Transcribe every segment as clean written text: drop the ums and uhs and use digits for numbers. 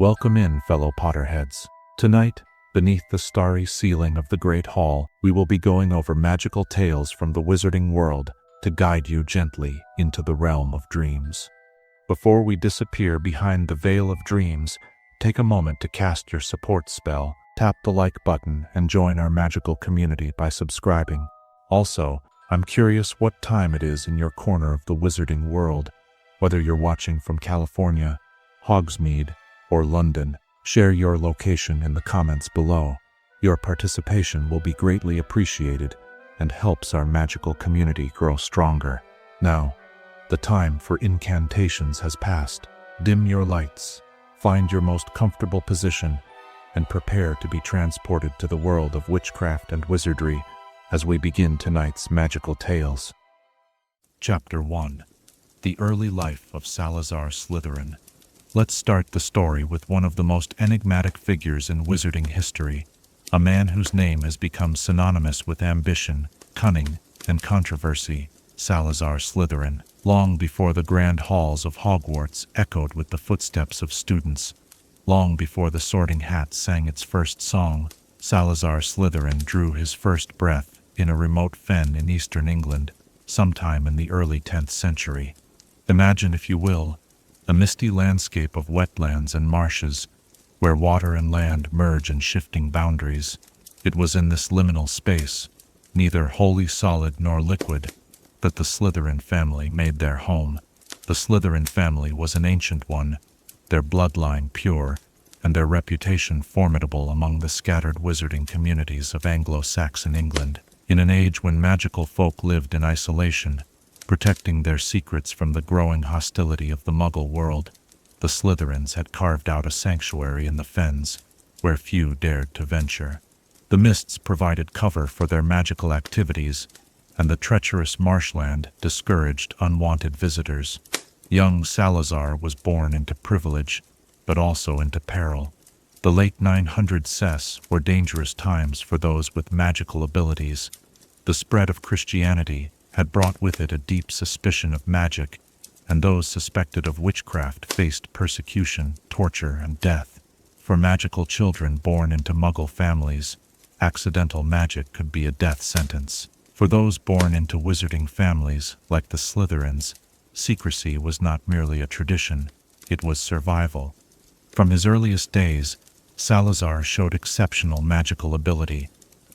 Welcome in, fellow Potterheads. Tonight, beneath the starry ceiling of the Great Hall, we will be going over magical tales from the wizarding world to guide you gently into the realm of dreams. Before we disappear behind the veil of dreams, take a moment to cast your support spell, tap the like button, and join our magical community by subscribing. Also, I'm curious what time it is in your corner of the wizarding world. Whether you're watching from California, Hogsmeade, or London, share your location in the comments below. Your participation will be greatly appreciated and helps our magical community grow stronger. Now, the time for incantations has passed. Dim your lights, find your most comfortable position, and prepare to be transported to the world of witchcraft and wizardry as we begin tonight's magical tales. Chapter 1. The Early Life of Salazar Slytherin. Let's start the story with one of the most enigmatic figures in wizarding history, a man whose name has become synonymous with ambition, cunning, and controversy, Salazar Slytherin. Long before the grand halls of Hogwarts echoed with the footsteps of students, long before the Sorting Hat sang its first song, Salazar Slytherin drew his first breath in a remote fen in eastern England, sometime in the early 10th century. Imagine, if you will, a misty landscape of wetlands and marshes, where water and land merge in shifting boundaries. It was in this liminal space, neither wholly solid nor liquid, that the Slytherin family made their home. The Slytherin family was an ancient one, their bloodline pure, and their reputation formidable among the scattered wizarding communities of Anglo-Saxon England. In an age when magical folk lived in isolation, protecting their secrets from the growing hostility of the Muggle world, the Slytherins had carved out a sanctuary in the fens, where few dared to venture. The mists provided cover for their magical activities, and the treacherous marshland discouraged unwanted visitors. Young Salazar was born into privilege, but also into peril. The late 900s were dangerous times for those with magical abilities. The spread of Christianity had brought with it a deep suspicion of magic, and those suspected of witchcraft faced persecution, torture, and death. For magical children born into Muggle families, accidental magic could be a death sentence. For those born into wizarding families, like the Slytherins, secrecy was not merely a tradition, it was survival. From his earliest days, Salazar showed exceptional magical ability.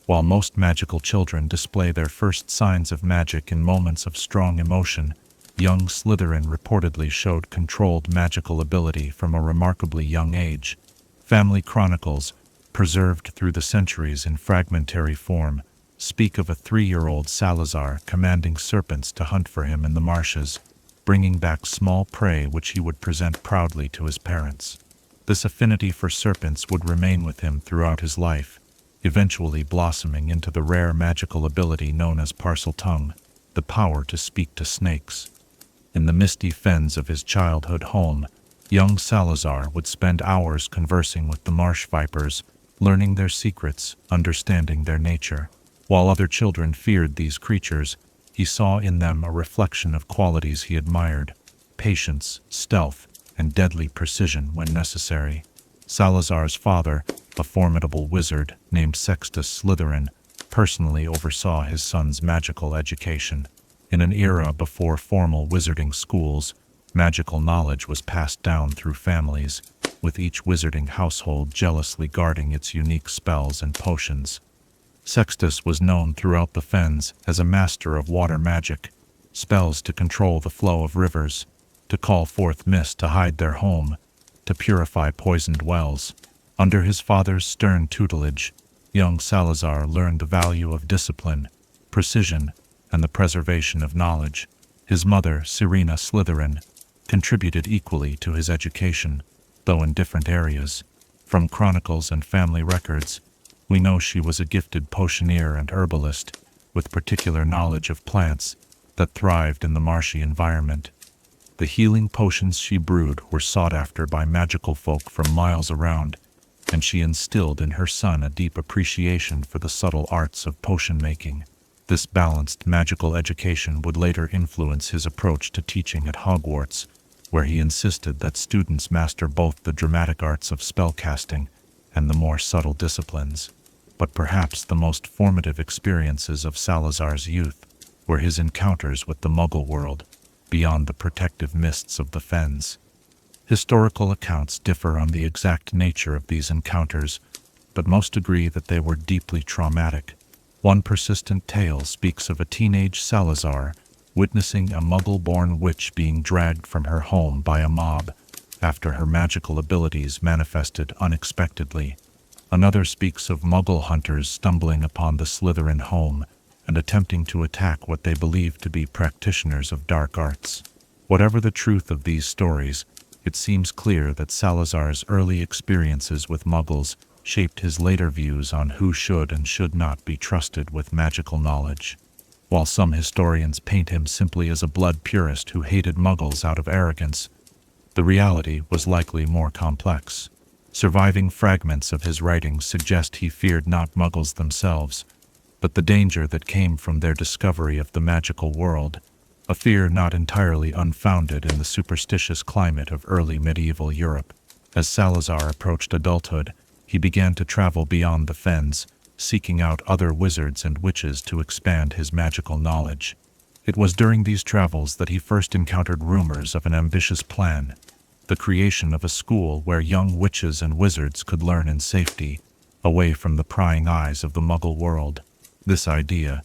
While most magical children display their first signs of magic in moments of strong emotion, young Slytherin reportedly showed controlled magical ability from a remarkably young age. Family chronicles, preserved through the centuries in fragmentary form, speak of a 3-year-old Salazar commanding serpents to hunt for him in the marshes, bringing back small prey which he would present proudly to his parents. This affinity for serpents would remain with him throughout his life, eventually blossoming into the rare magical ability known as Parseltongue, the power to speak to snakes. In the misty fens of his childhood home, young Salazar would spend hours conversing with the marsh vipers, learning their secrets, understanding their nature. While other children feared these creatures, he saw in them a reflection of qualities he admired: patience, stealth, and deadly precision when necessary. Salazar's father, a formidable wizard named Sextus Slytherin, personally oversaw his son's magical education. In an era before formal wizarding schools, magical knowledge was passed down through families, with each wizarding household jealously guarding its unique spells and potions. Sextus was known throughout the fens as a master of water magic, spells to control the flow of rivers, to call forth mist to hide their home, to purify poisoned wells. Under his father's stern tutelage, young Salazar learned the value of discipline, precision, and the preservation of knowledge. His mother, Serena Slytherin, contributed equally to his education, though in different areas. From chronicles and family records, we know she was a gifted potioneer and herbalist, with particular knowledge of plants that thrived in the marshy environment. The healing potions she brewed were sought after by magical folk from miles around, and she instilled in her son a deep appreciation for the subtle arts of potion making. This balanced magical education would later influence his approach to teaching at Hogwarts, where he insisted that students master both the dramatic arts of spellcasting and the more subtle disciplines. But perhaps the most formative experiences of Salazar's youth were his encounters with the Muggle world, beyond the protective mists of the fens. Historical accounts differ on the exact nature of these encounters, but most agree that they were deeply traumatic. One persistent tale speaks of a teenage Salazar witnessing a Muggle-born witch being dragged from her home by a mob after her magical abilities manifested unexpectedly. Another speaks of Muggle hunters stumbling upon the Slytherin home and attempting to attack what they believed to be practitioners of dark arts. Whatever the truth of these stories, it seems clear that Salazar's early experiences with Muggles shaped his later views on who should and should not be trusted with magical knowledge. While some historians paint him simply as a blood purist who hated Muggles out of arrogance, the reality was likely more complex. Surviving fragments of his writings suggest he feared not Muggles themselves, but the danger that came from their discovery of the magical world, a fear not entirely unfounded in the superstitious climate of early medieval Europe. As Salazar approached adulthood, he began to travel beyond the fens, seeking out other wizards and witches to expand his magical knowledge. It was during these travels that he first encountered rumors of an ambitious plan, the creation of a school where young witches and wizards could learn in safety, away from the prying eyes of the Muggle world. This idea,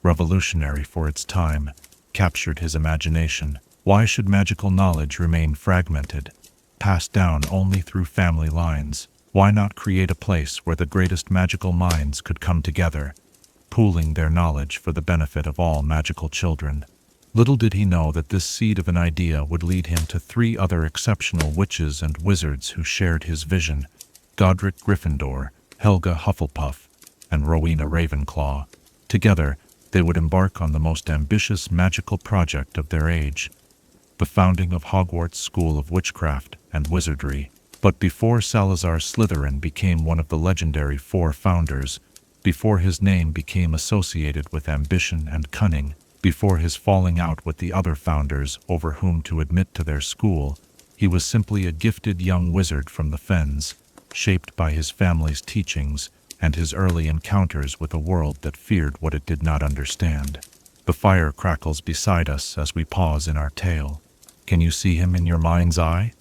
revolutionary for its time, captured his imagination. Why should magical knowledge remain fragmented, passed down only through family lines? Why not create a place where the greatest magical minds could come together, pooling their knowledge for the benefit of all magical children? Little did he know that this seed of an idea would lead him to 3 other exceptional witches and wizards who shared his vision: Godric Gryffindor, Helga Hufflepuff, and Rowena Ravenclaw. Together, they would embark on the most ambitious magical project of their age, the founding of Hogwarts School of Witchcraft and Wizardry. But before Salazar Slytherin became one of the legendary 4 founders, before his name became associated with ambition and cunning, before his falling out with the other founders over whom to admit to their school, he was simply a gifted young wizard from the fens, shaped by his family's teachings and his early encounters with a world that feared what it did not understand. The fire crackles beside us as we pause in our tale. Can you see him in your mind's eye?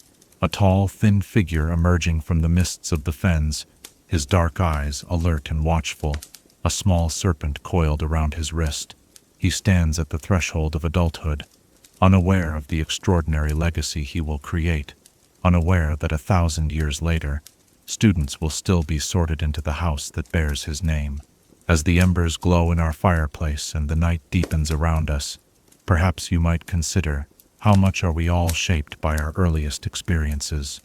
A tall, thin figure emerging from the mists of the fens, his dark eyes alert and watchful, a small serpent coiled around his wrist. He stands at the threshold of adulthood, unaware of the extraordinary legacy he will create, unaware that 1,000 years later, students will still be sorted into the house that bears his name. As the embers glow in our fireplace and the night deepens around us, perhaps you might consider, how much are we all shaped by our earliest experiences?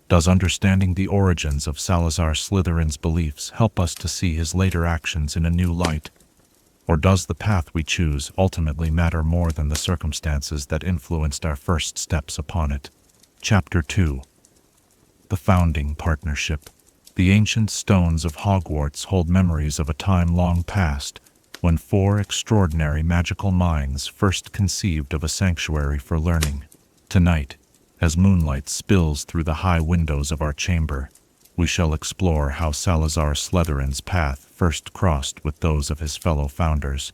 Does understanding the origins of Salazar Slytherin's beliefs help us to see his later actions in a new light? Or does the path we choose ultimately matter more than the circumstances that influenced our first steps upon it? Chapter 2. The Founding Partnership. The ancient stones of Hogwarts hold memories of a time long past, when 4 extraordinary magical minds first conceived of a sanctuary for learning. Tonight, as moonlight spills through the high windows of our chamber, we shall explore how Salazar Slytherin's path first crossed with those of his fellow founders,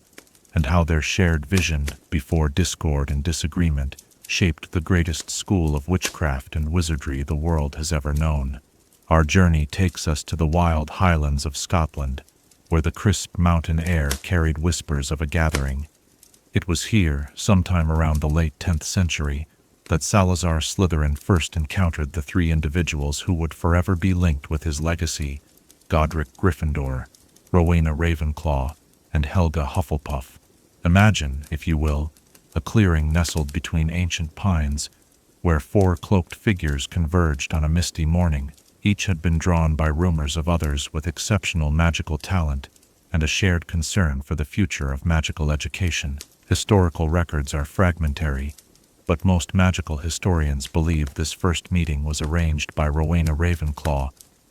and how their shared vision, before discord and disagreement, shaped the greatest school of witchcraft and wizardry the world has ever known. Our journey takes us to the wild highlands of Scotland, where the crisp mountain air carried whispers of a gathering. It was here, sometime around the late 10th century, that Salazar Slytherin first encountered the 3 individuals who would forever be linked with his legacy: Godric Gryffindor, Rowena Ravenclaw, and Helga Hufflepuff. Imagine, if you will, a clearing nestled between ancient pines, where 4 cloaked figures converged on a misty morning. Each had been drawn by rumors of others with exceptional magical talent and a shared concern for the future of magical education. Historical records are fragmentary, but most magical historians believe this first meeting was arranged by Rowena Ravenclaw,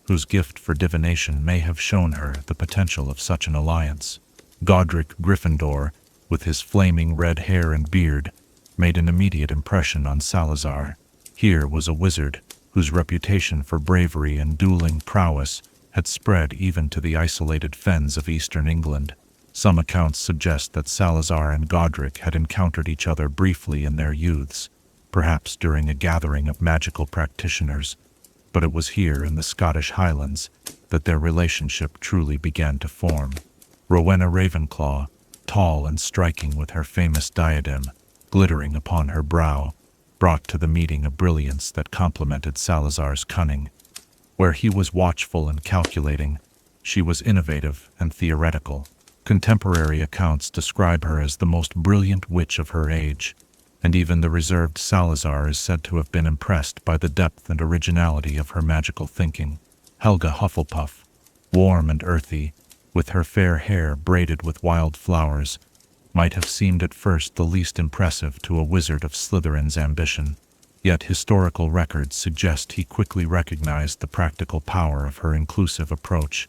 whose gift for divination may have shown her the potential of such an alliance. Godric Gryffindor, with his flaming red hair and beard, made an immediate impression on Salazar. Here was a wizard whose reputation for bravery and dueling prowess had spread even to the isolated fens of eastern England. Some accounts suggest that Salazar and Godric had encountered each other briefly in their youths, perhaps during a gathering of magical practitioners, but it was here in the Scottish Highlands that their relationship truly began to form. Rowena Ravenclaw, tall and striking with her famous diadem glittering upon her brow, brought to the meeting a brilliance that complemented Salazar's cunning. Where he was watchful and calculating, she was innovative and theoretical. Contemporary accounts describe her as the most brilliant witch of her age, and even the reserved Salazar is said to have been impressed by the depth and originality of her magical thinking. Helga Hufflepuff, warm and earthy, with her fair hair braided with wild flowers, might have seemed at first the least impressive to a wizard of Slytherin's ambition. Yet historical records suggest he quickly recognized the practical power of her inclusive approach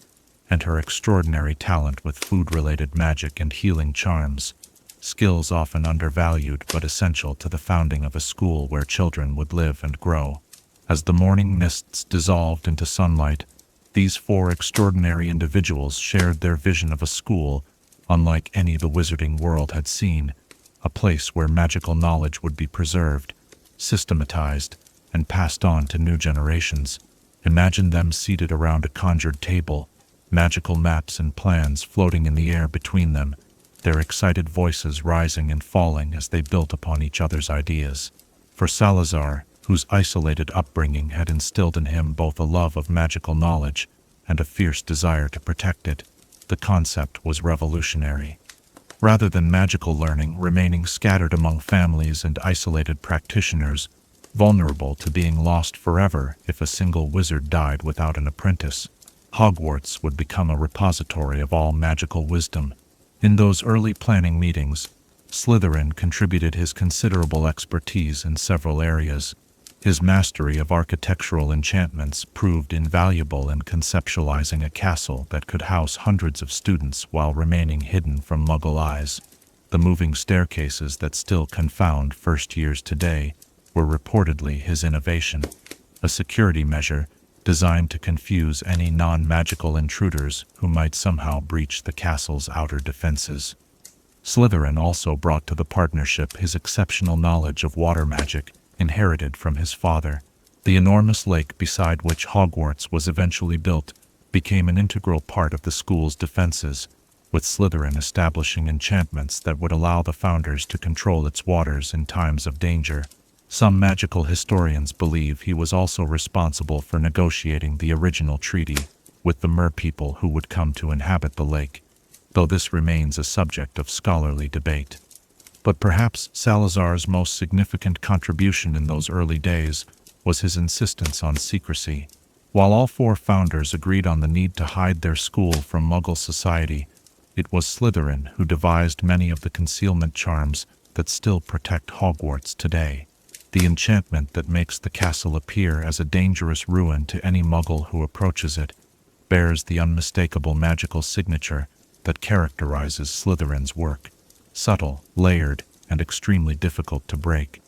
and her extraordinary talent with food-related magic and healing charms, skills often undervalued but essential to the founding of a school where children would live and grow. As the morning mists dissolved into sunlight, these four extraordinary individuals shared their vision of a school unlike any the wizarding world had seen, a place where magical knowledge would be preserved, systematized, and passed on to new generations. Imagine them seated around a conjured table, magical maps and plans floating in the air between them, their excited voices rising and falling as they built upon each other's ideas. For Salazar, whose isolated upbringing had instilled in him both a love of magical knowledge and a fierce desire to protect it, the concept was revolutionary. Rather than magical learning remaining scattered among families and isolated practitioners, vulnerable to being lost forever if a single wizard died without an apprentice, Hogwarts would become a repository of all magical wisdom. In those early planning meetings, Slytherin contributed his considerable expertise in several areas. His mastery of architectural enchantments proved invaluable in conceptualizing a castle that could house hundreds of students while remaining hidden from Muggle eyes. The moving staircases that still confound first years today were reportedly his innovation, a security measure designed to confuse any non-magical intruders who might somehow breach the castle's outer defenses. Slytherin also brought to the partnership his exceptional knowledge of water magic, inherited from his father. The enormous lake beside which Hogwarts was eventually built became an integral part of the school's defenses, with Slytherin establishing enchantments that would allow the founders to control its waters in times of danger. Some magical historians believe he was also responsible for negotiating the original treaty with the merpeople who would come to inhabit the lake, though this remains a subject of scholarly debate. But perhaps Salazar's most significant contribution in those early days was his insistence on secrecy. While all four founders agreed on the need to hide their school from Muggle society, it was Slytherin who devised many of the concealment charms that still protect Hogwarts today. The enchantment that makes the castle appear as a dangerous ruin to any Muggle who approaches it bears the unmistakable magical signature that characterizes Slytherin's work. Subtle, layered, and extremely difficult to break.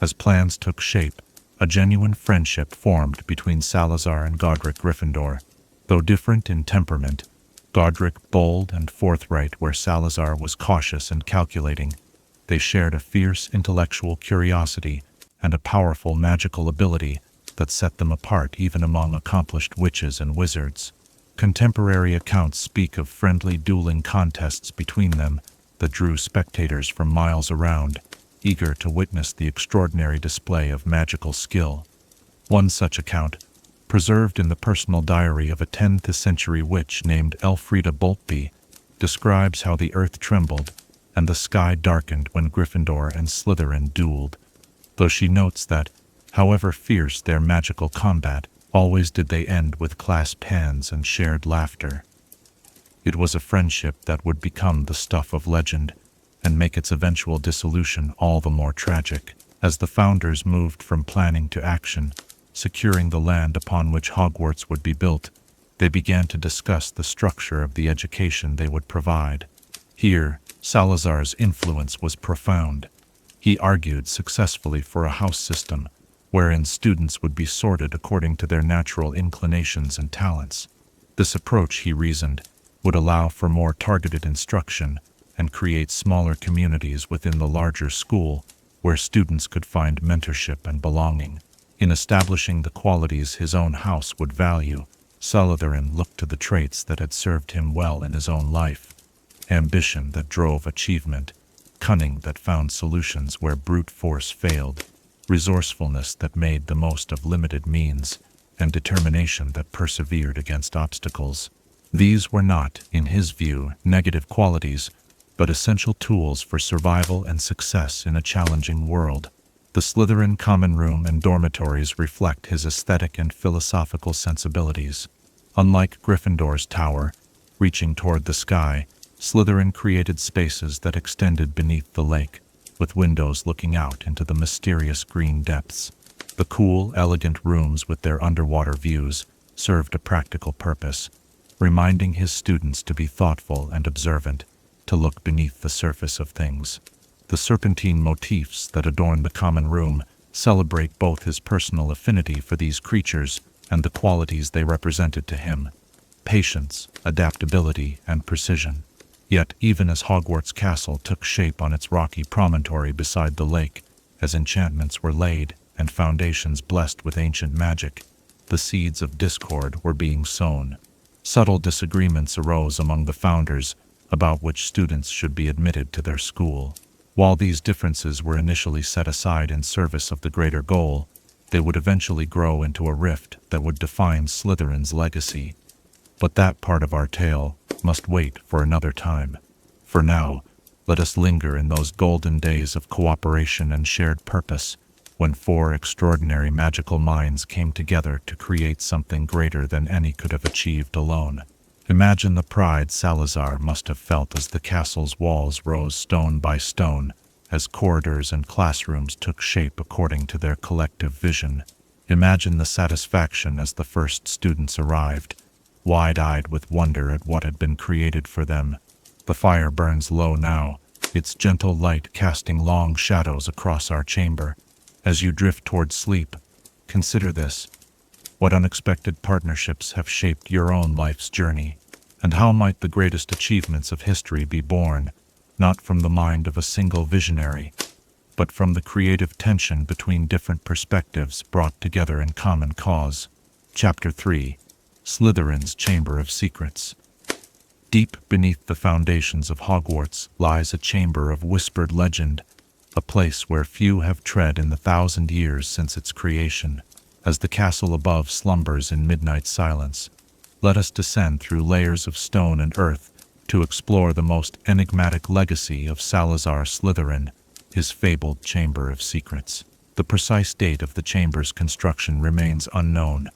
As plans took shape, a genuine friendship formed between Salazar and Godric Gryffindor. Though different in temperament, Godric bold and forthright where Salazar was cautious and calculating, they shared a fierce intellectual curiosity and a powerful magical ability that set them apart even among accomplished witches and wizards. Contemporary accounts speak of friendly dueling contests between them that drew spectators from miles around, eager to witness the extraordinary display of magical skill. One such account, preserved in the personal diary of a 10th century witch named Elfrida Boltby, describes how the earth trembled and the sky darkened when Gryffindor and Slytherin dueled, though she notes that, however fierce their magical combat, always did they end with clasped hands and shared laughter. It was a friendship that would become the stuff of legend and make its eventual dissolution all the more tragic. As the founders moved from planning to action, securing the land upon which Hogwarts would be built, they began to discuss the structure of the education they would provide. Here, Salazar's influence was profound. He argued successfully for a house system, wherein students would be sorted according to their natural inclinations and talents. This approach, he reasoned, would allow for more targeted instruction and create smaller communities within the larger school where students could find mentorship and belonging. In establishing the qualities his own house would value, Slytherin looked to the traits that had served him well in his own life: ambition that drove achievement, cunning that found solutions where brute force failed, resourcefulness that made the most of limited means, and determination that persevered against obstacles. These were not, in his view, negative qualities, but essential tools for survival and success in a challenging world. The Slytherin common room and dormitories reflect his aesthetic and philosophical sensibilities. Unlike Gryffindor's tower, reaching toward the sky, Slytherin created spaces that extended beneath the lake, with windows looking out into the mysterious green depths. The cool, elegant rooms with their underwater views served a practical purpose, reminding his students to be thoughtful and observant, to look beneath the surface of things. The serpentine motifs that adorn the common room celebrate both his personal affinity for these creatures and the qualities they represented to him: patience, adaptability, and precision. Yet, even as Hogwarts Castle took shape on its rocky promontory beside the lake, as enchantments were laid and foundations blessed with ancient magic, the seeds of discord were being sown. Subtle disagreements arose among the founders about which students should be admitted to their school. While these differences were initially set aside in service of the greater goal, they would eventually grow into a rift that would define Slytherin's legacy. But that part of our tale must wait for another time. For now, let us linger in those golden days of cooperation and shared purpose, when 4 extraordinary magical minds came together to create something greater than any could have achieved alone. Imagine the pride Salazar must have felt as the castle's walls rose stone by stone, as corridors and classrooms took shape according to their collective vision. Imagine the satisfaction as the first students arrived, wide-eyed with wonder at what had been created for them. The fire burns low now, its gentle light casting long shadows across our chamber. As you drift toward sleep, consider this: what unexpected partnerships have shaped your own life's journey, and how might the greatest achievements of history be born, not from the mind of a single visionary, but from the creative tension between different perspectives brought together in common cause. Chapter 3: Slytherin's Chamber of Secrets. Deep beneath the foundations of Hogwarts lies a chamber of whispered legend, a place where few have tread in the 1,000 years since its creation. As the castle above slumbers in midnight silence, let us descend through layers of stone and earth to explore the most enigmatic legacy of Salazar Slytherin, his fabled Chamber of Secrets. The precise date of the chamber's construction remains unknown,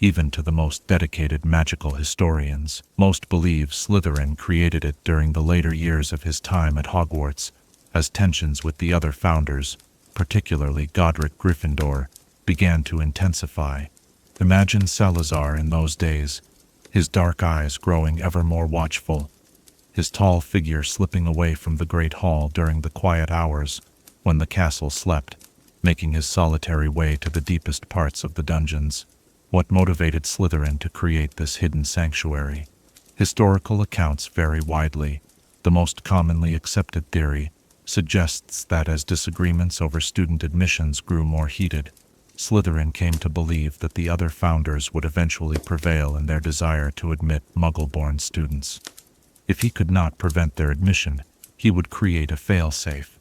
even to the most dedicated magical historians. Most believe Slytherin created it during the later years of his time at Hogwarts, as tensions with the other founders, particularly Godric Gryffindor, began to intensify. Imagine Salazar in those days, his dark eyes growing ever more watchful, his tall figure slipping away from the great hall during the quiet hours when the castle slept, making his solitary way to the deepest parts of the dungeons. What motivated Slytherin to create this hidden sanctuary? Historical accounts vary widely. The most commonly accepted theory suggests that as disagreements over student admissions grew more heated, Slytherin came to believe that the other founders would eventually prevail in their desire to admit Muggle-born students. If he could not prevent their admission, he would create a fail-safe,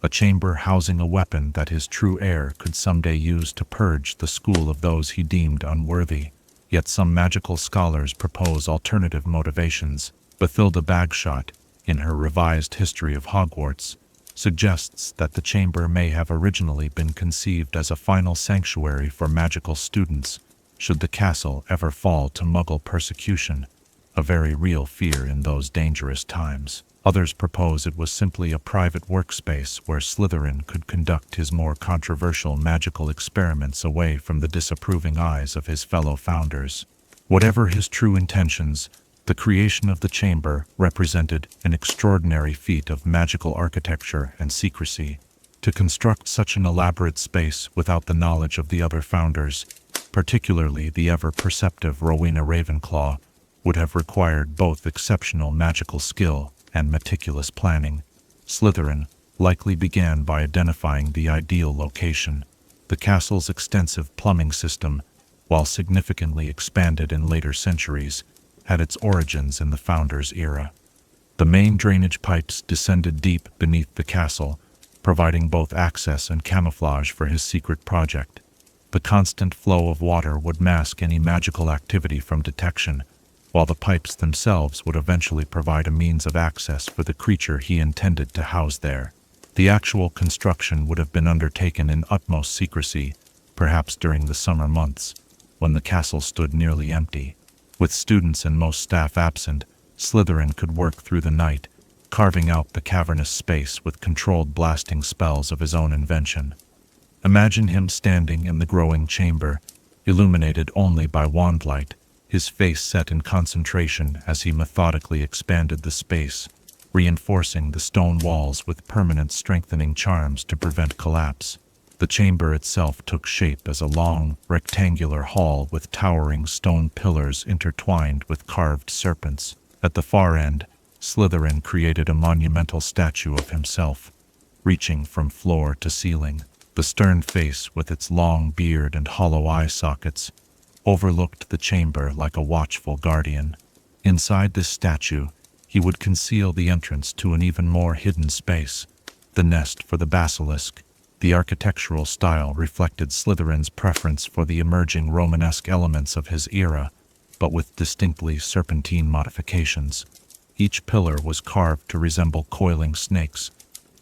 a chamber housing a weapon that his true heir could someday use to purge the school of those he deemed unworthy. Yet some magical scholars propose alternative motivations. Bathilda Bagshot, in her revised history of Hogwarts, suggests that the chamber may have originally been conceived as a final sanctuary for magical students, should the castle ever fall to Muggle persecution, a very real fear in those dangerous times. Others propose it was simply a private workspace where Slytherin could conduct his more controversial magical experiments away from the disapproving eyes of his fellow founders. Whatever his true intentions, the creation of the chamber represented an extraordinary feat of magical architecture and secrecy. To construct such an elaborate space without the knowledge of the other founders, particularly the ever-perceptive Rowena Ravenclaw, would have required both exceptional magical skill and meticulous planning. Slytherin likely began by identifying the ideal location. The castle's extensive plumbing system, while significantly expanded in later centuries, had its origins in the founders' era. The main drainage pipes descended deep beneath the castle, providing both access and camouflage for his secret project. The constant flow of water would mask any magical activity from detection, while the pipes themselves would eventually provide a means of access for the creature he intended to house there. The actual construction would have been undertaken in utmost secrecy, perhaps during the summer months, when the castle stood nearly empty. With students and most staff absent, Slytherin could work through the night, carving out the cavernous space with controlled blasting spells of his own invention. Imagine him standing in the growing chamber, illuminated only by wand light, his face set in concentration as he methodically expanded the space, reinforcing the stone walls with permanent strengthening charms to prevent collapse. The chamber itself took shape as a long, rectangular hall with towering stone pillars intertwined with carved serpents. At the far end, Slytherin created a monumental statue of himself, reaching from floor to ceiling. The stern face, with its long beard and hollow eye sockets, overlooked the chamber like a watchful guardian. Inside this statue, he would conceal the entrance to an even more hidden space, the nest for the basilisk. The architectural style reflected Slytherin's preference for the emerging Romanesque elements of his era, but with distinctly serpentine modifications. Each pillar was carved to resemble coiling snakes,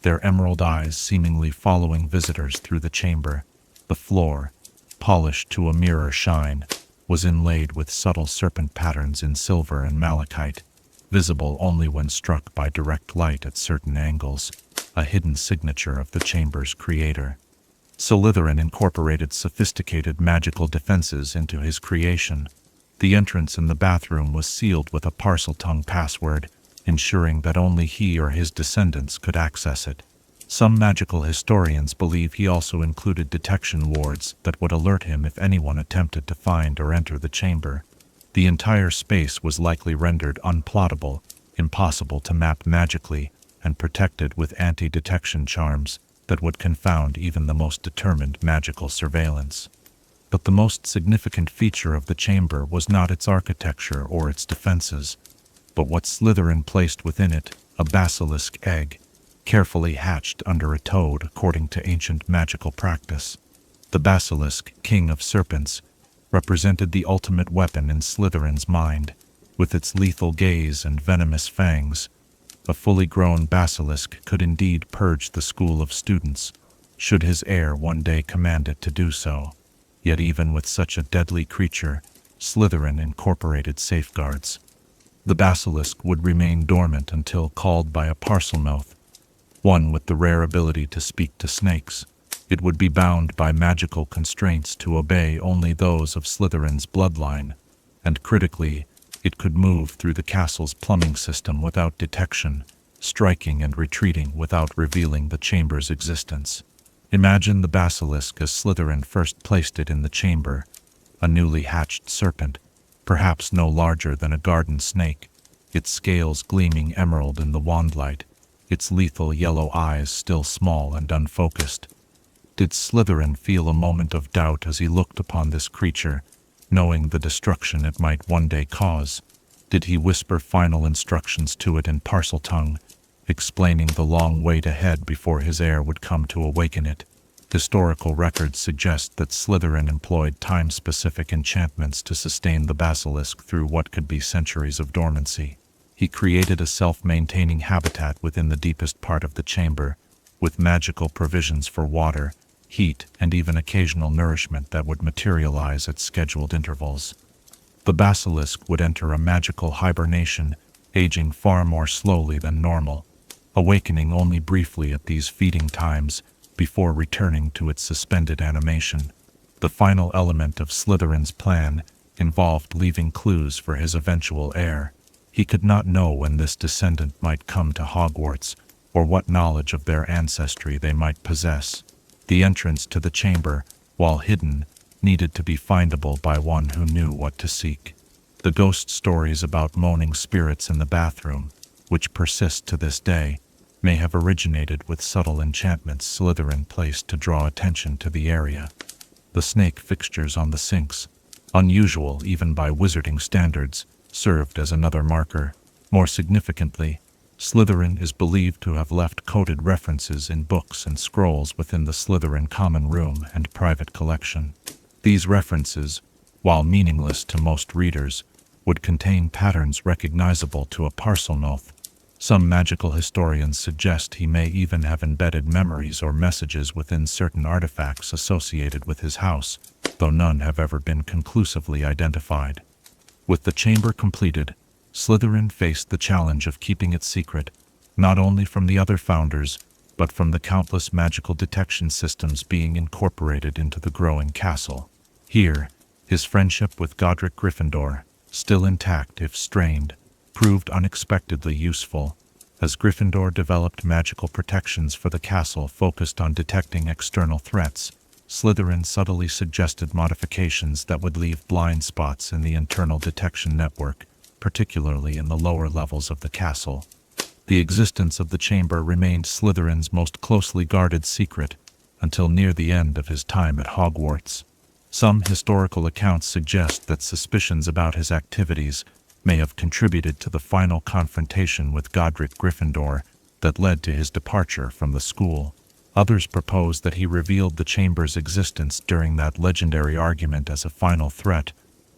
their emerald eyes seemingly following visitors through the chamber. The floor, polished to a mirror shine, was inlaid with subtle serpent patterns in silver and malachite, visible only when struck by direct light at certain angles, a hidden signature of the chamber's creator. Slytherin incorporated sophisticated magical defenses into his creation. The entrance in the bathroom was sealed with a Parseltongue password, ensuring that only he or his descendants could access it. Some magical historians believe he also included detection wards that would alert him if anyone attempted to find or enter the chamber. The entire space was likely rendered unplottable, impossible to map magically, and protected with anti-detection charms that would confound even the most determined magical surveillance. But the most significant feature of the chamber was not its architecture or its defenses, but what Slytherin placed within it, a basilisk egg, carefully hatched under a toad according to ancient magical practice. The basilisk, king of serpents, represented the ultimate weapon in Slytherin's mind. With its lethal gaze and venomous fangs, a fully grown basilisk could indeed purge the school of students, should his heir one day command it to do so. Yet even with such a deadly creature, Slytherin incorporated safeguards. The basilisk would remain dormant until called by a Parselmouth, one with the rare ability to speak to snakes. It would be bound by magical constraints to obey only those of Slytherin's bloodline, and critically, it could move through the castle's plumbing system without detection, striking and retreating without revealing the chamber's existence. Imagine the basilisk as Slytherin first placed it in the chamber, a newly hatched serpent, perhaps no larger than a garden snake, its scales gleaming emerald in the wandlight, its lethal yellow eyes still small and unfocused. Did Slytherin feel a moment of doubt as he looked upon this creature, knowing the destruction it might one day cause? Did he whisper final instructions to it in Parseltongue, explaining the long wait ahead before his heir would come to awaken it? Historical records suggest that Slytherin employed time-specific enchantments to sustain the basilisk through what could be centuries of dormancy. He created a self-maintaining habitat within the deepest part of the chamber, with magical provisions for water, heat, and even occasional nourishment that would materialize at scheduled intervals. The basilisk would enter a magical hibernation, aging far more slowly than normal, awakening only briefly at these feeding times before returning to its suspended animation. The final element of Slytherin's plan involved leaving clues for his eventual heir. He could not know when this descendant might come to Hogwarts, or what knowledge of their ancestry they might possess. The entrance to the chamber, while hidden, needed to be findable by one who knew what to seek. The ghost stories about moaning spirits in the bathroom, which persist to this day, may have originated with subtle enchantments Slytherin placed to draw attention to the area. The snake fixtures on the sinks, unusual even by wizarding standards, served as another marker. More significantly, Slytherin is believed to have left coded references in books and scrolls within the Slytherin common room and private collection. These references, while meaningless to most readers, would contain patterns recognizable to a Parselnoth. Some magical historians suggest he may even have embedded memories or messages within certain artifacts associated with his house, though none have ever been conclusively identified. With the chamber completed, Slytherin faced the challenge of keeping it secret, not only from the other founders, but from the countless magical detection systems being incorporated into the growing castle. Here, his friendship with Godric Gryffindor, still intact if strained, proved unexpectedly useful, as Gryffindor developed magical protections for the castle focused on detecting external threats. Slytherin subtly suggested modifications that would leave blind spots in the internal detection network, particularly in the lower levels of the castle. The existence of the chamber remained Slytherin's most closely guarded secret until near the end of his time at Hogwarts. Some historical accounts suggest that suspicions about his activities may have contributed to the final confrontation with Godric Gryffindor that led to his departure from the school. Others propose that he revealed the chamber's existence during that legendary argument as a final threat,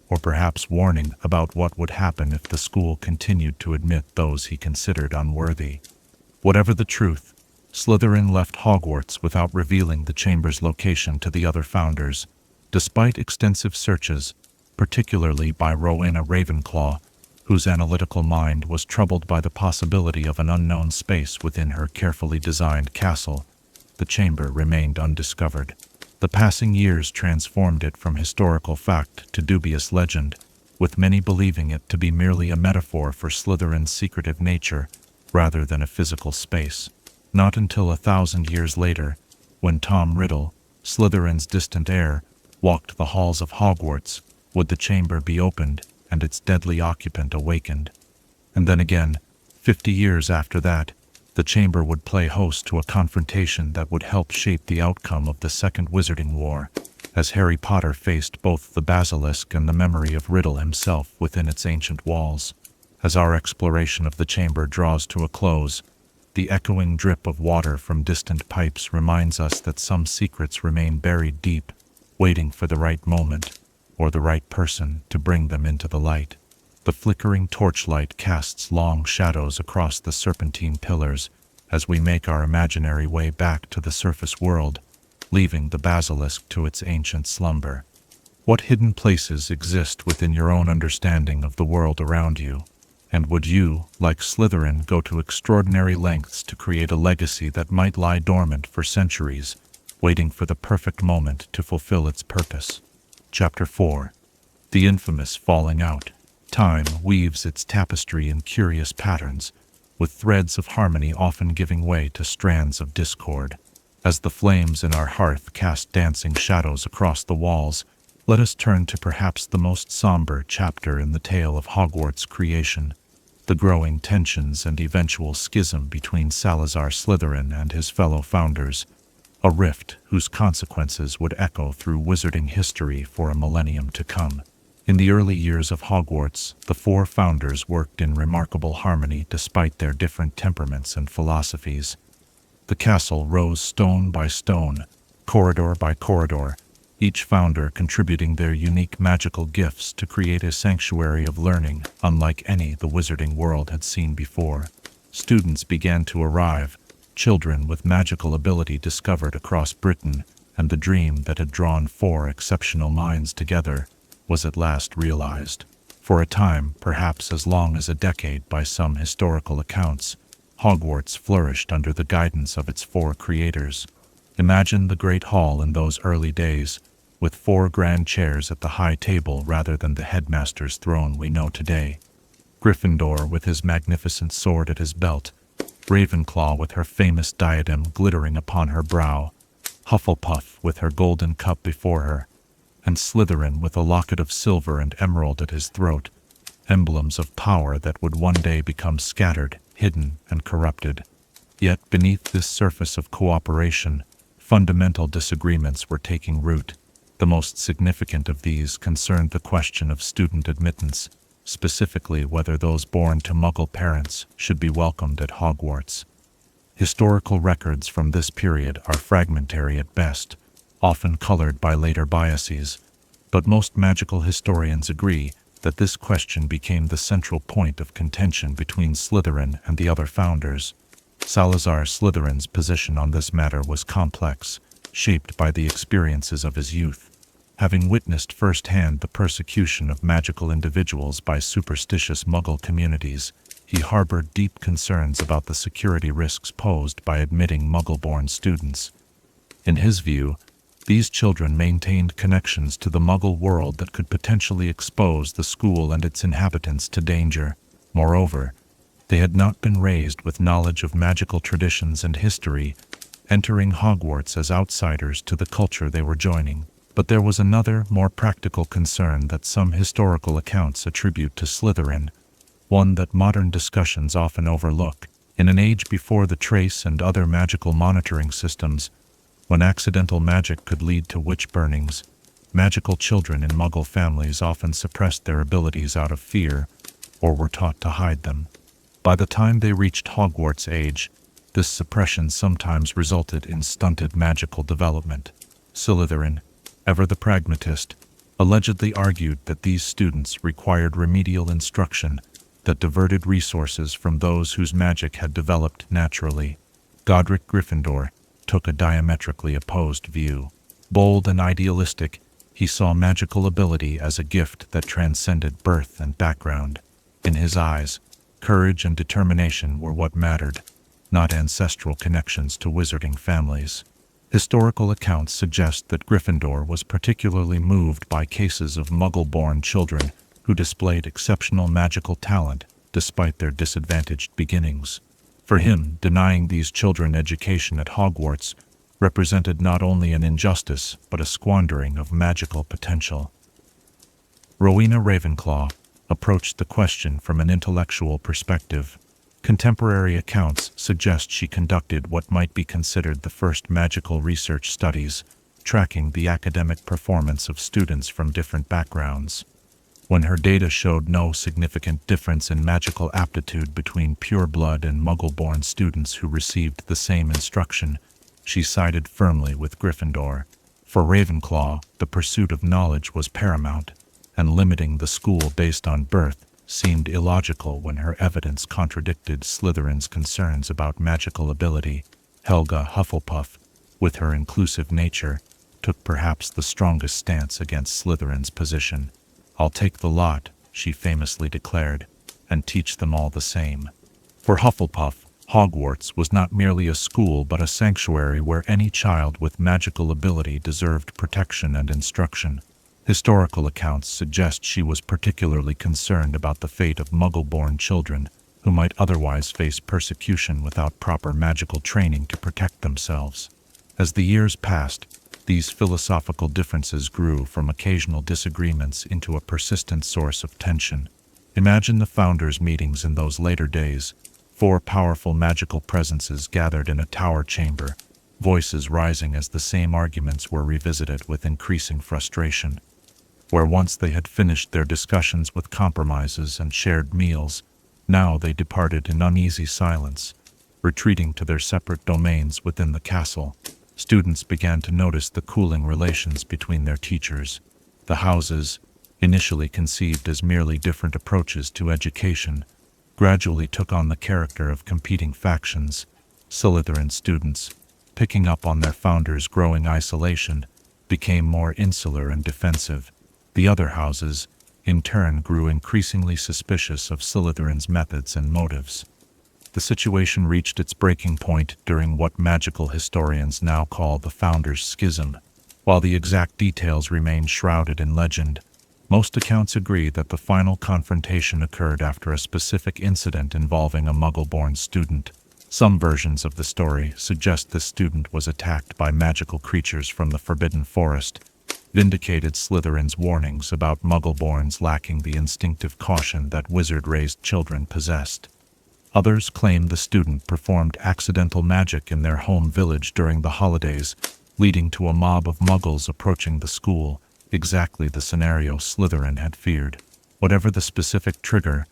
or perhaps warning about what would happen if the school continued to admit those he considered unworthy. Whatever the truth, Slytherin left Hogwarts without revealing the chamber's location to the other founders. Despite extensive searches, particularly by Rowena Ravenclaw, whose analytical mind was troubled by the possibility of an unknown space within her carefully designed castle, the chamber remained undiscovered. The passing years transformed it from historical fact to dubious legend, with many believing it to be merely a metaphor for Slytherin's secretive nature rather than a physical space. Not until 1,000 years later, when Tom Riddle, Slytherin's distant heir, walked the halls of Hogwarts, would the chamber be opened and its deadly occupant awakened. And then again, 50 years after that, the chamber would play host to a confrontation that would help shape the outcome of the Second Wizarding War, as Harry Potter faced both the basilisk and the memory of Riddle himself within its ancient walls. As our exploration of the chamber draws to a close, the echoing drip of water from distant pipes reminds us that some secrets remain buried deep, waiting for the right moment, or the right person to bring them into the light. The flickering torchlight casts long shadows across the serpentine pillars as we make our imaginary way back to the surface world, leaving the basilisk to its ancient slumber. What hidden places exist within your own understanding of the world around you? And would you, like Slytherin, go to extraordinary lengths to create a legacy that might lie dormant for centuries, waiting for the perfect moment to fulfill its purpose? Chapter 4. The infamous Falling Out. Time weaves its tapestry in curious patterns, with threads of harmony often giving way to strands of discord. As the flames in our hearth cast dancing shadows across the walls, let us turn to perhaps the most somber chapter in the tale of Hogwarts creation, the growing tensions and eventual schism between Salazar Slytherin and his fellow founders, a rift whose consequences would echo through wizarding history for a millennium to come. In the early years of Hogwarts, the four founders worked in remarkable harmony despite their different temperaments and philosophies. The castle rose stone by stone, corridor by corridor, each founder contributing their unique magical gifts to create a sanctuary of learning unlike any the wizarding world had seen before. Students began to arrive, children with magical ability discovered across Britain, and the dream that had drawn four exceptional minds together was at last realized. For a time, perhaps as long as a decade by some historical accounts, Hogwarts flourished under the guidance of its four creators. Imagine the Great Hall in those early days, with four grand chairs at the high table rather than the headmaster's throne we know today. Gryffindor with his magnificent sword at his belt, Ravenclaw with her famous diadem glittering upon her brow, Hufflepuff with her golden cup before her, and Slytherin with a locket of silver and emerald at his throat, emblems of power that would one day become scattered, hidden, and corrupted. Yet beneath this surface of cooperation, fundamental disagreements were taking root. The most significant of these concerned the question of student admittance, specifically whether those born to Muggle parents should be welcomed at Hogwarts. Historical records from this period are fragmentary at best, often colored by later biases, but most magical historians agree that this question became the central point of contention between Slytherin and the other founders. Salazar Slytherin's position on this matter was complex, shaped by the experiences of his youth. Having witnessed firsthand the persecution of magical individuals by superstitious Muggle communities, he harbored deep concerns about the security risks posed by admitting Muggle-born students. In his view, these children maintained connections to the Muggle world that could potentially expose the school and its inhabitants to danger. Moreover, they had not been raised with knowledge of magical traditions and history, entering Hogwarts as outsiders to the culture they were joining. But there was another, more practical concern that some historical accounts attribute to Slytherin, one that modern discussions often overlook. In an age before the trace and other magical monitoring systems, when accidental magic could lead to witch burnings, magical children in Muggle families often suppressed their abilities out of fear, or were taught to hide them. By the time they reached Hogwarts age, this suppression sometimes resulted in stunted magical development. Slytherin, ever the pragmatist, allegedly argued that these students required remedial instruction that diverted resources from those whose magic had developed naturally. Godric Gryffindor took a diametrically opposed view. Bold and idealistic, he saw magical ability as a gift that transcended birth and background. In his eyes, courage and determination were what mattered, not ancestral connections to wizarding families. Historical accounts suggest that Gryffindor was particularly moved by cases of Muggle-born children who displayed exceptional magical talent despite their disadvantaged beginnings. For him, denying these children education at Hogwarts represented not only an injustice but a squandering of magical potential. Rowena Ravenclaw approached the question from an intellectual perspective. Contemporary accounts suggest she conducted what might be considered the first magical research studies, tracking the academic performance of students from different backgrounds. When her data showed no significant difference in magical aptitude between pure-blood and Muggle-born students who received the same instruction, she sided firmly with Gryffindor. For Ravenclaw, the pursuit of knowledge was paramount, and limiting the school based on birth seemed illogical when her evidence contradicted Slytherin's concerns about magical ability. Helga Hufflepuff, with her inclusive nature, took perhaps the strongest stance against Slytherin's position. "I'll take the lot," she famously declared, "and teach them all the same." For Hufflepuff, Hogwarts was not merely a school but a sanctuary where any child with magical ability deserved protection and instruction. Historical accounts suggest she was particularly concerned about the fate of Muggle-born children who might otherwise face persecution without proper magical training to protect themselves. As the years passed, these philosophical differences grew from occasional disagreements into a persistent source of tension. Imagine the founders' meetings in those later days. 4 powerful magical presences gathered in a tower chamber, voices rising as the same arguments were revisited with increasing frustration. Where once they had finished their discussions with compromises and shared meals, now they departed in uneasy silence, retreating to their separate domains within the castle. Students began to notice the cooling relations between their teachers. The houses, initially conceived as merely different approaches to education, gradually took on the character of competing factions. Slytherin students, picking up on their founders' growing isolation, became more insular and defensive. The other houses, in turn, grew increasingly suspicious of Slytherin's methods and motives. The situation reached its breaking point during what magical historians now call the Founders' Schism. While the exact details remain shrouded in legend, most accounts agree that the final confrontation occurred after a specific incident involving a Muggle-born student. Some versions of the story suggest this student was attacked by magical creatures from the Forbidden Forest, vindicated Slytherin's warnings about Muggleborns lacking the instinctive caution that wizard-raised children possessed. Others claim the student performed accidental magic in their home village during the holidays, leading to a mob of Muggles approaching the school, exactly the scenario Slytherin had feared. Whatever the specific trigger,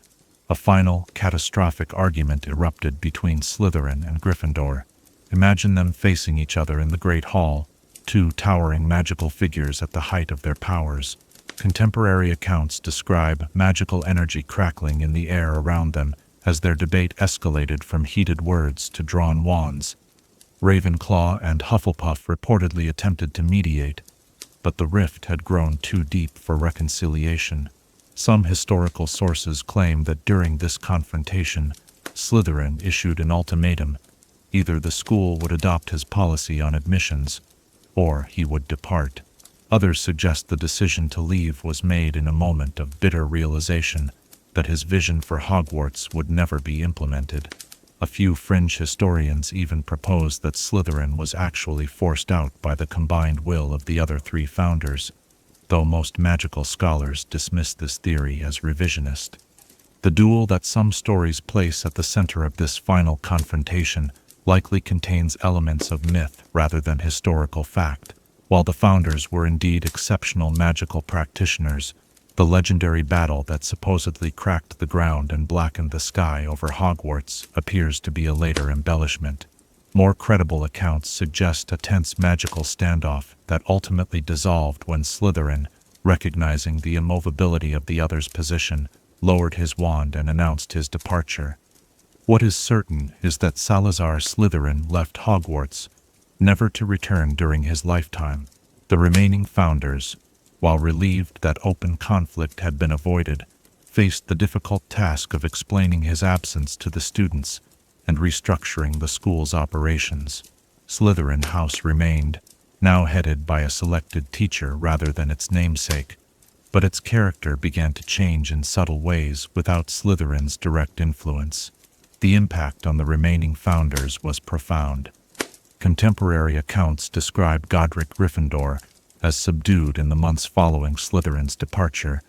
a final, catastrophic argument erupted between Slytherin and Gryffindor. Imagine them facing each other in the Great Hall, two towering magical figures at the height of their powers. Contemporary accounts describe magical energy crackling in the air around them as their debate escalated from heated words to drawn wands. Ravenclaw and Hufflepuff reportedly attempted to mediate, but the rift had grown too deep for reconciliation. Some historical sources claim that during this confrontation, Slytherin issued an ultimatum: either the school would adopt his policy on admissions, or he would depart. Others suggest the decision to leave was made in a moment of bitter realization that his vision for Hogwarts would never be implemented. A few fringe historians even propose that Slytherin was actually forced out by the combined will of the other three founders, though most magical scholars dismiss this theory as revisionist. The duel that some stories place at the center of this final confrontation likely contains elements of myth rather than historical fact. While the founders were indeed exceptional magical practitioners, the legendary battle that supposedly cracked the ground and blackened the sky over Hogwarts appears to be a later embellishment. More credible accounts suggest a tense magical standoff that ultimately dissolved when Slytherin, recognizing the immovability of the other's position, lowered his wand and announced his departure. What is certain is that Salazar Slytherin left Hogwarts, never to return during his lifetime. The remaining founders, while relieved that open conflict had been avoided, faced the difficult task of explaining his absence to the students and restructuring the school's operations. Slytherin House remained, now headed by a selected teacher rather than its namesake, but its character began to change in subtle ways without Slytherin's direct influence. The impact on the remaining founders was profound. Contemporary accounts describe Godric Gryffindor as subdued in the months following Slytherin's departure,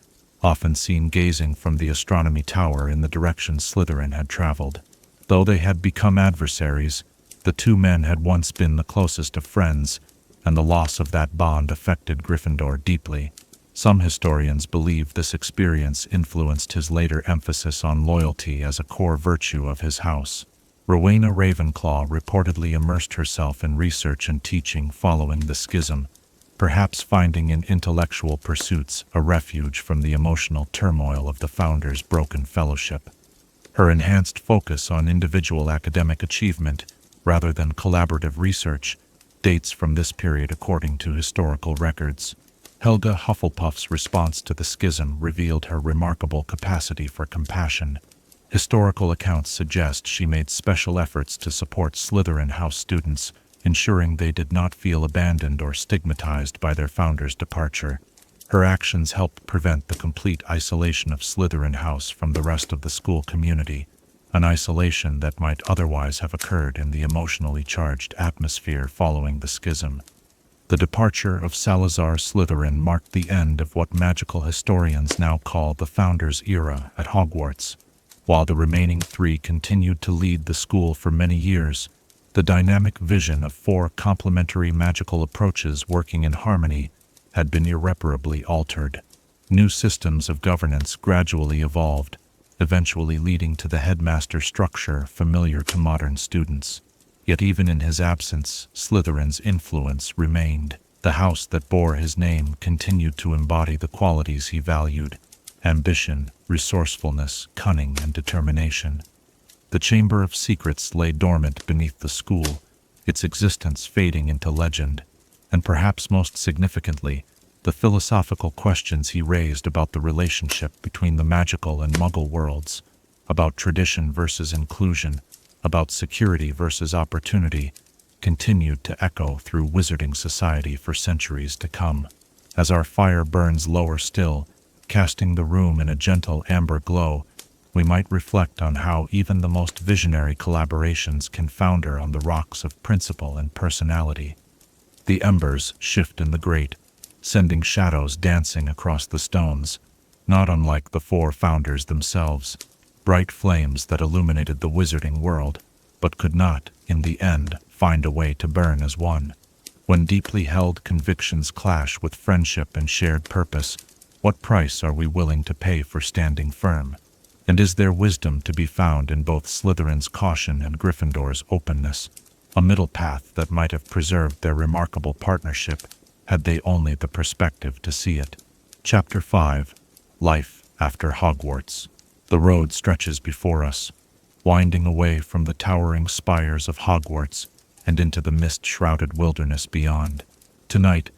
often seen gazing from the astronomy tower in the direction Slytherin had traveled. Though they had become adversaries, the two men had once been the closest of friends, and the loss of that bond affected Gryffindor deeply. Some historians believe this experience influenced his later emphasis on loyalty as a core virtue of his house. Rowena Ravenclaw reportedly immersed herself in research and teaching following the schism, perhaps finding in intellectual pursuits a refuge from the emotional turmoil of the founders' broken fellowship. Her enhanced focus on individual academic achievement, rather than collaborative research, dates from this period according to historical records. Helga Hufflepuff's response to the schism revealed her remarkable capacity for compassion. Historical accounts suggest she made special efforts to support Slytherin House students, ensuring they did not feel abandoned or stigmatized by their founder's departure. Her actions helped prevent the complete isolation of Slytherin House from the rest of the school community, an isolation that might otherwise have occurred in the emotionally charged atmosphere following the schism. The departure of Salazar Slytherin marked the end of what magical historians now call the Founders' Era at Hogwarts. While the remaining three continued to lead the school for many years, the dynamic vision of four complementary magical approaches working in harmony had been irreparably altered. New systems of governance gradually evolved, eventually leading to the headmaster structure familiar to modern students. Yet even in his absence, Slytherin's influence remained. The house that bore his name continued to embody the qualities he valued: ambition, resourcefulness, cunning, and determination. The Chamber of Secrets lay dormant beneath the school, its existence fading into legend, and perhaps most significantly, the philosophical questions he raised about the relationship between the magical and Muggle worlds, about tradition versus inclusion, about security versus opportunity, continued to echo through wizarding society for centuries to come. As our fire burns lower still, casting the room in a gentle amber glow, we might reflect on how even the most visionary collaborations can founder on the rocks of principle and personality. The embers shift in the grate, sending shadows dancing across the stones, not unlike the four founders themselves, bright flames that illuminated the wizarding world, but could not, in the end, find a way to burn as one. When deeply held convictions clash with friendship and shared purpose, what price are we willing to pay for standing firm? And is there wisdom to be found in both Slytherin's caution and Gryffindor's openness, a middle path that might have preserved their remarkable partnership had they only the perspective to see it? Chapter 5. Life after Hogwarts. The road stretches before us, winding away from the towering spires of Hogwarts and into the mist-shrouded wilderness beyond. Tonight,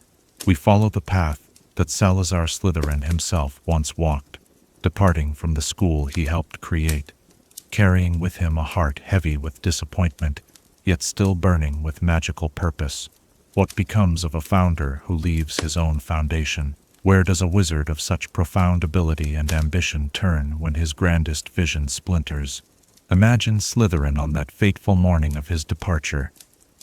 we follow the path that Salazar Slytherin himself once walked, departing from the school he helped create, carrying with him a heart heavy with disappointment, yet still burning with magical purpose. What becomes of a founder who leaves his own foundation? Where does a wizard of such profound ability and ambition turn when his grandest vision splinters? Imagine Slytherin on that fateful morning of his departure,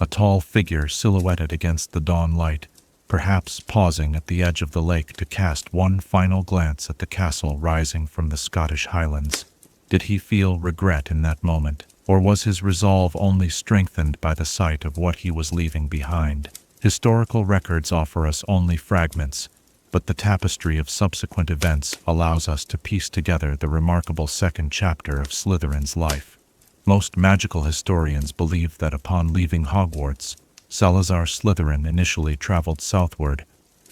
a tall figure silhouetted against the dawn light, perhaps pausing at the edge of the lake to cast one final glance at the castle rising from the Scottish Highlands. Did he feel regret in that moment, or was his resolve only strengthened by the sight of what he was leaving behind? Historical records offer us only fragments, but the tapestry of subsequent events allows us to piece together the remarkable second chapter of Slytherin's life. Most magical historians believe that upon leaving Hogwarts, Salazar Slytherin initially traveled southward,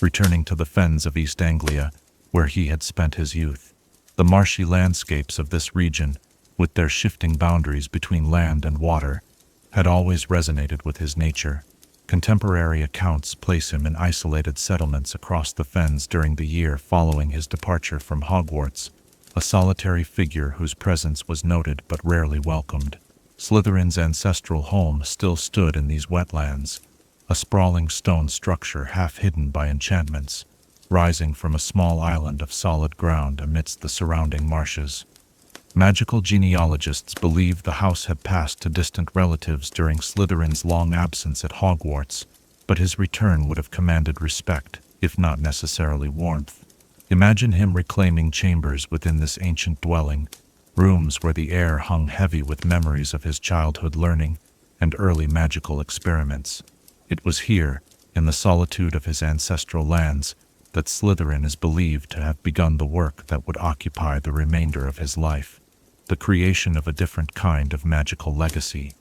returning to the fens of East Anglia, where he had spent his youth. The marshy landscapes of this region, with their shifting boundaries between land and water, had always resonated with his nature. Contemporary accounts place him in isolated settlements across the fens during the year following his departure from Hogwarts, a solitary figure whose presence was noted but rarely welcomed. Slytherin's ancestral home still stood in these wetlands, a sprawling stone structure half hidden by enchantments, rising from a small island of solid ground amidst the surrounding marshes. Magical genealogists believe the house had passed to distant relatives during Slytherin's long absence at Hogwarts, but his return would have commanded respect, if not necessarily warmth. Imagine him reclaiming chambers within this ancient dwelling, rooms where the air hung heavy with memories of his childhood learning and early magical experiments. It was here, in the solitude of his ancestral lands, that Slytherin is believed to have begun the work that would occupy the remainder of his life, the creation of a different kind of magical legacy.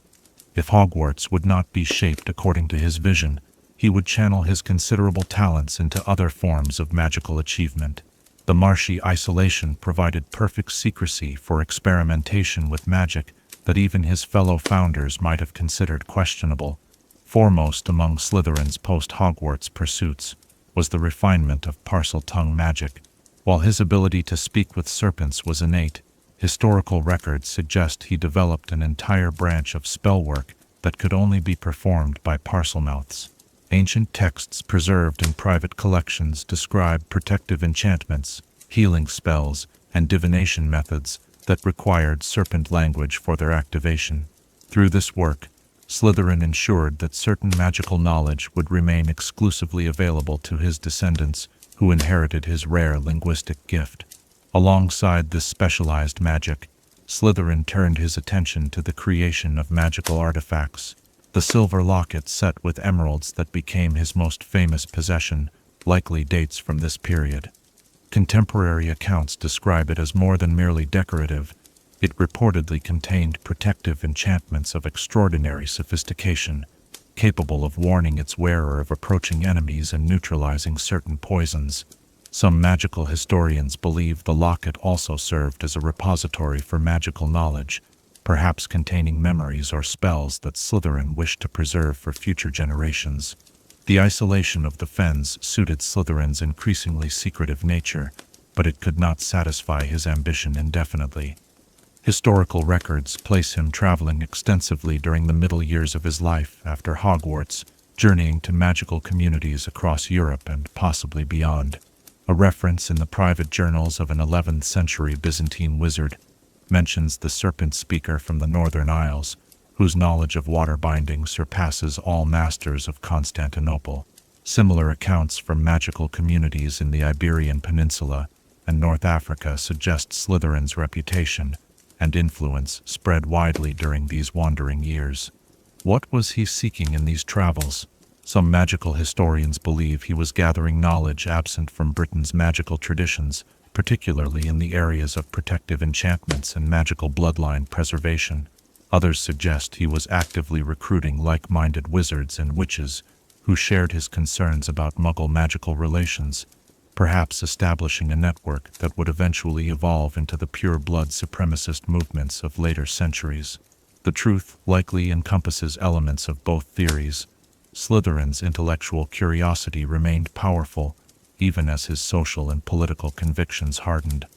If Hogwarts would not be shaped according to his vision, he would channel his considerable talents into other forms of magical achievement. The marshy isolation provided perfect secrecy for experimentation with magic that even his fellow founders might have considered questionable. Foremost among Slytherin's post-Hogwarts pursuits was the refinement of parcel-tongue magic. While his ability to speak with serpents was innate, historical records suggest he developed an entire branch of spellwork that could only be performed by parselmouths. Ancient texts preserved in private collections describe protective enchantments, healing spells, and divination methods that required serpent language for their activation. Through this work, Slytherin ensured that certain magical knowledge would remain exclusively available to his descendants, who inherited his rare linguistic gift. Alongside this specialized magic, Slytherin turned his attention to the creation of magical artifacts. The silver locket set with emeralds that became his most famous possession likely dates from this period. Contemporary accounts describe it as more than merely decorative. It reportedly contained protective enchantments of extraordinary sophistication, capable of warning its wearer of approaching enemies and neutralizing certain poisons. Some magical historians believe the locket also served as a repository for magical knowledge, perhaps containing memories or spells that Slytherin wished to preserve for future generations. The isolation of the fens suited Slytherin's increasingly secretive nature, but it could not satisfy his ambition indefinitely. Historical records place him traveling extensively during the middle years of his life after Hogwarts, journeying to magical communities across Europe and possibly beyond. A reference in the private journals of an 11th-century Byzantine wizard mentions the serpent speaker from the Northern Isles, whose knowledge of water binding surpasses all masters of Constantinople. Similar accounts from magical communities in the Iberian Peninsula and North Africa suggest Slytherin's reputation and influence spread widely during these wandering years. What was he seeking in these travels? Some magical historians believe he was gathering knowledge absent from Britain's magical traditions, particularly in the areas of protective enchantments and magical bloodline preservation. Others suggest he was actively recruiting like-minded wizards and witches who shared his concerns about Muggle magical relations, perhaps establishing a network that would eventually evolve into the pure-blood supremacist movements of later centuries. The truth likely encompasses elements of both theories. Slytherin's intellectual curiosity remained powerful, even as his social and political convictions hardened.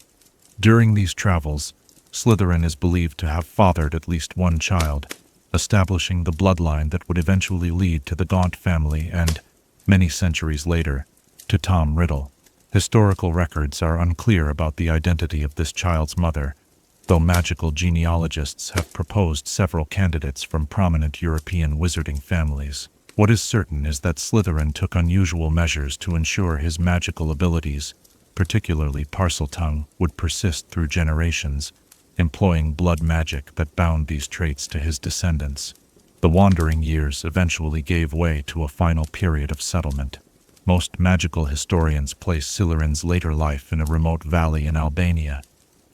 During these travels, Slytherin is believed to have fathered at least one child, establishing the bloodline that would eventually lead to the Gaunt family and, many centuries later, to Tom Riddle. Historical records are unclear about the identity of this child's mother, though magical genealogists have proposed several candidates from prominent European wizarding families. What is certain is that Slytherin took unusual measures to ensure his magical abilities, particularly Parseltongue, would persist through generations, employing blood magic that bound these traits to his descendants. The wandering years eventually gave way to a final period of settlement. Most magical historians place Slytherin's later life in a remote valley in Albania,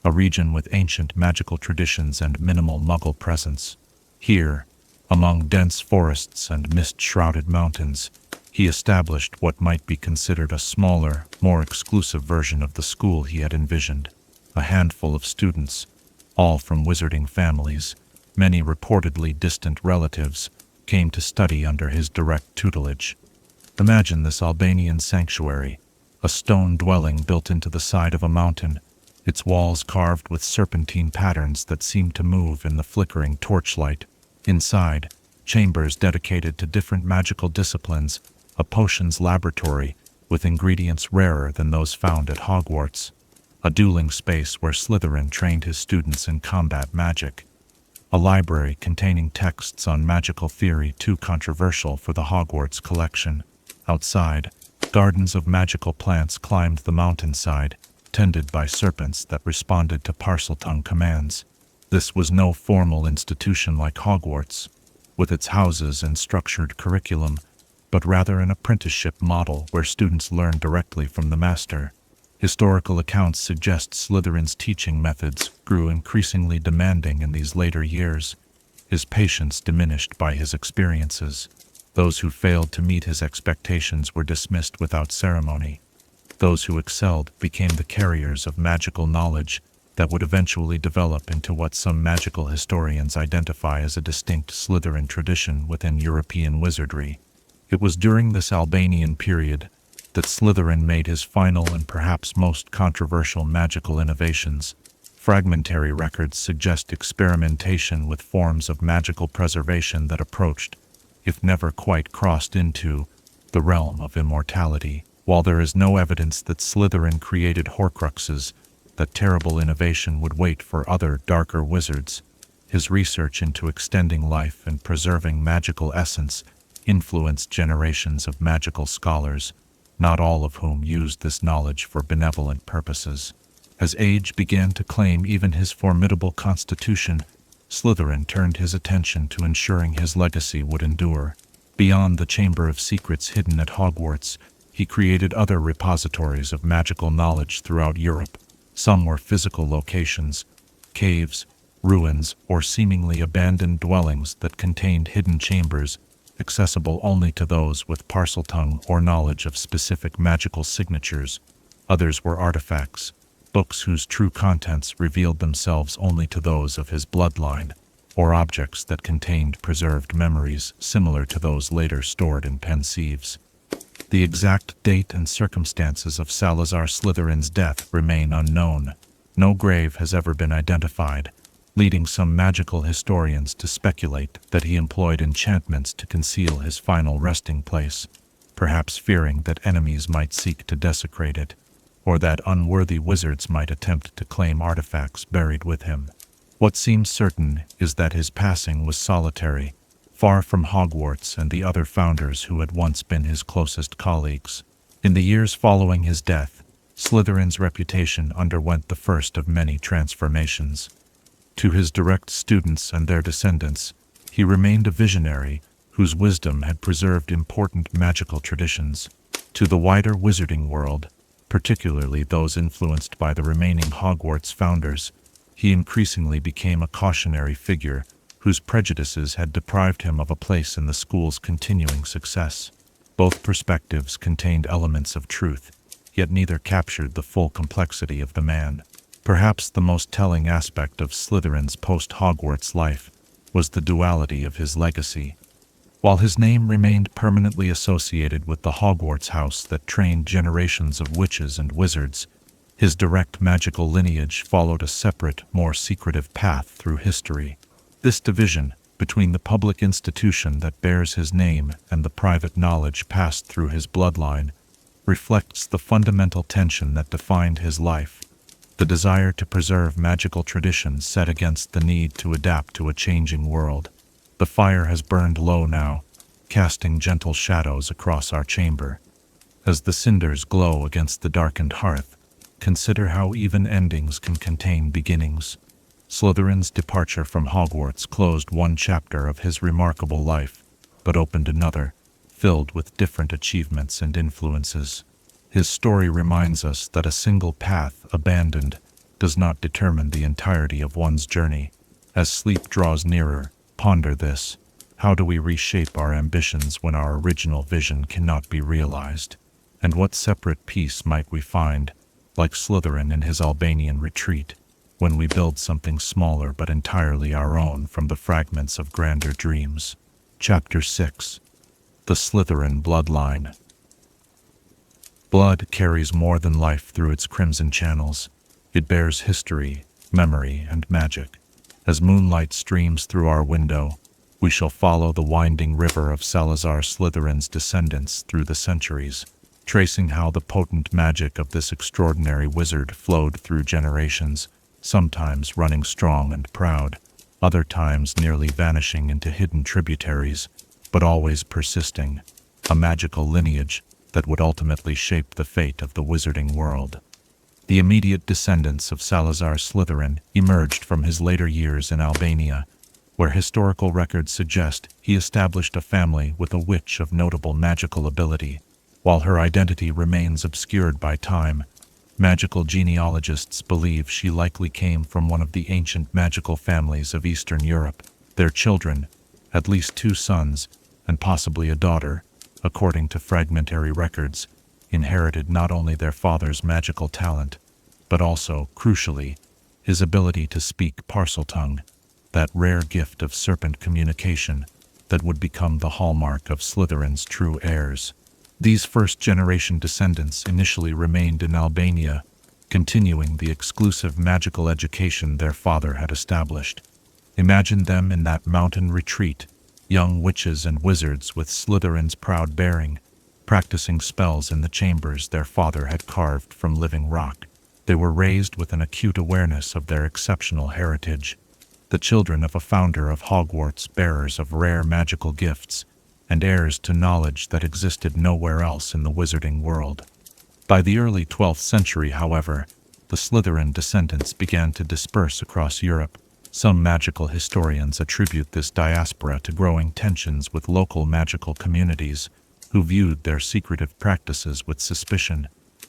a region with ancient magical traditions and minimal Muggle presence. Here, among dense forests and mist-shrouded mountains, he established what might be considered a smaller, more exclusive version of the school he had envisioned. A handful of students, all from wizarding families, many reportedly distant relatives, came to study under his direct tutelage. Imagine this Albanian sanctuary, a stone dwelling built into the side of a mountain, its walls carved with serpentine patterns that seemed to move in the flickering torchlight. Inside, chambers dedicated to different magical disciplines, a potions laboratory with ingredients rarer than those found at Hogwarts, a dueling space where Slytherin trained his students in combat magic, a library containing texts on magical theory too controversial for the Hogwarts collection. Outside, gardens of magical plants climbed the mountainside, tended by serpents that responded to Parseltongue commands. This was no formal institution like Hogwarts, with its houses and structured curriculum, but rather an apprenticeship model where students learn directly from the master. Historical accounts suggest Slytherin's teaching methods grew increasingly demanding in these later years, his patience diminished by his experiences. Those who failed to meet his expectations were dismissed without ceremony. Those who excelled became the carriers of magical knowledge that would eventually develop into what some magical historians identify as a distinct Slytherin tradition within European wizardry. It was during this Albanian period that Slytherin made his final and perhaps most controversial magical innovations. Fragmentary records suggest experimentation with forms of magical preservation that approached, if never quite crossed into, the realm of immortality. While there is no evidence that Slytherin created Horcruxes, that terrible innovation would wait for other, darker wizards. His research into extending life and preserving magical essence influenced generations of magical scholars, not all of whom used this knowledge for benevolent purposes. As age began to claim even his formidable constitution, Slytherin turned his attention to ensuring his legacy would endure. Beyond the Chamber of Secrets hidden at Hogwarts, he created other repositories of magical knowledge throughout Europe. Some were physical locations, caves, ruins, or seemingly abandoned dwellings that contained hidden chambers, accessible only to those with Parseltongue or knowledge of specific magical signatures. Others were artifacts, books whose true contents revealed themselves only to those of his bloodline, or objects that contained preserved memories similar to those later stored in pensieves. The exact date and circumstances of Salazar Slytherin's death remain unknown. No grave has ever been identified, leading some magical historians to speculate that he employed enchantments to conceal his final resting place, perhaps fearing that enemies might seek to desecrate it, or that unworthy wizards might attempt to claim artifacts buried with him. What seems certain is that his passing was solitary, far from Hogwarts and the other founders who had once been his closest colleagues. In the years following his death, Slytherin's reputation underwent the first of many transformations. To his direct students and their descendants, he remained a visionary whose wisdom had preserved important magical traditions. To the wider wizarding world, particularly those influenced by the remaining Hogwarts founders, he increasingly became a cautionary figure whose prejudices had deprived him of a place in the school's continuing success. Both perspectives contained elements of truth, yet neither captured the full complexity of the man. Perhaps the most telling aspect of Slytherin's post-Hogwarts life was the duality of his legacy. While his name remained permanently associated with the Hogwarts house that trained generations of witches and wizards, his direct magical lineage followed a separate, more secretive path through history. This division between the public institution that bears his name and the private knowledge passed through his bloodline reflects the fundamental tension that defined his life, the desire to preserve magical traditions set against the need to adapt to a changing world. The fire has burned low now, casting gentle shadows across our chamber. As the cinders glow against the darkened hearth, consider how even endings can contain beginnings. Slytherin's departure from Hogwarts closed one chapter of his remarkable life, but opened another, filled with different achievements and influences. His story reminds us that a single path abandoned does not determine the entirety of one's journey. As sleep draws nearer, ponder this: how do we reshape our ambitions when our original vision cannot be realized? And what separate peace might we find, like Slytherin in his Albanian retreat, when we build something smaller but entirely our own from the fragments of grander dreams? Chapter 6. The Slytherin Bloodline. Blood carries more than life through its crimson channels. It bears history, memory, and magic. As moonlight streams through our window, we shall follow the winding river of Salazar Slytherin's descendants through the centuries, tracing how the potent magic of this extraordinary wizard flowed through generations, sometimes running strong and proud, other times nearly vanishing into hidden tributaries, but always persisting, a magical lineage that would ultimately shape the fate of the wizarding world. The immediate descendants of Salazar Slytherin emerged from his later years in Albania, where historical records suggest he established a family with a witch of notable magical ability. While her identity remains obscured by time, magical genealogists believe she likely came from one of the ancient magical families of Eastern Europe. Their children, at least 2 sons, and possibly a daughter, according to fragmentary records, inherited not only their father's magical talent, but also, crucially, his ability to speak Parseltongue, that rare gift of serpent communication that would become the hallmark of Slytherin's true heirs. These first-generation descendants initially remained in Albania, continuing the exclusive magical education their father had established. Imagine them in that mountain retreat, young witches and wizards with Slytherin's proud bearing, practicing spells in the chambers their father had carved from living rock. They were raised with an acute awareness of their exceptional heritage, the children of a founder of Hogwarts, bearers of rare magical gifts, and heirs to knowledge that existed nowhere else in the wizarding world. By the early 12th century, however, the Slytherin descendants began to disperse across Europe. Some magical historians attribute this diaspora to growing tensions with local magical communities, who viewed their secretive practices with suspicion.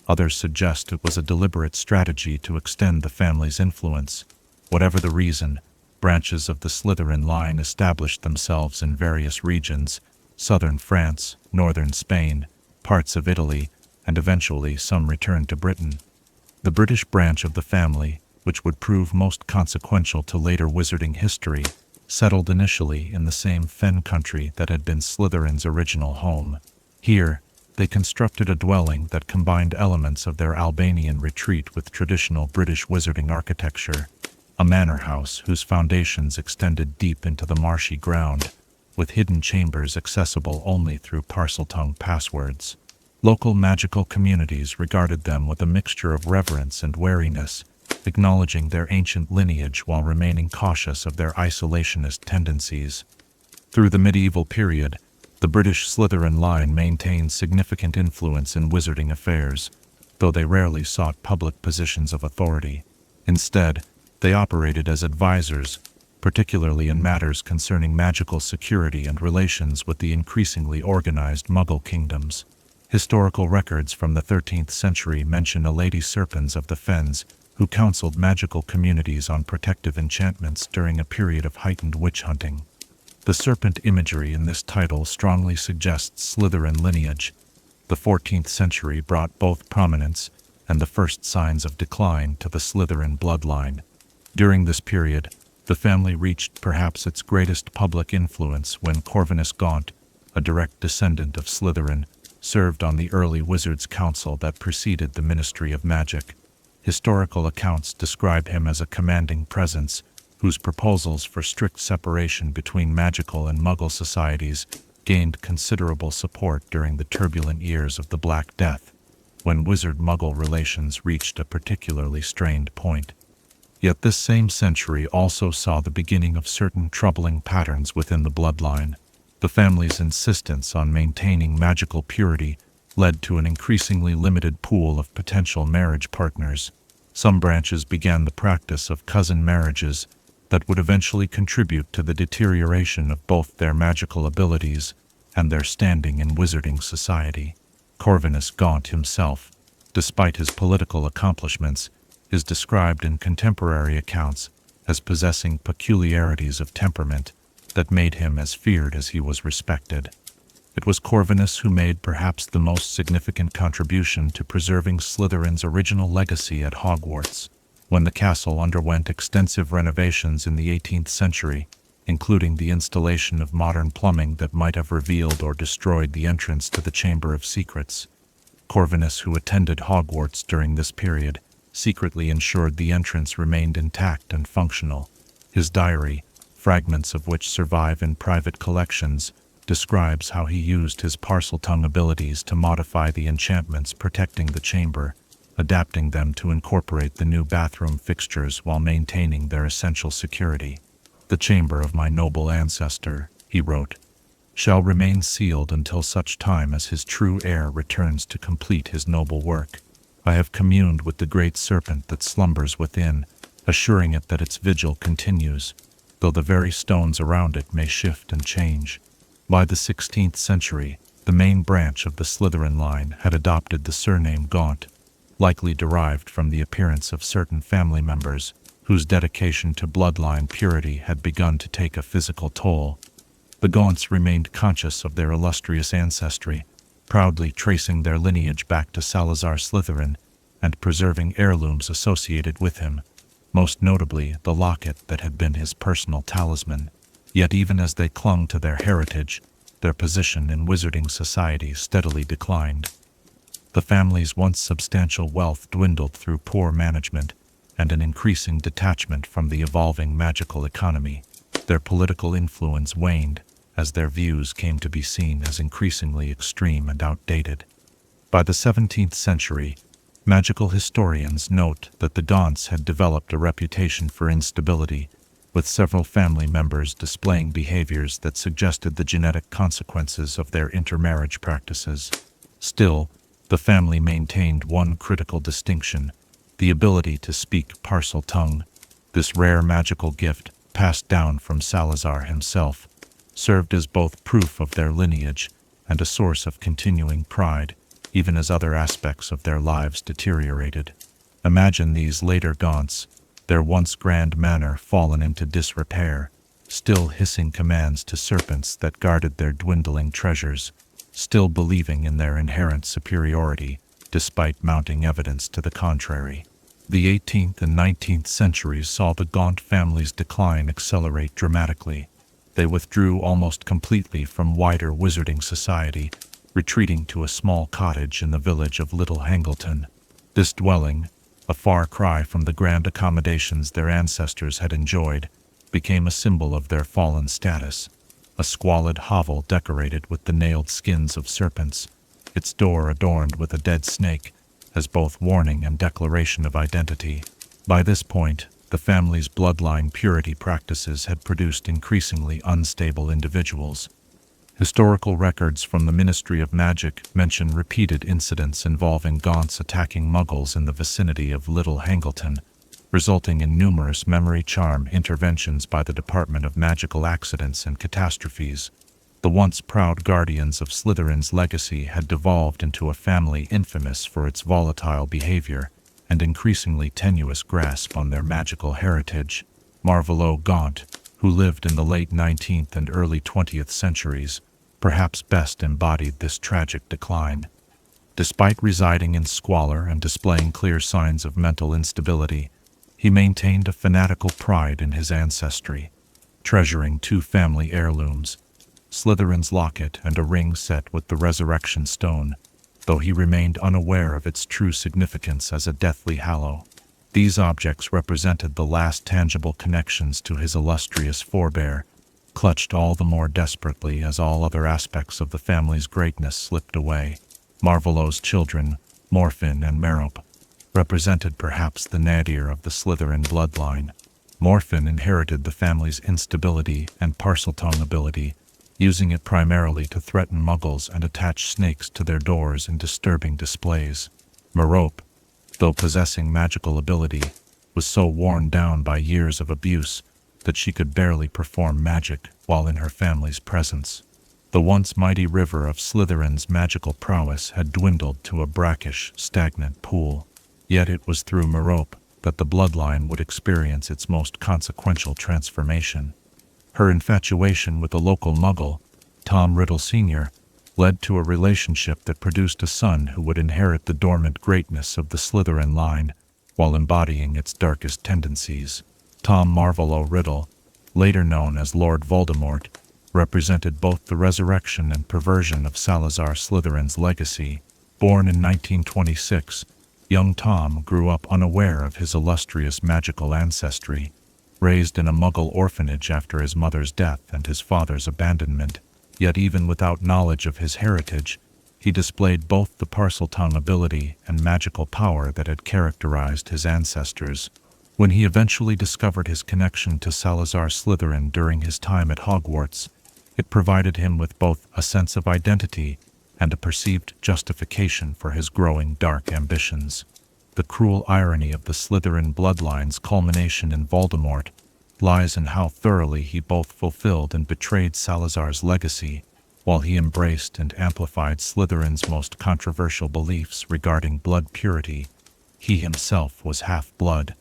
Others suggest it was a deliberate strategy to extend the family's influence. Whatever the reason, branches of the Slytherin line established themselves in various regions: southern France, northern Spain, parts of Italy, and eventually some returned to Britain. The British branch of the family, which would prove most consequential to later wizarding history, settled initially in the same fen country that had been Slytherin's original home. Here, they constructed a dwelling that combined elements of their Albanian retreat with traditional British wizarding architecture, a manor house whose foundations extended deep into the marshy ground, with hidden chambers accessible only through Parseltongue passwords. Local magical communities regarded them with a mixture of reverence and wariness, acknowledging their ancient lineage while remaining cautious of their isolationist tendencies. Through the medieval period, the British Slytherin line maintained significant influence in wizarding affairs, though they rarely sought public positions of authority. Instead, they operated as advisors, particularly in matters concerning magical security and relations with the increasingly organized Muggle kingdoms. Historical records from the 13th century mention a Lady Serpens of the Fens, who counseled magical communities on protective enchantments during a period of heightened witch hunting. The serpent imagery in this title strongly suggests Slytherin lineage. The 14th century brought both prominence and the first signs of decline to the Slytherin bloodline. During this period, the family reached perhaps its greatest public influence when Corvinus Gaunt, a direct descendant of Slytherin, served on the early Wizards' Council that preceded the Ministry of Magic. Historical accounts describe him as a commanding presence, whose proposals for strict separation between magical and Muggle societies gained considerable support during the turbulent years of the Black Death, when Wizard-Muggle relations reached a particularly strained point. Yet this same century also saw the beginning of certain troubling patterns within the bloodline. The family's insistence on maintaining magical purity led to an increasingly limited pool of potential marriage partners. Some branches began the practice of cousin marriages that would eventually contribute to the deterioration of both their magical abilities and their standing in wizarding society. Corvinus Gaunt himself, despite his political accomplishments, is described in contemporary accounts as possessing peculiarities of temperament that made him as feared as he was respected. It was Corvinus who made perhaps the most significant contribution to preserving Slytherin's original legacy at Hogwarts. When the castle underwent extensive renovations in the 18th century, including the installation of modern plumbing that might have revealed or destroyed the entrance to the Chamber of Secrets, Corvinus, who attended Hogwarts during this period, secretly ensured the entrance remained intact and functional. His diary, fragments of which survive in private collections, describes how he used his Parseltongue abilities to modify the enchantments protecting the chamber, adapting them to incorporate the new bathroom fixtures while maintaining their essential security. "The chamber of my noble ancestor," he wrote, "shall remain sealed until such time as his true heir returns to complete his noble work. I have communed with the great serpent that slumbers within, assuring it that its vigil continues, though the very stones around it may shift and change." By the 16th century, the main branch of the Slytherin line had adopted the surname Gaunt, likely derived from the appearance of certain family members whose dedication to bloodline purity had begun to take a physical toll. The Gaunts remained conscious of their illustrious ancestry, proudly tracing their lineage back to Salazar Slytherin and preserving heirlooms associated with him, most notably the locket that had been his personal talisman. Yet even as they clung to their heritage, their position in wizarding society steadily declined. The family's once substantial wealth dwindled through poor management and an increasing detachment from the evolving magical economy. Their political influence waned as their views came to be seen as increasingly extreme and outdated. By the 17th century, magical historians note that the Gaunts had developed a reputation for instability, with several family members displaying behaviors that suggested the genetic consequences of their intermarriage practices. Still, the family maintained one critical distinction: the ability to speak Parseltongue. This rare magical gift, passed down from Salazar himself, served as both proof of their lineage and a source of continuing pride, even as other aspects of their lives deteriorated. Imagine these later Gaunts, their once grand manner fallen into disrepair, still hissing commands to serpents that guarded their dwindling treasures, still believing in their inherent superiority, despite mounting evidence to the contrary. The 18th and 19th centuries saw the Gaunt family's decline accelerate dramatically. They withdrew almost completely from wider wizarding society, retreating to a small cottage in the village of Little Hangleton. This dwelling, a far cry from the grand accommodations their ancestors had enjoyed, became a symbol of their fallen status. A squalid hovel decorated with the nailed skins of serpents, its door adorned with a dead snake, as both warning and declaration of identity. By this point, the family's bloodline purity practices had produced increasingly unstable individuals. Historical records from the Ministry of Magic mention repeated incidents involving Gaunts attacking Muggles in the vicinity of Little Hangleton, resulting in numerous memory charm interventions by the Department of Magical Accidents and Catastrophes. The once proud guardians of Slytherin's legacy had devolved into a family infamous for its volatile behavior and increasingly tenuous grasp on their magical heritage. Marvolo Gaunt, who lived in the late 19th and early 20th centuries, perhaps best embodied this tragic decline. Despite residing in squalor and displaying clear signs of mental instability, he maintained a fanatical pride in his ancestry, treasuring two family heirlooms, Slytherin's locket and a ring set with the resurrection stone, though he remained unaware of its true significance as a deathly hallow. These objects represented the last tangible connections to his illustrious forebear, clutched all the more desperately as all other aspects of the family's greatness slipped away. Marvolo's children, Morfin and Merope, represented perhaps the nadir of the Slytherin bloodline. Morfin inherited the family's instability and Parseltongue ability, using it primarily to threaten Muggles and attach snakes to their doors in disturbing displays. Merope, though possessing magical ability, was so worn down by years of abuse that she could barely perform magic while in her family's presence. The once mighty river of Slytherin's magical prowess had dwindled to a brackish, stagnant pool. Yet it was through Merope that the bloodline would experience its most consequential transformation. Her infatuation with a local Muggle, Tom Riddle Sr., led to a relationship that produced a son who would inherit the dormant greatness of the Slytherin line while embodying its darkest tendencies. Tom Marvolo Riddle, later known as Lord Voldemort, represented both the resurrection and perversion of Salazar Slytherin's legacy. Born in 1926, young Tom grew up unaware of his illustrious magical ancestry. Raised in a Muggle orphanage after his mother's death and his father's abandonment, yet even without knowledge of his heritage, he displayed both the Parseltongue ability and magical power that had characterized his ancestors. When he eventually discovered his connection to Salazar Slytherin during his time at Hogwarts, it provided him with both a sense of identity and a perceived justification for his growing dark ambitions. The cruel irony of the Slytherin bloodline's culmination in Voldemort lies in how thoroughly he both fulfilled and betrayed Salazar's legacy, while he embraced and amplified Slytherin's most controversial beliefs regarding blood purity. He himself was half-blood,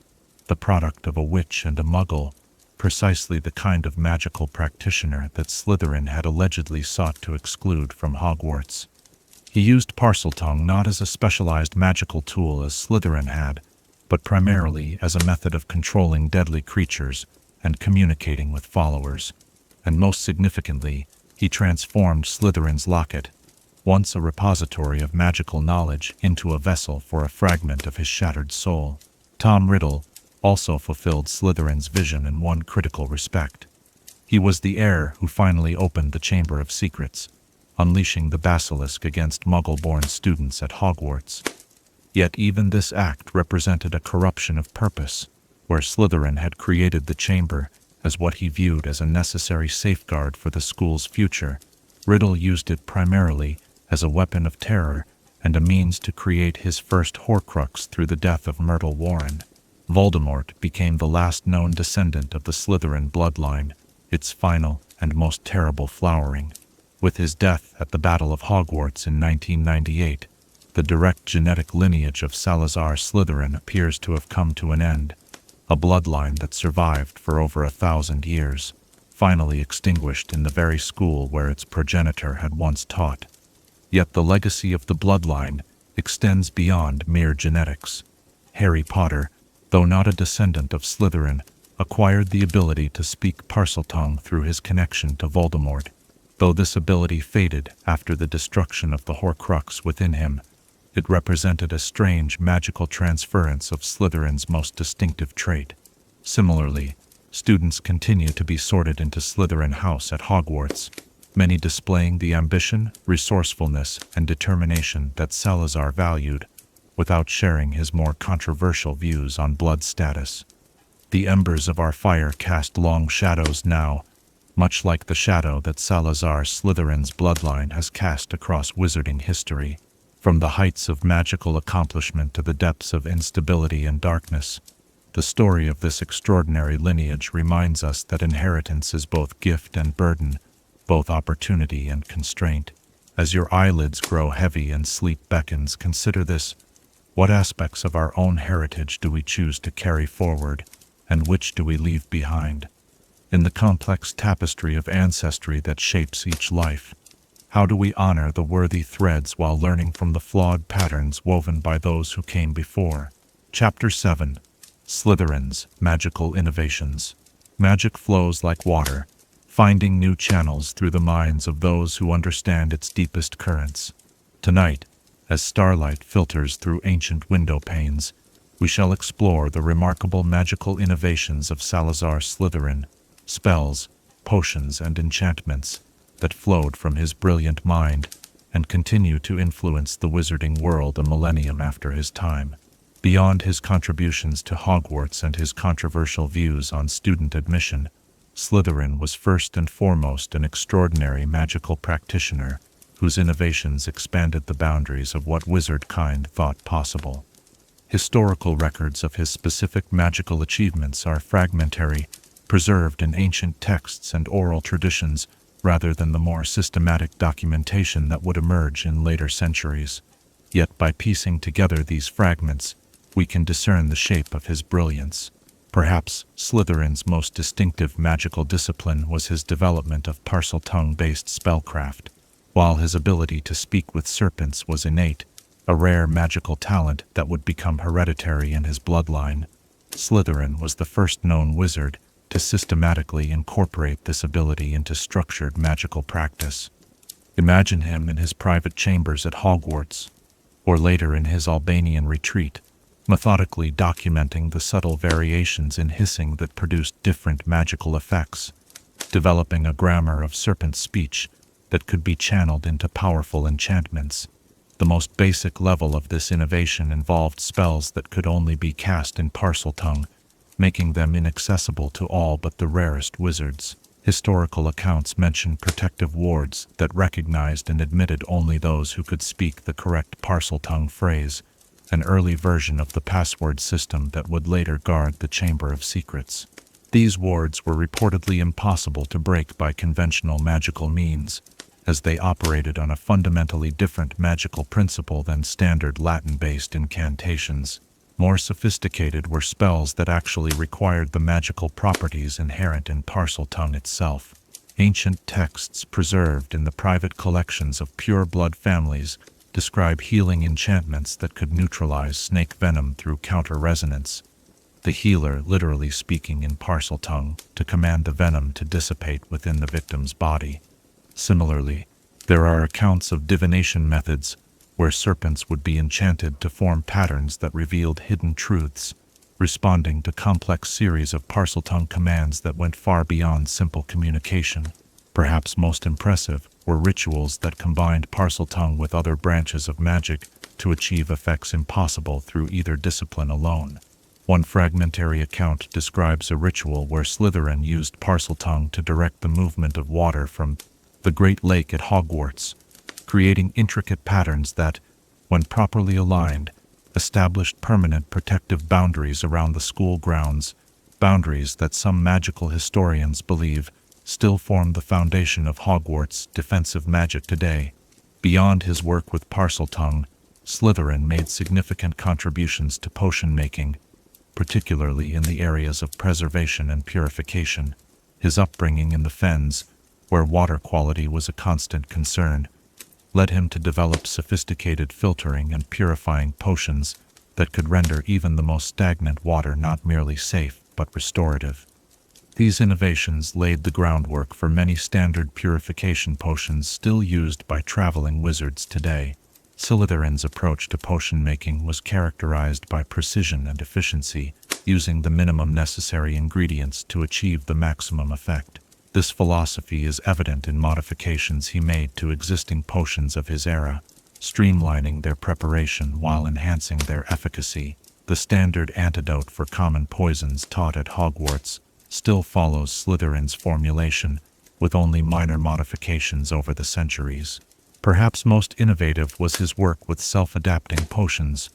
the product of a witch and a Muggle, precisely the kind of magical practitioner that Slytherin had allegedly sought to exclude from Hogwarts. He used Parseltongue not as a specialized magical tool as Slytherin had, but primarily as a method of controlling deadly creatures and communicating with followers. And most significantly, he transformed Slytherin's Locket, once a repository of magical knowledge, into a vessel for a fragment of his shattered soul. Tom Riddle also fulfilled Slytherin's vision in one critical respect. He was the heir who finally opened the Chamber of Secrets, unleashing the basilisk against Muggle-born students at Hogwarts. Yet even this act represented a corruption of purpose, where Slytherin had created the chamber as what he viewed as a necessary safeguard for the school's future. Riddle used it primarily as a weapon of terror and a means to create his first Horcrux through the death of Myrtle Warren. Voldemort became the last known descendant of the Slytherin bloodline, its final and most terrible flowering. With his death at the Battle of Hogwarts in 1998, the direct genetic lineage of Salazar Slytherin appears to have come to an end, a bloodline that survived for over 1,000 years, finally extinguished in the very school where its progenitor had once taught. Yet the legacy of the bloodline extends beyond mere genetics. Harry Potter, though not a descendant of Slytherin, acquired the ability to speak Parseltongue through his connection to Voldemort. Though this ability faded after the destruction of the Horcrux within him, it represented a strange magical transference of Slytherin's most distinctive trait. Similarly, students continue to be sorted into Slytherin House at Hogwarts, many displaying the ambition, resourcefulness, and determination that Salazar valued. without sharing his more controversial views on blood status. The embers of our fire cast long shadows now, much like the shadow that Salazar Slytherin's bloodline has cast across wizarding history. From the heights of magical accomplishment to the depths of instability and darkness, the story of this extraordinary lineage reminds us that inheritance is both gift and burden, both opportunity and constraint. As your eyelids grow heavy and sleep beckons, consider this: what aspects of our own heritage do we choose to carry forward, and which do we leave behind? In the complex tapestry of ancestry that shapes each life, how do we honor the worthy threads while learning from the flawed patterns woven by those who came before? Chapter 7. Slytherin's Magical Innovations. Magic flows like water, finding new channels through the minds of those who understand its deepest currents. Tonight, as starlight filters through ancient window panes, we shall explore the remarkable magical innovations of Salazar Slytherin, spells, potions, and enchantments that flowed from his brilliant mind and continue to influence the wizarding world a millennium after his time. Beyond his contributions to Hogwarts and his controversial views on student admission, Slytherin was first and foremost an extraordinary magical practitioner whose innovations expanded the boundaries of what wizard kind thought possible. Historical records of his specific magical achievements are fragmentary, preserved in ancient texts and oral traditions rather than the more systematic documentation that would emerge in later centuries. Yet by piecing together these fragments, we can discern the shape of his brilliance. Perhaps Slytherin's most distinctive magical discipline was his development of Parseltongue-based spellcraft. While his ability to speak with serpents was innate, a rare magical talent that would become hereditary in his bloodline, Slytherin was the first known wizard to systematically incorporate this ability into structured magical practice. Imagine him in his private chambers at Hogwarts, or later in his Albanian retreat, methodically documenting the subtle variations in hissing that produced different magical effects, developing a grammar of serpent speech that could be channeled into powerful enchantments. The most basic level of this innovation involved spells that could only be cast in Parseltongue, making them inaccessible to all but the rarest wizards. Historical accounts mention protective wards that recognized and admitted only those who could speak the correct Parseltongue phrase, an early version of the password system that would later guard the Chamber of Secrets. These wards were reportedly impossible to break by conventional magical means, as they operated on a fundamentally different magical principle than standard Latin-based incantations. More sophisticated were spells that actually required the magical properties inherent in Parseltongue itself. Ancient texts preserved in the private collections of pure blood families describe healing enchantments that could neutralize snake venom through counter-resonance, the healer literally speaking in Parseltongue to command the venom to dissipate within the victim's body. Similarly, there are accounts of divination methods where serpents would be enchanted to form patterns that revealed hidden truths, responding to complex series of Parseltongue commands that went far beyond simple communication. Perhaps most impressive were rituals that combined Parseltongue with other branches of magic to achieve effects impossible through either discipline alone. One fragmentary account describes a ritual where Slytherin used Parseltongue to direct the movement of water from the Great Lake at Hogwarts, creating intricate patterns that, when properly aligned, established permanent protective boundaries around the school grounds, boundaries that some magical historians believe still form the foundation of Hogwarts' defensive magic today. Beyond his work with Parseltongue, Slytherin made significant contributions to potion making, particularly in the areas of preservation and purification. His upbringing in the Fens, where water quality was a constant concern, led him to develop sophisticated filtering and purifying potions that could render even the most stagnant water not merely safe but restorative. These innovations laid the groundwork for many standard purification potions still used by traveling wizards today. Slytherin's approach to potion making was characterized by precision and efficiency, using the minimum necessary ingredients to achieve the maximum effect. This philosophy is evident in modifications he made to existing potions of his era, streamlining their preparation while enhancing their efficacy. The standard antidote for common poisons taught at Hogwarts still follows Slytherin's formulation, with only minor modifications over the centuries. Perhaps most innovative was his work with self-adapting potions,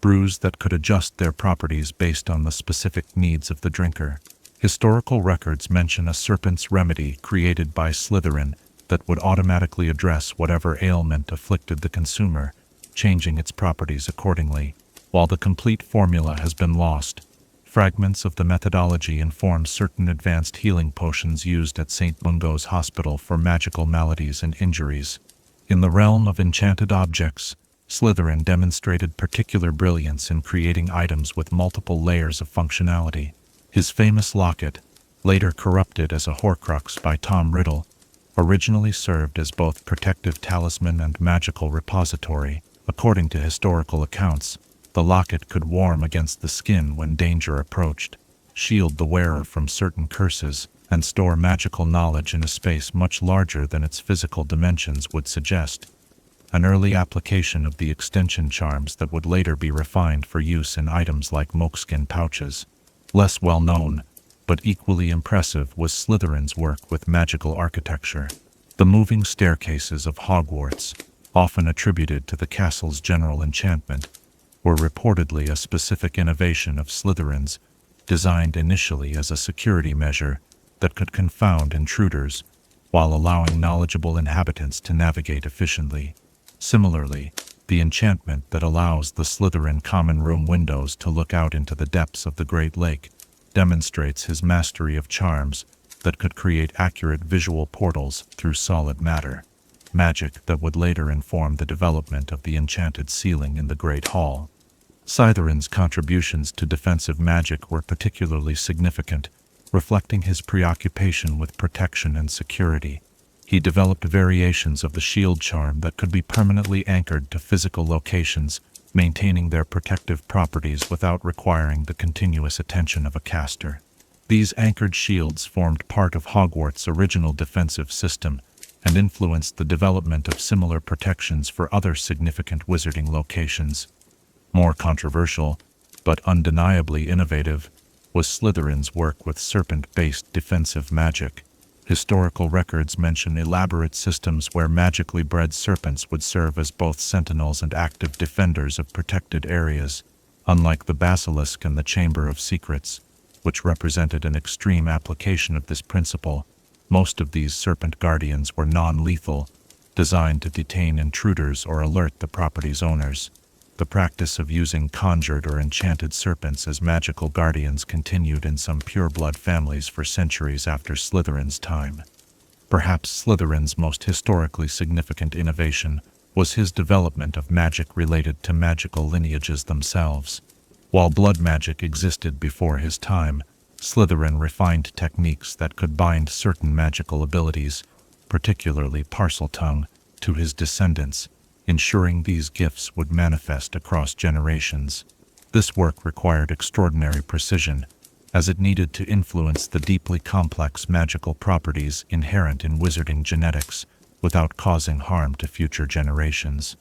brews that could adjust their properties based on the specific needs of the drinker. Historical records mention a serpent's remedy created by Slytherin that would automatically address whatever ailment afflicted the consumer, changing its properties accordingly. While the complete formula has been lost, fragments of the methodology inform certain advanced healing potions used at St. Mungo's Hospital for magical maladies and injuries. In the realm of enchanted objects, Slytherin demonstrated particular brilliance in creating items with multiple layers of functionality. His famous locket, later corrupted as a Horcrux by Tom Riddle, originally served as both protective talisman and magical repository. According to historical accounts, the locket could warm against the skin when danger approached, shield the wearer from certain curses, and store magical knowledge in a space much larger than its physical dimensions would suggest. An early application of the extension charms that would later be refined for use in items like moleskin pouches. Less well known, but equally impressive, was Slytherin's work with magical architecture. The moving staircases of Hogwarts, often attributed to the castle's general enchantment, were reportedly a specific innovation of Slytherin's, designed initially as a security measure that could confound intruders while allowing knowledgeable inhabitants to navigate efficiently. Similarly, the enchantment that allows the Slytherin common room windows to look out into the depths of the Great Lake demonstrates his mastery of charms that could create accurate visual portals through solid matter, magic that would later inform the development of the enchanted ceiling in the Great Hall. Slytherin's contributions to defensive magic were particularly significant, reflecting his preoccupation with protection and security. He developed variations of the shield charm that could be permanently anchored to physical locations, maintaining their protective properties without requiring the continuous attention of a caster. These anchored shields formed part of Hogwarts' original defensive system and influenced the development of similar protections for other significant wizarding locations. More controversial, but undeniably innovative, was Slytherin's work with serpent-based defensive magic. Historical records mention elaborate systems where magically bred serpents would serve as both sentinels and active defenders of protected areas, unlike the basilisk and the Chamber of Secrets, which represented an extreme application of this principle. Most of these serpent guardians were non-lethal, designed to detain intruders or alert the property's owners. The practice of using conjured or enchanted serpents as magical guardians continued in some pureblood families for centuries after Slytherin's time. Perhaps Slytherin's most historically significant innovation was his development of magic related to magical lineages themselves. While blood magic existed before his time, Slytherin refined techniques that could bind certain magical abilities, particularly Parseltongue, to his descendants, ensuring these gifts would manifest across generations. This work required extraordinary precision, as it needed to influence the deeply complex magical properties inherent in wizarding genetics without causing harm to future generations.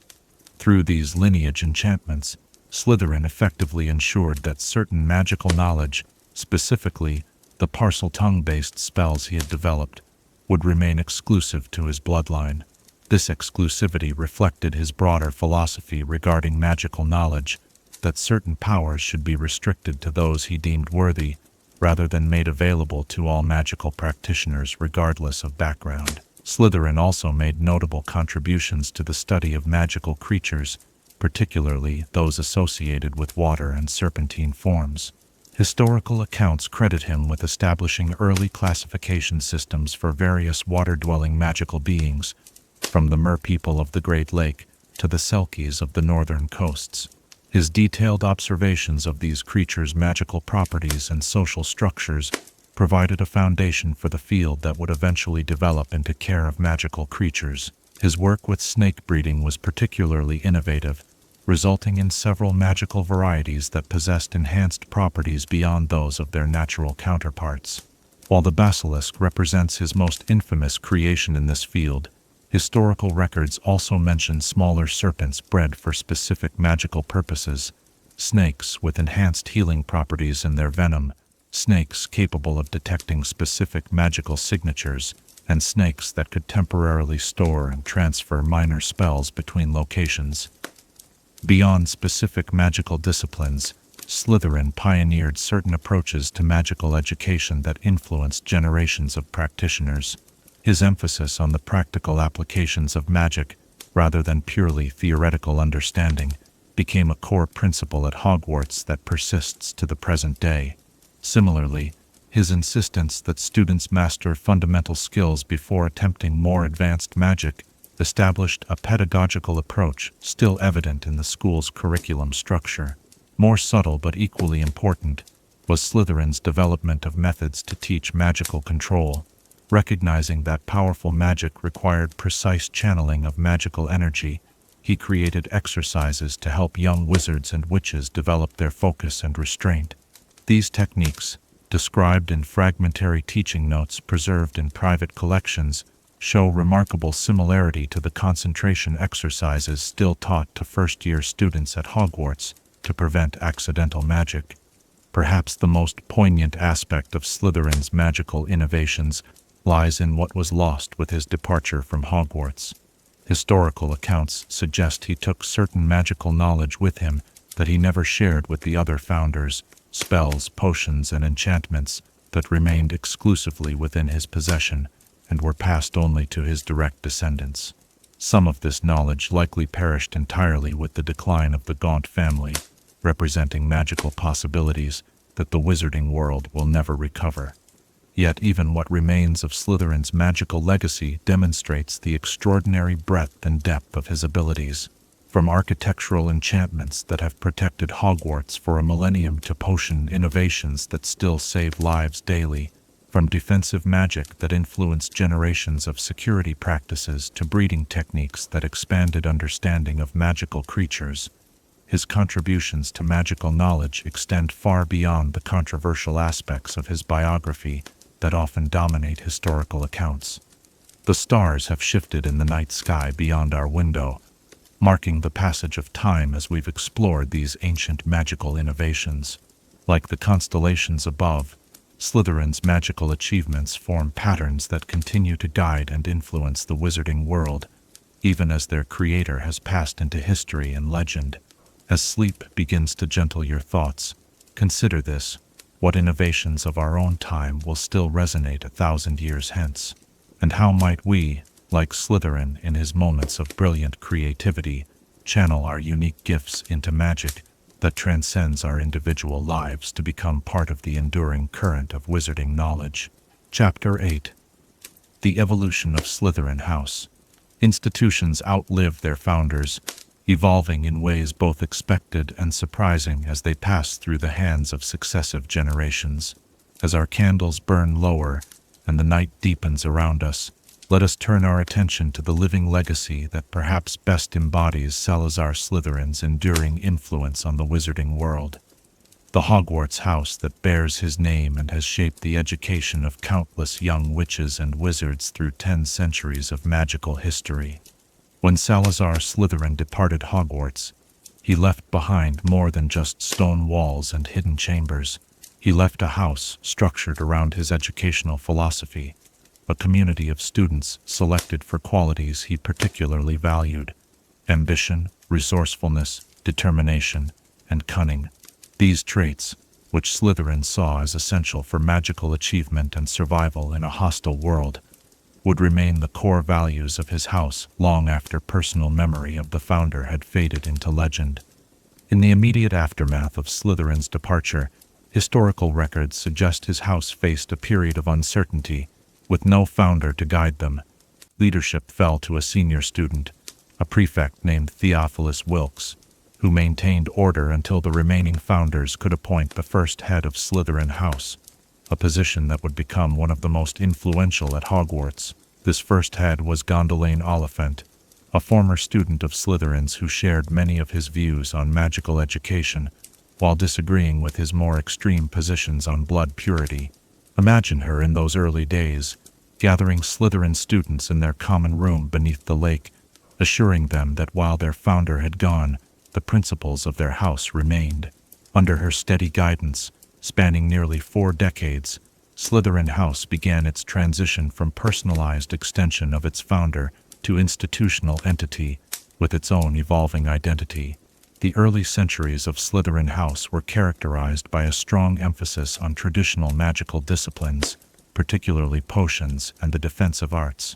Through these lineage enchantments, Slytherin effectively ensured that certain magical knowledge, specifically the Parseltongue-based spells he had developed, would remain exclusive to his bloodline. This exclusivity reflected his broader philosophy regarding magical knowledge, that certain powers should be restricted to those he deemed worthy, rather than made available to all magical practitioners regardless of background. Slytherin also made notable contributions to the study of magical creatures, particularly those associated with water and serpentine forms. Historical accounts credit him with establishing early classification systems for various water-dwelling magical beings, from the merpeople of the Great Lake to the Selkies of the northern coasts. His detailed observations of these creatures' magical properties and social structures provided a foundation for the field that would eventually develop into care of magical creatures. His work with snake breeding was particularly innovative, resulting in several magical varieties that possessed enhanced properties beyond those of their natural counterparts. While the basilisk represents his most infamous creation in this field, Historical records also mention smaller serpents bred for specific magical purposes, snakes with enhanced healing properties in their venom, snakes capable of detecting specific magical signatures, and snakes that could temporarily store and transfer minor spells between locations. Beyond specific magical disciplines, Slytherin pioneered certain approaches to magical education that influenced generations of practitioners. His emphasis on the practical applications of magic, rather than purely theoretical understanding, became a core principle at Hogwarts that persists to the present day. Similarly, his insistence that students master fundamental skills before attempting more advanced magic established a pedagogical approach still evident in the school's curriculum structure. More subtle but equally important was Slytherin's development of methods to teach magical control. Recognizing that powerful magic required precise channeling of magical energy, he created exercises to help young wizards and witches develop their focus and restraint. These techniques, described in fragmentary teaching notes preserved in private collections, show remarkable similarity to the concentration exercises still taught to first-year students at Hogwarts to prevent accidental magic. Perhaps the most poignant aspect of Slytherin's magical innovations lies in what was lost with his departure from Hogwarts. Historical accounts suggest he took certain magical knowledge with him that he never shared with the other founders, spells, potions, and enchantments that remained exclusively within his possession and were passed only to his direct descendants. Some of this knowledge likely perished entirely with the decline of the Gaunt family, representing magical possibilities that the wizarding world will never recover. Yet even what remains of Slytherin's magical legacy demonstrates the extraordinary breadth and depth of his abilities. From architectural enchantments that have protected Hogwarts for a millennium to potion innovations that still save lives daily, from defensive magic that influenced generations of security practices to breeding techniques that expanded understanding of magical creatures, his contributions to magical knowledge extend far beyond the controversial aspects of his biography that often dominate historical accounts. The stars have shifted in the night sky beyond our window, marking the passage of time as we've explored these ancient magical innovations. Like the constellations above, Slytherin's magical achievements form patterns that continue to guide and influence the wizarding world, even as their creator has passed into history and legend. As sleep begins to gentle your thoughts, consider this: what innovations of our own time will still resonate 1,000 years hence? And how might we, like Slytherin in his moments of brilliant creativity, channel our unique gifts into magic that transcends our individual lives to become part of the enduring current of wizarding knowledge? Chapter 8. The Evolution of Slytherin House. Institutions outlive their founders, evolving in ways both expected and surprising as they pass through the hands of successive generations. As our candles burn lower and the night deepens around us, let us turn our attention to the living legacy that perhaps best embodies Salazar Slytherin's enduring influence on the wizarding world. The Hogwarts house that bears his name and has shaped the education of countless young witches and wizards through 10 centuries of magical history. When Salazar Slytherin departed Hogwarts, he left behind more than just stone walls and hidden chambers. He left a house structured around his educational philosophy, a community of students selected for qualities he particularly valued: ambition, resourcefulness, determination, and cunning. These traits, which Slytherin saw as essential for magical achievement and survival in a hostile world, would remain the core values of his house long after personal memory of the founder had faded into legend. In the immediate aftermath of Slytherin's departure, historical records suggest his house faced a period of uncertainty, with no founder to guide them. Leadership fell to a senior student, a prefect named Theophilus Wilkes, who maintained order until the remaining founders could appoint the first head of Slytherin House, a position that would become one of the most influential at Hogwarts. This first head was Gondolin Oliphant, a former student of Slytherin's who shared many of his views on magical education, while disagreeing with his more extreme positions on blood purity. Imagine her in those early days, gathering Slytherin students in their common room beneath the lake, assuring them that while their founder had gone, the principles of their house remained. Under her steady guidance, spanning nearly 4 decades, Slytherin House began its transition from personalized extension of its founder to institutional entity with its own evolving identity. The early centuries of Slytherin House were characterized by a strong emphasis on traditional magical disciplines, particularly potions and the defensive arts.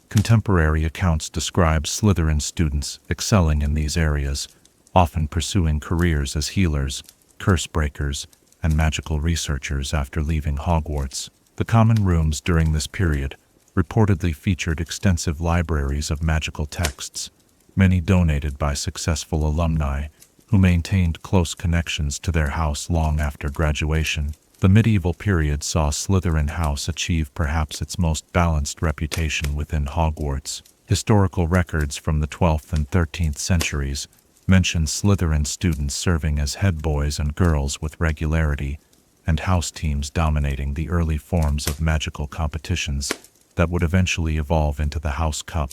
Contemporary accounts describe Slytherin students excelling in these areas, often pursuing careers as healers, curse breakers, and magical researchers after leaving Hogwarts. The common rooms during this period reportedly featured extensive libraries of magical texts, many donated by successful alumni who maintained close connections to their house long after graduation. The medieval period saw Slytherin House achieve perhaps its most balanced reputation within Hogwarts. Historical records from the 12th and 13th centuries mention Slytherin students serving as head boys and girls with regularity, and house teams dominating the early forms of magical competitions that would eventually evolve into the House Cup.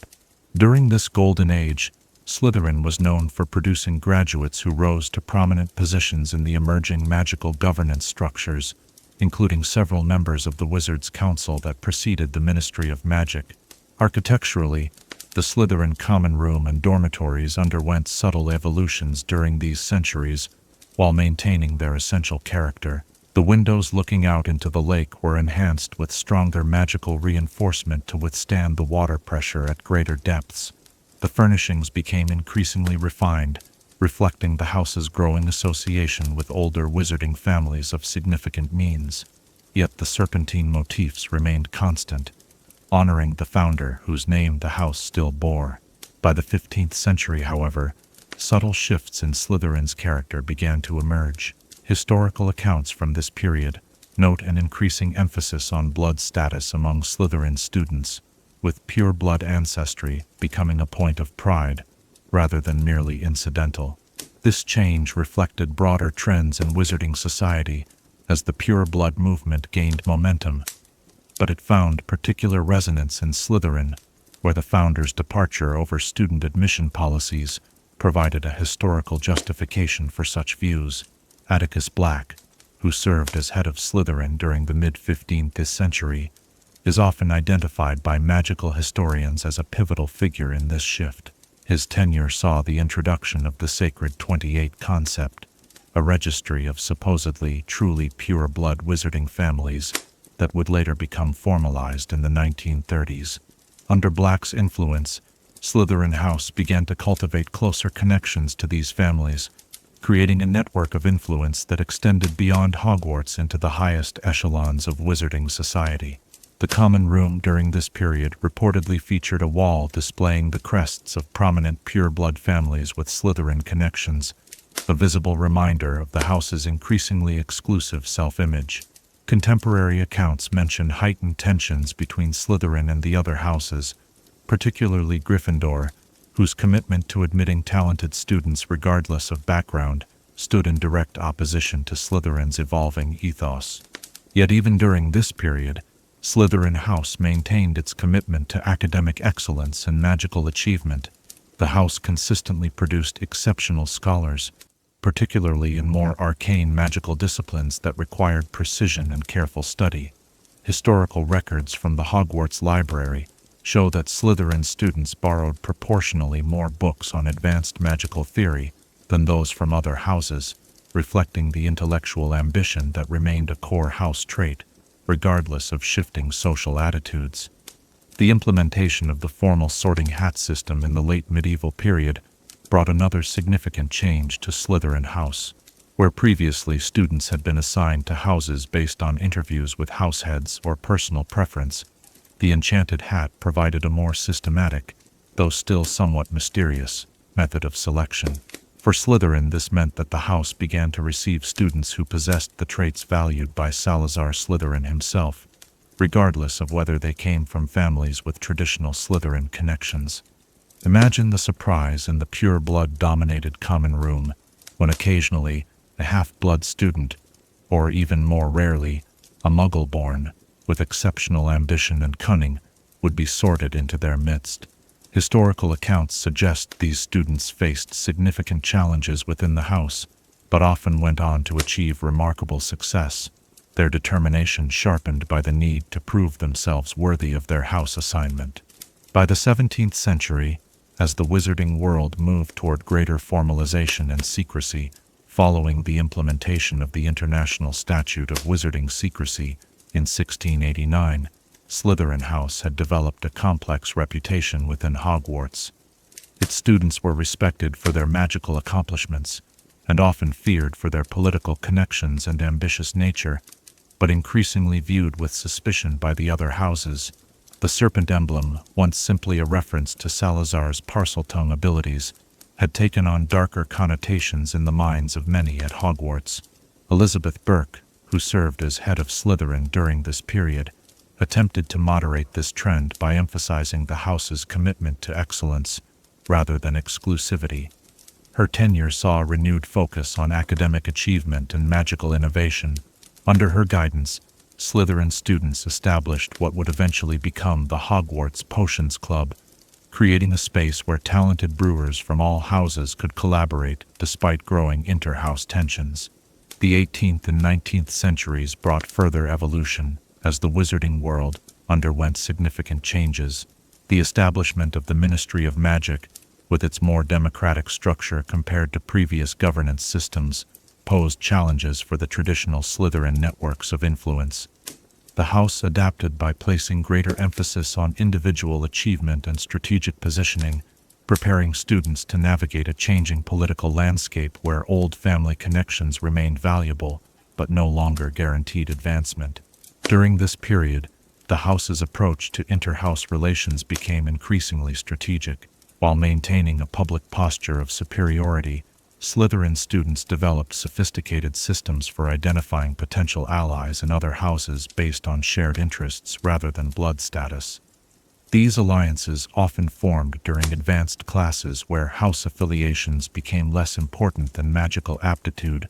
During this golden age, Slytherin was known for producing graduates who rose to prominent positions in the emerging magical governance structures, including several members of the Wizards' Council that preceded the Ministry of Magic. Architecturally, the Slytherin common room and dormitories underwent subtle evolutions during these centuries, while maintaining their essential character. The windows looking out into the lake were enhanced with stronger magical reinforcement to withstand the water pressure at greater depths. The furnishings became increasingly refined, reflecting the house's growing association with older wizarding families of significant means. Yet the serpentine motifs remained constant, honoring the founder whose name the house still bore. By the 15th century, however, subtle shifts in Slytherin's character began to emerge. Historical accounts from this period note an increasing emphasis on blood status among Slytherin students, with pure blood ancestry becoming a point of pride rather than merely incidental. This change reflected broader trends in wizarding society as the pure blood movement gained momentum, but it found particular resonance in Slytherin, where the founder's departure over student admission policies provided a historical justification for such views. Atticus Black, who served as head of Slytherin during the mid-15th century, is often identified by magical historians as a pivotal figure in this shift. His tenure saw the introduction of the Sacred 28 concept, a registry of supposedly truly pure-blood wizarding families that would later become formalized in the 1930s. Under Black's influence, Slytherin House began to cultivate closer connections to these families, creating a network of influence that extended beyond Hogwarts into the highest echelons of wizarding society. The common room during this period reportedly featured a wall displaying the crests of prominent pure-blood families with Slytherin connections, a visible reminder of the house's increasingly exclusive self-image. Contemporary accounts mention heightened tensions between Slytherin and the other houses, particularly Gryffindor, whose commitment to admitting talented students regardless of background stood in direct opposition to Slytherin's evolving ethos. Yet even during this period, Slytherin House maintained its commitment to academic excellence and magical achievement. The house consistently produced exceptional scholars, particularly in more arcane magical disciplines that required precision and careful study. Historical records from the Hogwarts Library show that Slytherin students borrowed proportionally more books on advanced magical theory than those from other houses, reflecting the intellectual ambition that remained a core house trait, regardless of shifting social attitudes. The implementation of the formal sorting hat system in the late medieval period brought another significant change to Slytherin House. Where previously students had been assigned to houses based on interviews with house heads or personal preference, the enchanted hat provided a more systematic, though still somewhat mysterious, method of selection. For Slytherin, this meant that the house began to receive students who possessed the traits valued by Salazar Slytherin himself, regardless of whether they came from families with traditional Slytherin connections. Imagine the surprise in the pure-blood-dominated common room when occasionally a half-blood student, or even more rarely, a Muggle-born, with exceptional ambition and cunning, would be sorted into their midst. Historical accounts suggest these students faced significant challenges within the house, but often went on to achieve remarkable success, their determination sharpened by the need to prove themselves worthy of their house assignment. By the 17th century, as the wizarding world moved toward greater formalization and secrecy, following the implementation of the International Statute of Wizarding Secrecy in 1689, Slytherin House had developed a complex reputation within Hogwarts. Its students were respected for their magical accomplishments, and often feared for their political connections and ambitious nature, but increasingly viewed with suspicion by the other houses. The serpent emblem, once simply a reference to Salazar's Parseltongue abilities, had taken on darker connotations in the minds of many at Hogwarts. Elizabeth Burke, who served as head of Slytherin during this period, attempted to moderate this trend by emphasizing the house's commitment to excellence rather than exclusivity. Her tenure saw a renewed focus on academic achievement and magical innovation. Under her guidance, Slytherin students established what would eventually become the Hogwarts Potions Club, creating a space where talented brewers from all houses could collaborate despite growing inter-house tensions. The 18th and 19th centuries brought further evolution as the wizarding world underwent significant changes. The establishment of the Ministry of Magic, with its more democratic structure compared to previous governance systems, posed challenges for the traditional Slytherin networks of influence. The house adapted by placing greater emphasis on individual achievement and strategic positioning, preparing students to navigate a changing political landscape where old family connections remained valuable but no longer guaranteed advancement. During this period, the house's approach to inter-house relations became increasingly strategic. While maintaining a public posture of superiority, Slytherin students developed sophisticated systems for identifying potential allies in other houses based on shared interests rather than blood status. These alliances often formed during advanced classes where house affiliations became less important than magical aptitude,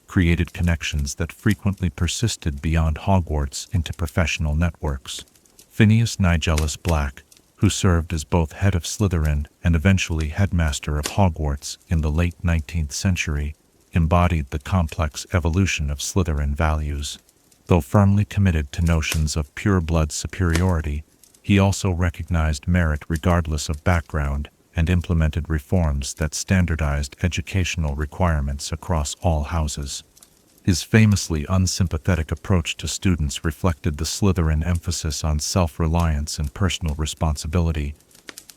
created connections that frequently persisted beyond Hogwarts into professional networks. Phineas Nigellus Black, who served as both head of Slytherin and eventually headmaster of Hogwarts in the late 19th century, embodied the complex evolution of Slytherin values. Though firmly committed to notions of pure-blood superiority, he also recognized merit regardless of background and implemented reforms that standardized educational requirements across all houses. His famously unsympathetic approach to students reflected the Slytherin emphasis on self-reliance and personal responsibility,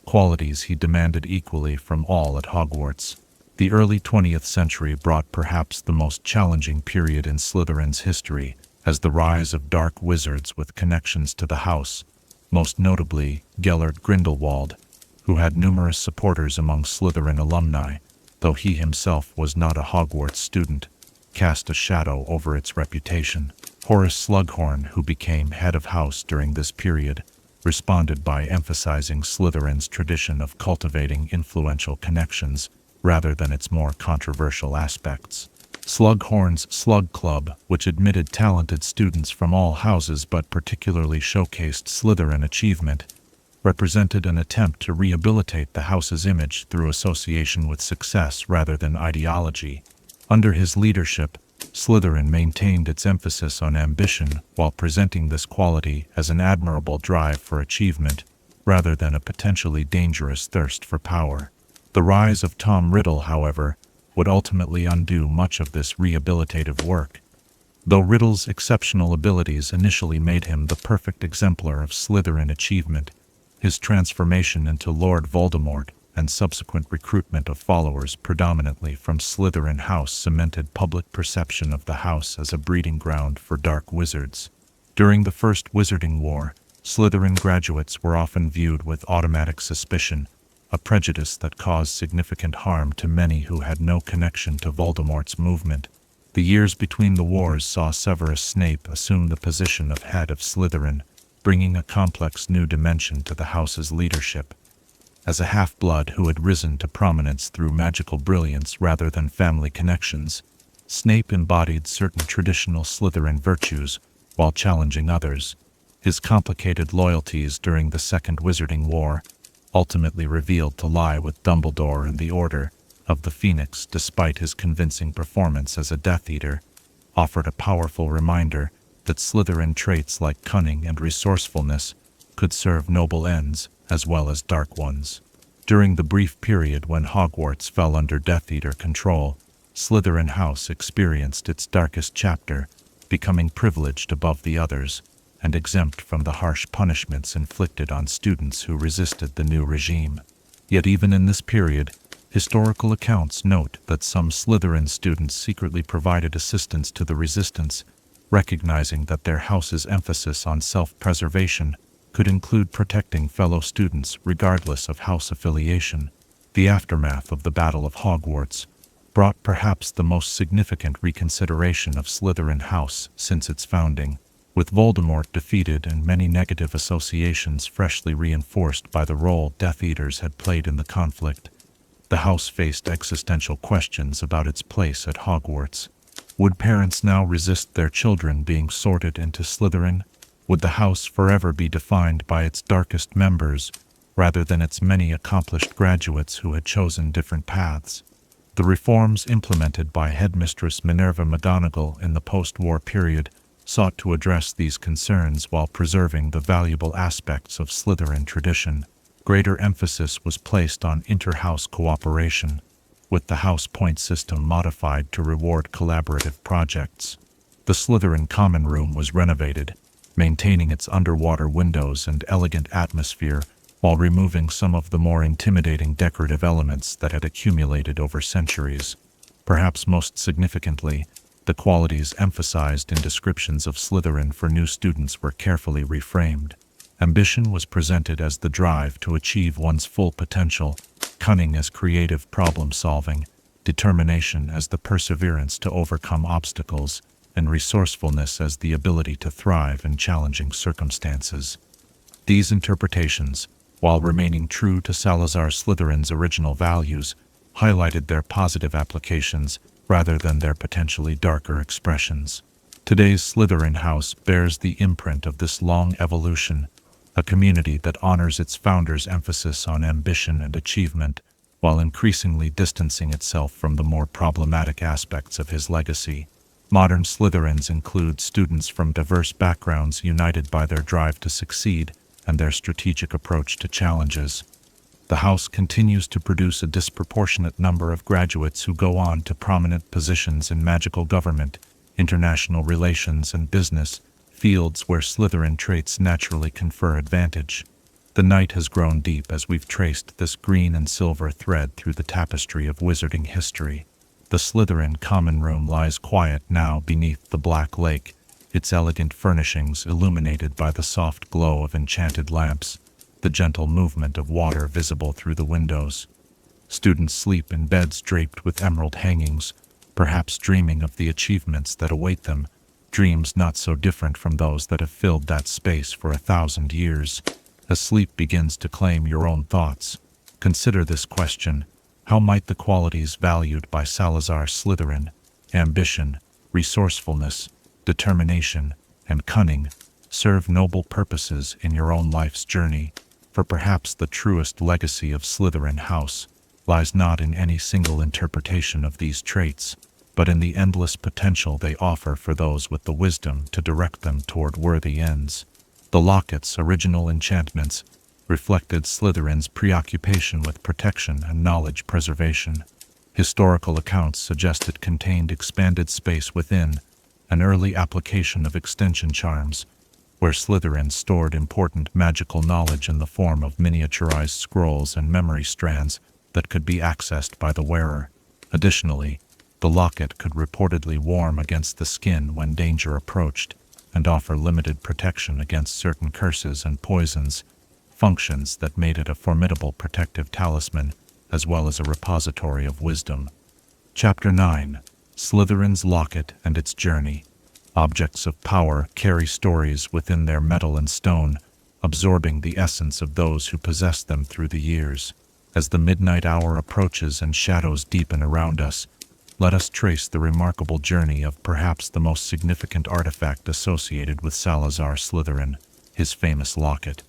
qualities he demanded equally from all at Hogwarts. The early 20th century brought perhaps the most challenging period in Slytherin's history, as the rise of dark wizards with connections to the house, most notably Gellert Grindelwald, who had numerous supporters among Slytherin alumni, though he himself was not a Hogwarts student, cast a shadow over its reputation. Horace Slughorn, who became head of house during this period, responded by emphasizing Slytherin's tradition of cultivating influential connections rather than its more controversial aspects. Slughorn's Slug Club, which admitted talented students from all houses but particularly showcased Slytherin achievement, represented an attempt to rehabilitate the house's image through association with success rather than ideology. Under his leadership, Slytherin maintained its emphasis on ambition while presenting this quality as an admirable drive for achievement rather than a potentially dangerous thirst for power. The rise of Tom Riddle, however, would ultimately undo much of this rehabilitative work. Though Riddle's exceptional abilities initially made him the perfect exemplar of Slytherin achievement, his transformation into Lord Voldemort and subsequent recruitment of followers predominantly from Slytherin House cemented public perception of the house as a breeding ground for dark wizards. During the First Wizarding War, Slytherin graduates were often viewed with automatic suspicion, a prejudice that caused significant harm to many who had no connection to Voldemort's movement. The years between the wars saw Severus Snape assume the position of head of Slytherin, bringing a complex new dimension to the house's leadership. As a half-blood who had risen to prominence through magical brilliance rather than family connections, Snape embodied certain traditional Slytherin virtues while challenging others. His complicated loyalties during the Second Wizarding War, ultimately revealed to lie with Dumbledore and the Order of the Phoenix despite his convincing performance as a Death Eater, offered a powerful reminder that Slytherin traits like cunning and resourcefulness could serve noble ends as well as dark ones. During the brief period when Hogwarts fell under Death Eater control, Slytherin House experienced its darkest chapter, becoming privileged above the others and exempt from the harsh punishments inflicted on students who resisted the new regime. Yet even in this period, historical accounts note that some Slytherin students secretly provided assistance to the resistance, recognizing that their house's emphasis on self-preservation could include protecting fellow students regardless of house affiliation. The aftermath of the Battle of Hogwarts brought perhaps the most significant reconsideration of Slytherin House since its founding. With Voldemort defeated and many negative associations freshly reinforced by the role Death Eaters had played in the conflict, the house faced existential questions about its place at Hogwarts. Would parents now resist their children being sorted into Slytherin? Would the house forever be defined by its darkest members, rather than its many accomplished graduates who had chosen different paths? The reforms implemented by Headmistress Minerva McGonagall in the post-war period sought to address these concerns while preserving the valuable aspects of Slytherin tradition. Greater emphasis was placed on inter-house cooperation, with the house point system modified to reward collaborative projects. The Slytherin common room was renovated, maintaining its underwater windows and elegant atmosphere while removing some of the more intimidating decorative elements that had accumulated over centuries. Perhaps most significantly, the qualities emphasized in descriptions of Slytherin for new students were carefully reframed. Ambition was presented as the drive to achieve one's full potential, cunning as creative problem-solving, determination as the perseverance to overcome obstacles, and resourcefulness as the ability to thrive in challenging circumstances. These interpretations, while remaining true to Salazar Slytherin's original values, highlighted their positive applications rather than their potentially darker expressions. Today's Slytherin House bears the imprint of this long evolution, a community that honors its founders' emphasis on ambition and achievement, while increasingly distancing itself from the more problematic aspects of his legacy. Modern Slytherins include students from diverse backgrounds united by their drive to succeed and their strategic approach to challenges. The house continues to produce a disproportionate number of graduates who go on to prominent positions in magical government, international relations, and business, fields where Slytherin traits naturally confer advantage. The night has grown deep as we've traced this green and silver thread through the tapestry of wizarding history. The Slytherin common room lies quiet now beneath the Black Lake, its elegant furnishings illuminated by the soft glow of enchanted lamps, the gentle movement of water visible through the windows. Students sleep in beds draped with emerald hangings, perhaps dreaming of the achievements that await them, dreams not so different from those that have filled that space for 1,000 years. As sleep begins to claim your own thoughts, consider this question: how might the qualities valued by Salazar Slytherin, ambition, resourcefulness, determination, and cunning, serve noble purposes in your own life's journey? For perhaps the truest legacy of Slytherin House lies not in any single interpretation of these traits, but in the endless potential they offer for those with the wisdom to direct them toward worthy ends. The Locket's original enchantments reflected Slytherin's preoccupation with protection and knowledge preservation. Historical accounts suggest it contained expanded space within, an early application of extension charms, where Slytherin stored important magical knowledge in the form of miniaturized scrolls and memory strands that could be accessed by the wearer. Additionally, the locket could reportedly warm against the skin when danger approached and offer limited protection against certain curses and poisons, functions that made it a formidable protective talisman as well as a repository of wisdom. Chapter 9: Slytherin's Locket and its Journey. Objects of power carry stories within their metal and stone, absorbing the essence of those who possess them through the years. As the midnight hour approaches and shadows deepen around us, let us trace the remarkable journey of perhaps the most significant artifact associated with Salazar Slytherin, his famous locket.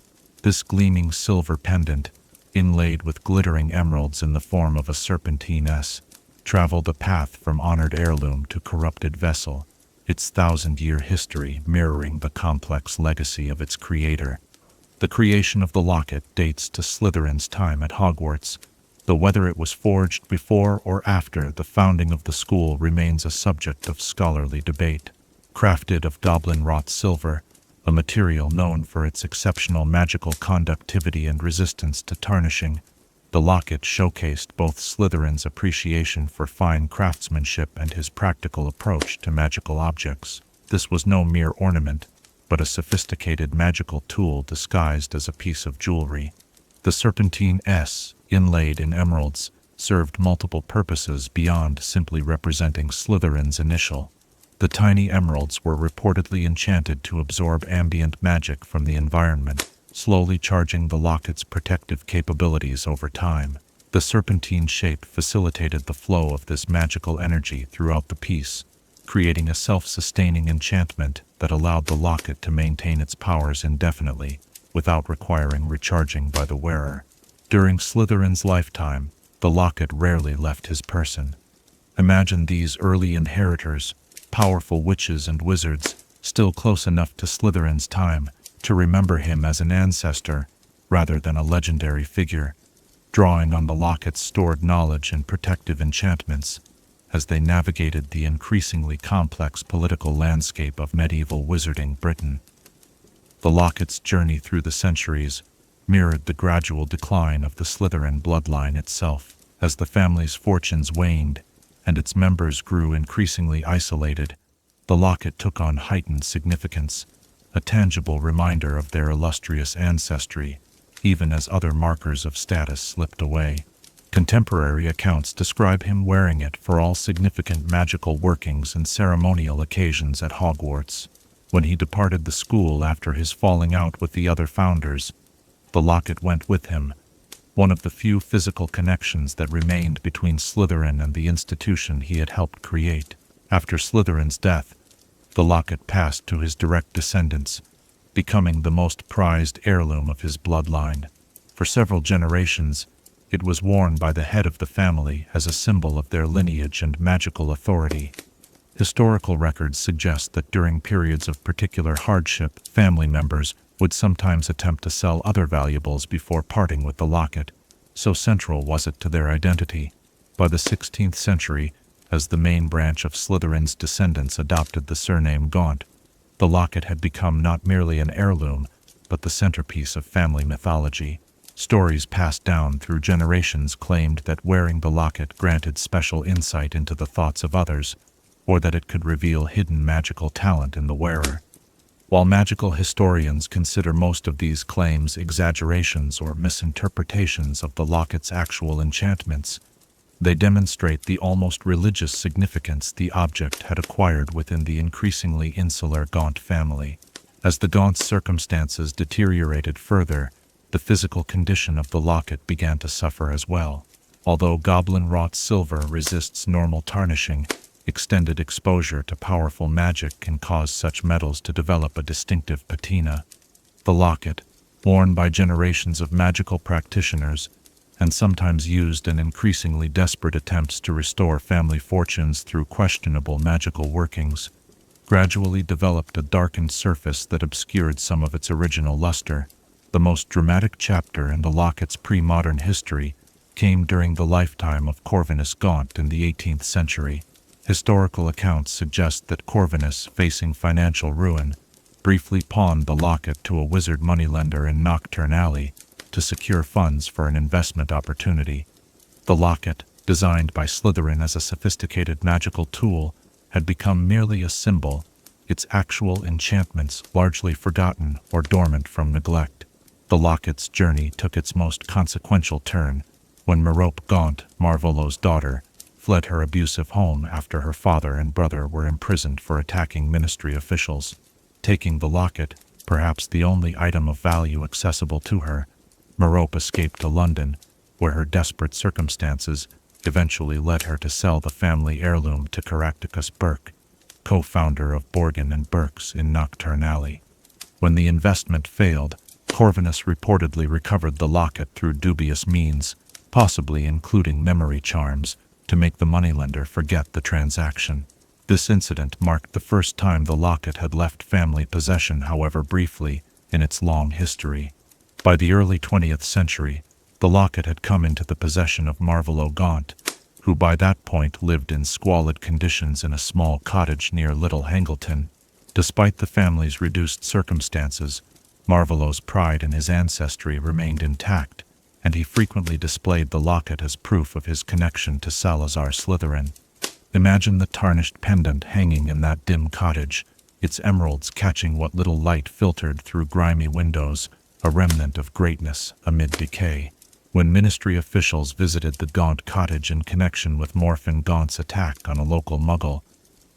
This gleaming silver pendant, inlaid with glittering emeralds in the form of a serpentine S, traveled a path from honored heirloom to corrupted vessel, its thousand-year history mirroring the complex legacy of its creator. The creation of the locket dates to Slytherin's time at Hogwarts, though whether it was forged before or after the founding of the school remains a subject of scholarly debate. Crafted of goblin-wrought silver, a material known for its exceptional magical conductivity and resistance to tarnishing, the locket showcased both Slytherin's appreciation for fine craftsmanship and his practical approach to magical objects. This was no mere ornament, but a sophisticated magical tool disguised as a piece of jewelry. The serpentine S, inlaid in emeralds, served multiple purposes beyond simply representing Slytherin's initial. The tiny emeralds were reportedly enchanted to absorb ambient magic from the environment, slowly charging the locket's protective capabilities over time. The serpentine shape facilitated the flow of this magical energy throughout the piece, creating a self-sustaining enchantment that allowed the locket to maintain its powers indefinitely, without requiring recharging by the wearer. During Slytherin's lifetime, the locket rarely left his person. Imagine these early inheritors, powerful witches and wizards, still close enough to Slytherin's time to remember him as an ancestor rather than a legendary figure, drawing on the locket's stored knowledge and protective enchantments as they navigated the increasingly complex political landscape of medieval wizarding Britain. The locket's journey through the centuries mirrored the gradual decline of the Slytherin bloodline itself. As the family's fortunes waned and its members grew increasingly isolated, the locket took on heightened significance, a tangible reminder of their illustrious ancestry, even as other markers of status slipped away. Contemporary accounts describe him wearing it for all significant magical workings and ceremonial occasions at Hogwarts. When he departed the school after his falling out with the other founders, the locket went with him, one of the few physical connections that remained between Slytherin and the institution he had helped create. After Slytherin's death, the locket passed to his direct descendants, becoming the most prized heirloom of his bloodline. For several generations, it was worn by the head of the family as a symbol of their lineage and magical authority. Historical records suggest that during periods of particular hardship, family members would sometimes attempt to sell other valuables before parting with the locket, so central was it to their identity. By the 16th century, as the main branch of Slytherin's descendants adopted the surname Gaunt, the locket had become not merely an heirloom, but the centerpiece of family mythology. Stories passed down through generations claimed that wearing the locket granted special insight into the thoughts of others, or that it could reveal hidden magical talent in the wearer. While magical historians consider most of these claims exaggerations or misinterpretations of the locket's actual enchantments, they demonstrate the almost religious significance the object had acquired within the increasingly insular Gaunt family. As the Gaunt's circumstances deteriorated further, the physical condition of the locket began to suffer as well. Although goblin-wrought silver resists normal tarnishing, extended exposure to powerful magic can cause such metals to develop a distinctive patina. The locket, worn by generations of magical practitioners, and sometimes used in increasingly desperate attempts to restore family fortunes through questionable magical workings, gradually developed a darkened surface that obscured some of its original luster. The most dramatic chapter in the locket's pre-modern history came during the lifetime of Corvinus Gaunt in the 18th century. Historical accounts suggest that Corvinus, facing financial ruin, briefly pawned the locket to a wizard moneylender in Knockturn Alley to secure funds for an investment opportunity. The locket, designed by Slytherin as a sophisticated magical tool, had become merely a symbol, its actual enchantments largely forgotten or dormant from neglect. The locket's journey took its most consequential turn when Merope Gaunt, Marvolo's daughter, fled her abusive home after her father and brother were imprisoned for attacking ministry officials. Taking the locket, perhaps the only item of value accessible to her, Merope escaped to London, where her desperate circumstances eventually led her to sell the family heirloom to Caractacus Burke, co-founder of Borgin and Burke's in Knockturn Alley. When the investment failed, Corvinus reportedly recovered the locket through dubious means, possibly including memory charms, to make the moneylender forget the transaction. This incident marked the first time the locket had left family possession, however briefly, in its long history. By the early 20th century, the locket had come into the possession of Marvolo Gaunt, who by that point lived in squalid conditions in a small cottage near Little Hangleton. Despite the family's reduced circumstances, Marvolo's pride in his ancestry remained intact, and he frequently displayed the locket as proof of his connection to Salazar Slytherin. Imagine the tarnished pendant hanging in that dim cottage, its emeralds catching what little light filtered through grimy windows, a remnant of greatness amid decay. When ministry officials visited the Gaunt cottage in connection with Morfin Gaunt's attack on a local muggle,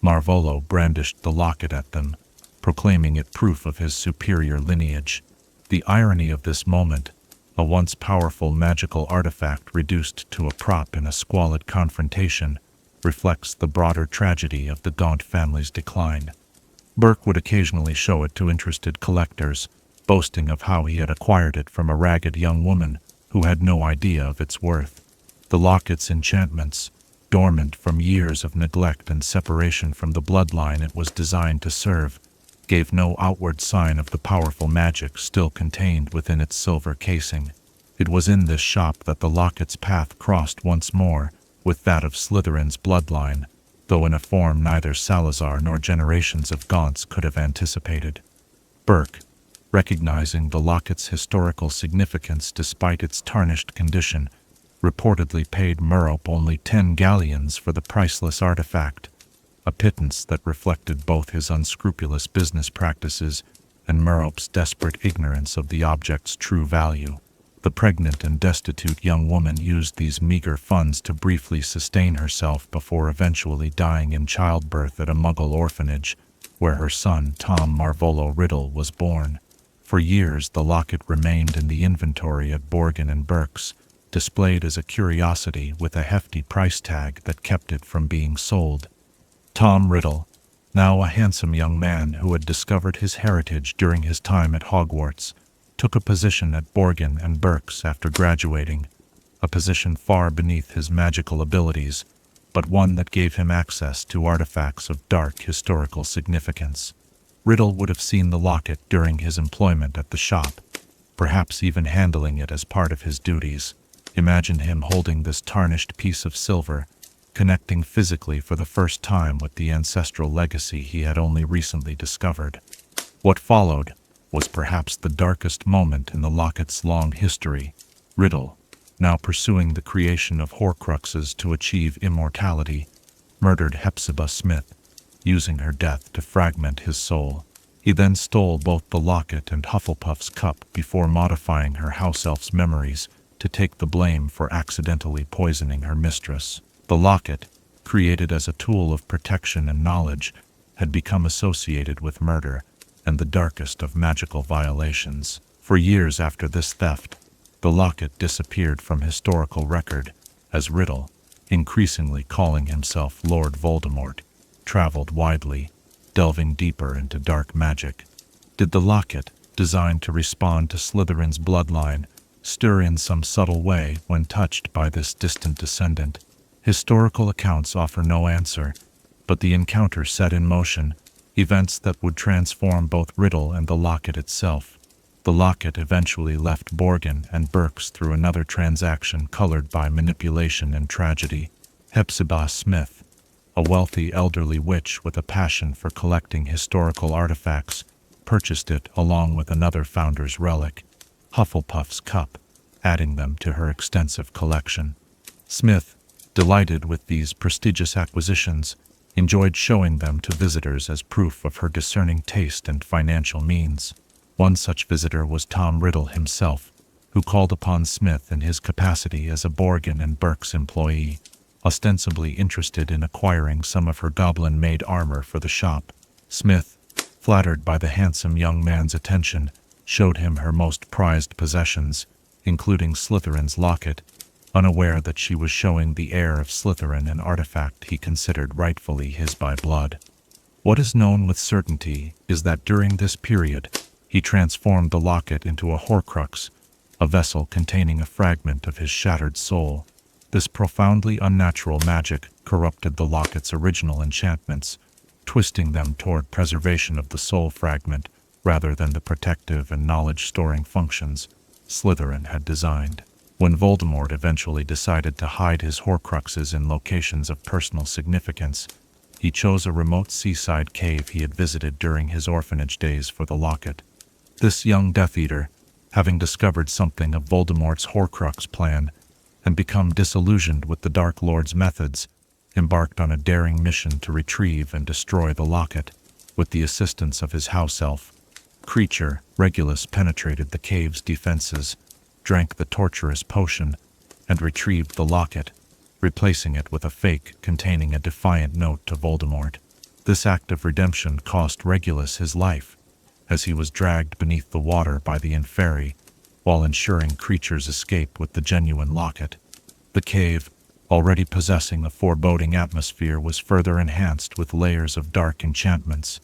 Marvolo brandished the locket at them, proclaiming it proof of his superior lineage. The irony of this moment, a once powerful magical artifact reduced to a prop in a squalid confrontation, reflects the broader tragedy of the Gaunt family's decline. Burke would occasionally show it to interested collectors, boasting of how he had acquired it from a ragged young woman who had no idea of its worth. The locket's enchantments, dormant from years of neglect and separation from the bloodline it was designed to serve, gave no outward sign of the powerful magic still contained within its silver casing. It was in this shop that the locket's path crossed once more with that of Slytherin's bloodline, though in a form neither Salazar nor generations of Gaunts could have anticipated. Burke, recognizing the locket's historical significance despite its tarnished condition, reportedly paid Merope only 10 galleons for the priceless artifact, a pittance that reflected both his unscrupulous business practices and Merope's desperate ignorance of the object's true value. The pregnant and destitute young woman used these meager funds to briefly sustain herself before eventually dying in childbirth at a Muggle orphanage, where her son Tom Marvolo Riddle was born. For years the locket remained in the inventory at Borgin and Burke's, displayed as a curiosity with a hefty price tag that kept it from being sold. Tom Riddle, now a handsome young man who had discovered his heritage during his time at Hogwarts, took a position at Borgin and Burke's after graduating, a position far beneath his magical abilities, but one that gave him access to artifacts of dark historical significance. Riddle would have seen the locket during his employment at the shop, perhaps even handling it as part of his duties. Imagine him holding this tarnished piece of silver, connecting physically for the first time with the ancestral legacy he had only recently discovered. What followed was perhaps the darkest moment in the locket's long history. Riddle, now pursuing the creation of Horcruxes to achieve immortality, murdered Hepzibah Smith, using her death to fragment his soul. He then stole both the locket and Hufflepuff's cup before modifying her house elf's memories to take the blame for accidentally poisoning her mistress. The locket, created as a tool of protection and knowledge, had become associated with murder and the darkest of magical violations. For years after this theft, the locket disappeared from historical record as Riddle, increasingly calling himself Lord Voldemort, traveled widely, delving deeper into dark magic. Did the locket, designed to respond to Slytherin's bloodline, stir in some subtle way when touched by this distant descendant? Historical accounts offer no answer, but the encounter set in motion events that would transform both Riddle and the locket itself. The locket eventually left Borgin and Burke's through another transaction colored by manipulation and tragedy. Hepzibah Smith, a wealthy elderly witch with a passion for collecting historical artifacts, purchased it along with another founder's relic, Hufflepuff's cup, adding them to her extensive collection. Smith, delighted with these prestigious acquisitions, enjoyed showing them to visitors as proof of her discerning taste and financial means. One such visitor was Tom Riddle himself, who called upon Smith in his capacity as a Borgin and Burke's employee, ostensibly interested in acquiring some of her goblin-made armor for the shop. Smith, flattered by the handsome young man's attention, showed him her most prized possessions, including Slytherin's locket, unaware that she was showing the heir of Slytherin an artifact he considered rightfully his by blood. What is known with certainty is that during this period, He transformed the locket into a Horcrux, a vessel containing a fragment of his shattered soul. This profoundly unnatural magic corrupted the locket's original enchantments, twisting them toward preservation of the soul fragment rather than the protective and knowledge-storing functions Slytherin had designed. When Voldemort eventually decided to hide his Horcruxes in locations of personal significance, he chose a remote seaside cave he had visited during his orphanage days for the locket. This young Death Eater, having discovered something of Voldemort's Horcrux plan and become disillusioned with the Dark Lord's methods, embarked on a daring mission to retrieve and destroy the locket. With the assistance of his house elf creature, Regulus penetrated the cave's defenses, drank the torturous potion, and retrieved the locket, replacing it with a fake containing a defiant note to Voldemort. This act of redemption cost Regulus his life, as he was dragged beneath the water by the Inferi, while ensuring creature's escape with the genuine locket. The cave, already possessing a foreboding atmosphere, was further enhanced with layers of dark enchantments,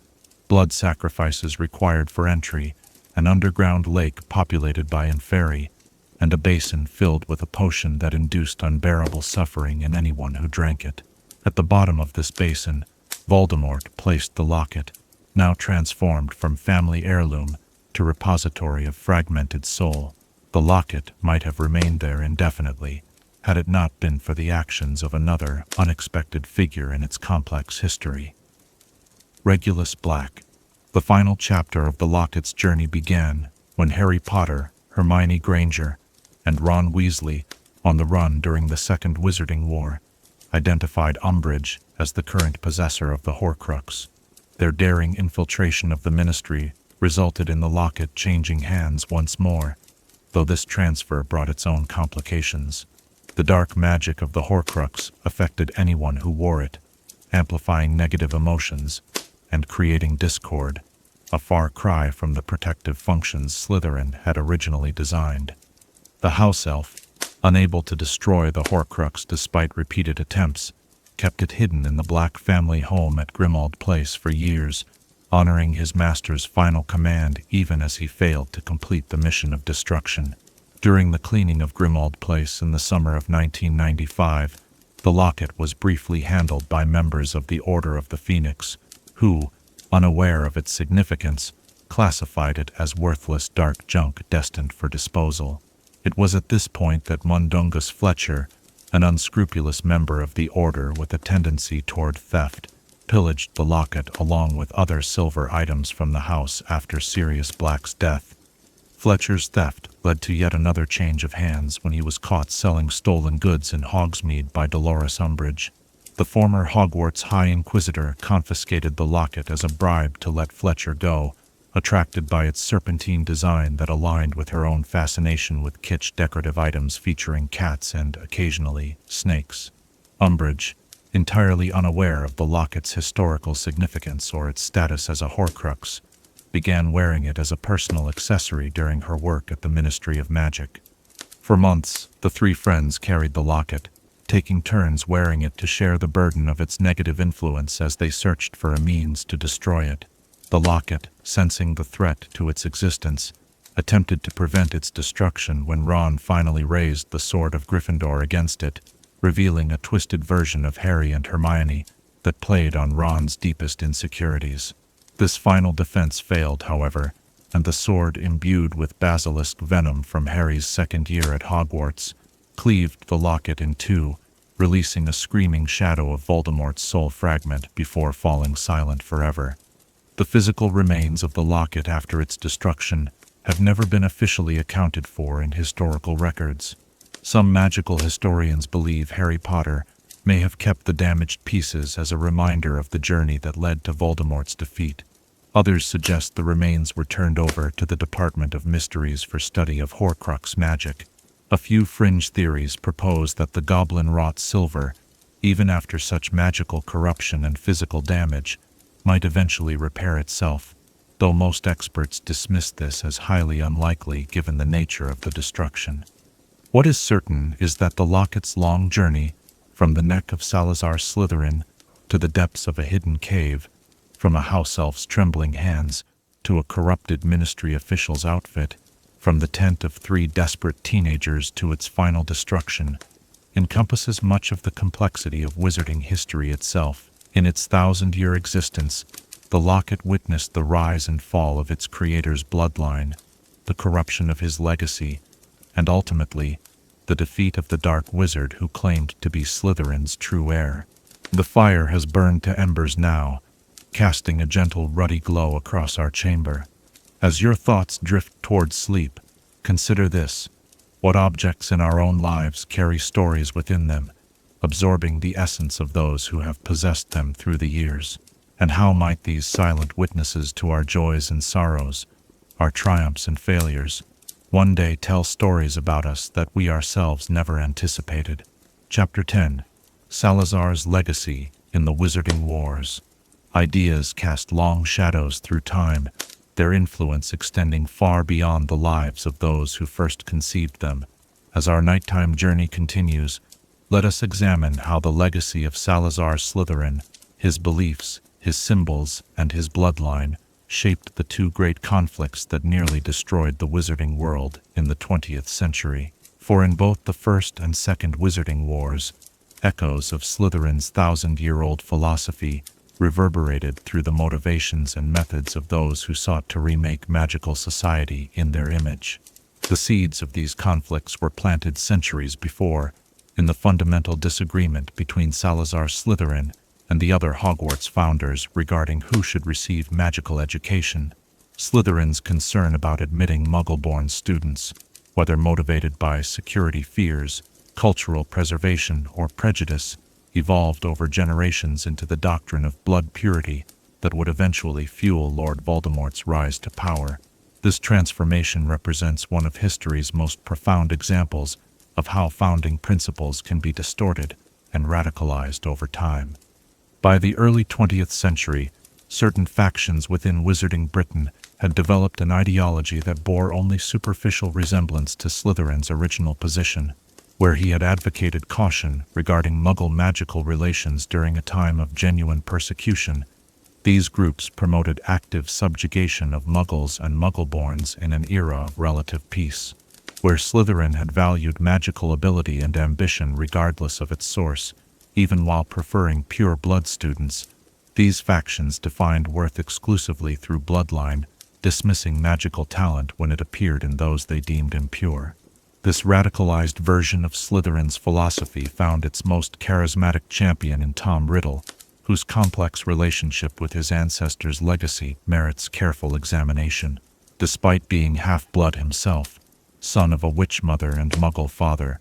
blood sacrifices required for entry, an underground lake populated by Inferi, and a basin filled with a potion that induced unbearable suffering in anyone who drank it. At the bottom of this basin, Voldemort placed the locket, now transformed from family heirloom to repository of fragmented soul. The locket might have remained there indefinitely, had it not been for the actions of another unexpected figure in its complex history. Regulus Black. The final chapter of the Locket's journey began when Harry Potter, Hermione Granger, and Ron Weasley, on the run during the Second Wizarding War, identified Umbridge as the current possessor of the Horcrux. Their daring infiltration of the Ministry resulted in the locket changing hands once more, though this transfer brought its own complications. The dark magic of the Horcrux affected anyone who wore it, amplifying negative emotions and creating discord, a far cry from the protective functions Slytherin had originally designed. The house elf, unable to destroy the Horcrux despite repeated attempts, kept it hidden in the Black family home at Grimmauld Place for years, honoring his master's final command even as he failed to complete the mission of destruction. During the cleaning of Grimmauld Place in the summer of 1995, the locket was briefly handled by members of the Order of the Phoenix, who, unaware of its significance, classified it as worthless dark junk destined for disposal. It was at this point that Mundungus Fletcher, an unscrupulous member of the Order with a tendency toward theft, pillaged the locket along with other silver items from the house after Sirius Black's death. Fletcher's theft led to yet another change of hands when he was caught selling stolen goods in Hogsmeade by Dolores Umbridge. The former Hogwarts High Inquisitor confiscated the locket as a bribe to let Fletcher go, attracted by its serpentine design that aligned with her own fascination with kitsch decorative items featuring cats and, occasionally, snakes. Umbridge, entirely unaware of the locket's historical significance or its status as a Horcrux, began wearing it as a personal accessory during her work at the Ministry of Magic. For months, the three friends carried the locket, taking turns wearing it to share the burden of its negative influence as they searched for a means to destroy it. The locket, sensing the threat to its existence, attempted to prevent its destruction when Ron finally raised the sword of Gryffindor against it, revealing a twisted version of Harry and Hermione that played on Ron's deepest insecurities. This final defense failed, however, and the sword, imbued with basilisk venom from Harry's second year at Hogwarts, cleaved the locket in two, releasing a screaming shadow of Voldemort's soul fragment before falling silent forever. The physical remains of the locket after its destruction have never been officially accounted for in historical records. Some magical historians believe Harry Potter may have kept the damaged pieces as a reminder of the journey that led to Voldemort's defeat. Others suggest the remains were turned over to the Department of Mysteries for study of Horcrux magic. A few fringe theories propose that the goblin-wrought silver, even after such magical corruption and physical damage, might eventually repair itself, though most experts dismiss this as highly unlikely given the nature of the destruction. What is certain is that the locket's long journey, from the neck of Salazar Slytherin to the depths of a hidden cave, from a house elf's trembling hands to a corrupted ministry official's outfit, from the tent of 3 desperate teenagers to its final destruction, encompasses much of the complexity of wizarding history itself. In its 1,000-year existence, the Locket witnessed the rise and fall of its creator's bloodline, the corruption of his legacy, and ultimately, the defeat of the dark wizard who claimed to be Slytherin's true heir. The fire has burned to embers now, casting a gentle ruddy glow across our chamber. As your thoughts drift towards sleep, consider this: what objects in our own lives carry stories within them, absorbing the essence of those who have possessed them through the years? And how might these silent witnesses to our joys and sorrows, our triumphs and failures, one day tell stories about us that we ourselves never anticipated? Chapter 10: Salazar's Legacy in the Wizarding Wars. Ideas cast long shadows through time, their influence extending far beyond the lives of those who first conceived them. As our nighttime journey continues, let us examine how the legacy of Salazar Slytherin, his beliefs, his symbols, and his bloodline, shaped the 2 great conflicts that nearly destroyed the wizarding world in the 20th century. For in both the First and Second Wizarding Wars, echoes of Slytherin's 1,000-year-old philosophy reverberated through the motivations and methods of those who sought to remake magical society in their image. The seeds of these conflicts were planted centuries before, in the fundamental disagreement between Salazar Slytherin and the other Hogwarts founders regarding who should receive magical education. Slytherin's concern about admitting Muggle-born students, whether motivated by security fears, cultural preservation, or prejudice, evolved over generations into the doctrine of blood purity that would eventually fuel Lord Voldemort's rise to power. This transformation represents one of history's most profound examples of how founding principles can be distorted and radicalized over time. By the early 20th century, certain factions within Wizarding Britain had developed an ideology that bore only superficial resemblance to Slytherin's original position, where he had advocated caution regarding Muggle magical relations during a time of genuine persecution. These groups promoted active subjugation of Muggles and Muggle-borns in an era of relative peace. Where Slytherin had valued magical ability and ambition regardless of its source, even while preferring pure-blood students, these factions defined worth exclusively through bloodline, dismissing magical talent when it appeared in those they deemed impure. This radicalized version of Slytherin's philosophy found its most charismatic champion in Tom Riddle, whose complex relationship with his ancestors' legacy merits careful examination. Despite being half-blood himself, son of a witch mother and Muggle father,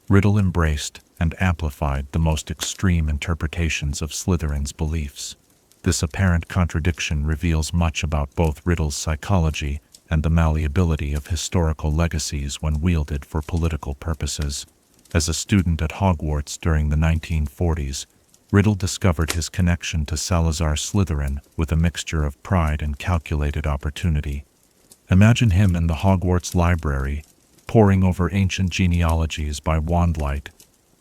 Riddle embraced and amplified the most extreme interpretations of Slytherin's beliefs. This apparent contradiction reveals much about both Riddle's psychology and the malleability of historical legacies when wielded for political purposes. As a student at Hogwarts during the 1940s, Riddle discovered his connection to Salazar Slytherin with a mixture of pride and calculated opportunity. Imagine him in the Hogwarts library, poring over ancient genealogies by wandlight,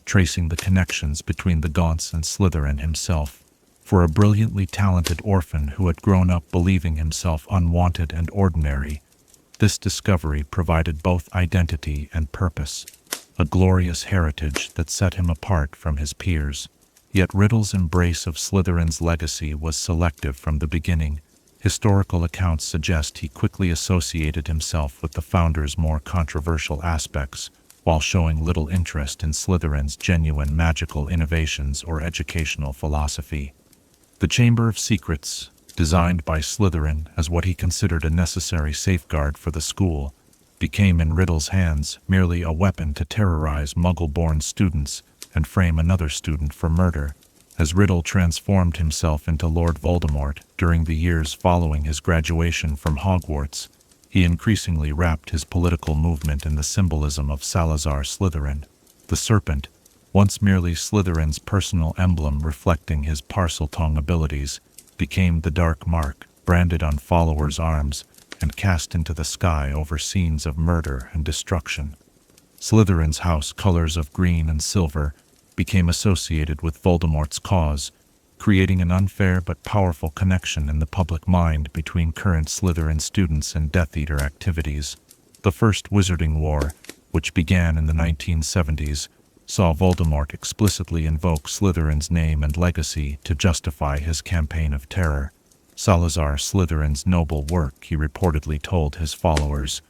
tracing the connections between the Gaunts and Slytherin himself. For a brilliantly talented orphan who had grown up believing himself unwanted and ordinary, this discovery provided both identity and purpose, a glorious heritage that set him apart from his peers. Yet Riddle's embrace of Slytherin's legacy was selective from the beginning. Historical accounts suggest he quickly associated himself with the founders' more controversial aspects, while showing little interest in Slytherin's genuine magical innovations or educational philosophy. The Chamber of Secrets, designed by Slytherin as what he considered a necessary safeguard for the school, became in Riddle's hands merely a weapon to terrorize Muggle-born students and frame another student for murder. As Riddle transformed himself into Lord Voldemort during the years following his graduation from Hogwarts, he increasingly wrapped his political movement in the symbolism of Salazar Slytherin. The serpent, once merely Slytherin's personal emblem reflecting his Parseltongue abilities, became the dark mark, branded on followers' arms and cast into the sky over scenes of murder and destruction. Slytherin's house colors of green and silver became associated with Voldemort's cause, creating an unfair but powerful connection in the public mind between current Slytherin students and Death Eater activities. The First Wizarding War, which began in the 1970s, saw Voldemort explicitly invoke Slytherin's name and legacy to justify his campaign of terror. Salazar Slytherin's noble work, he reportedly told his followers,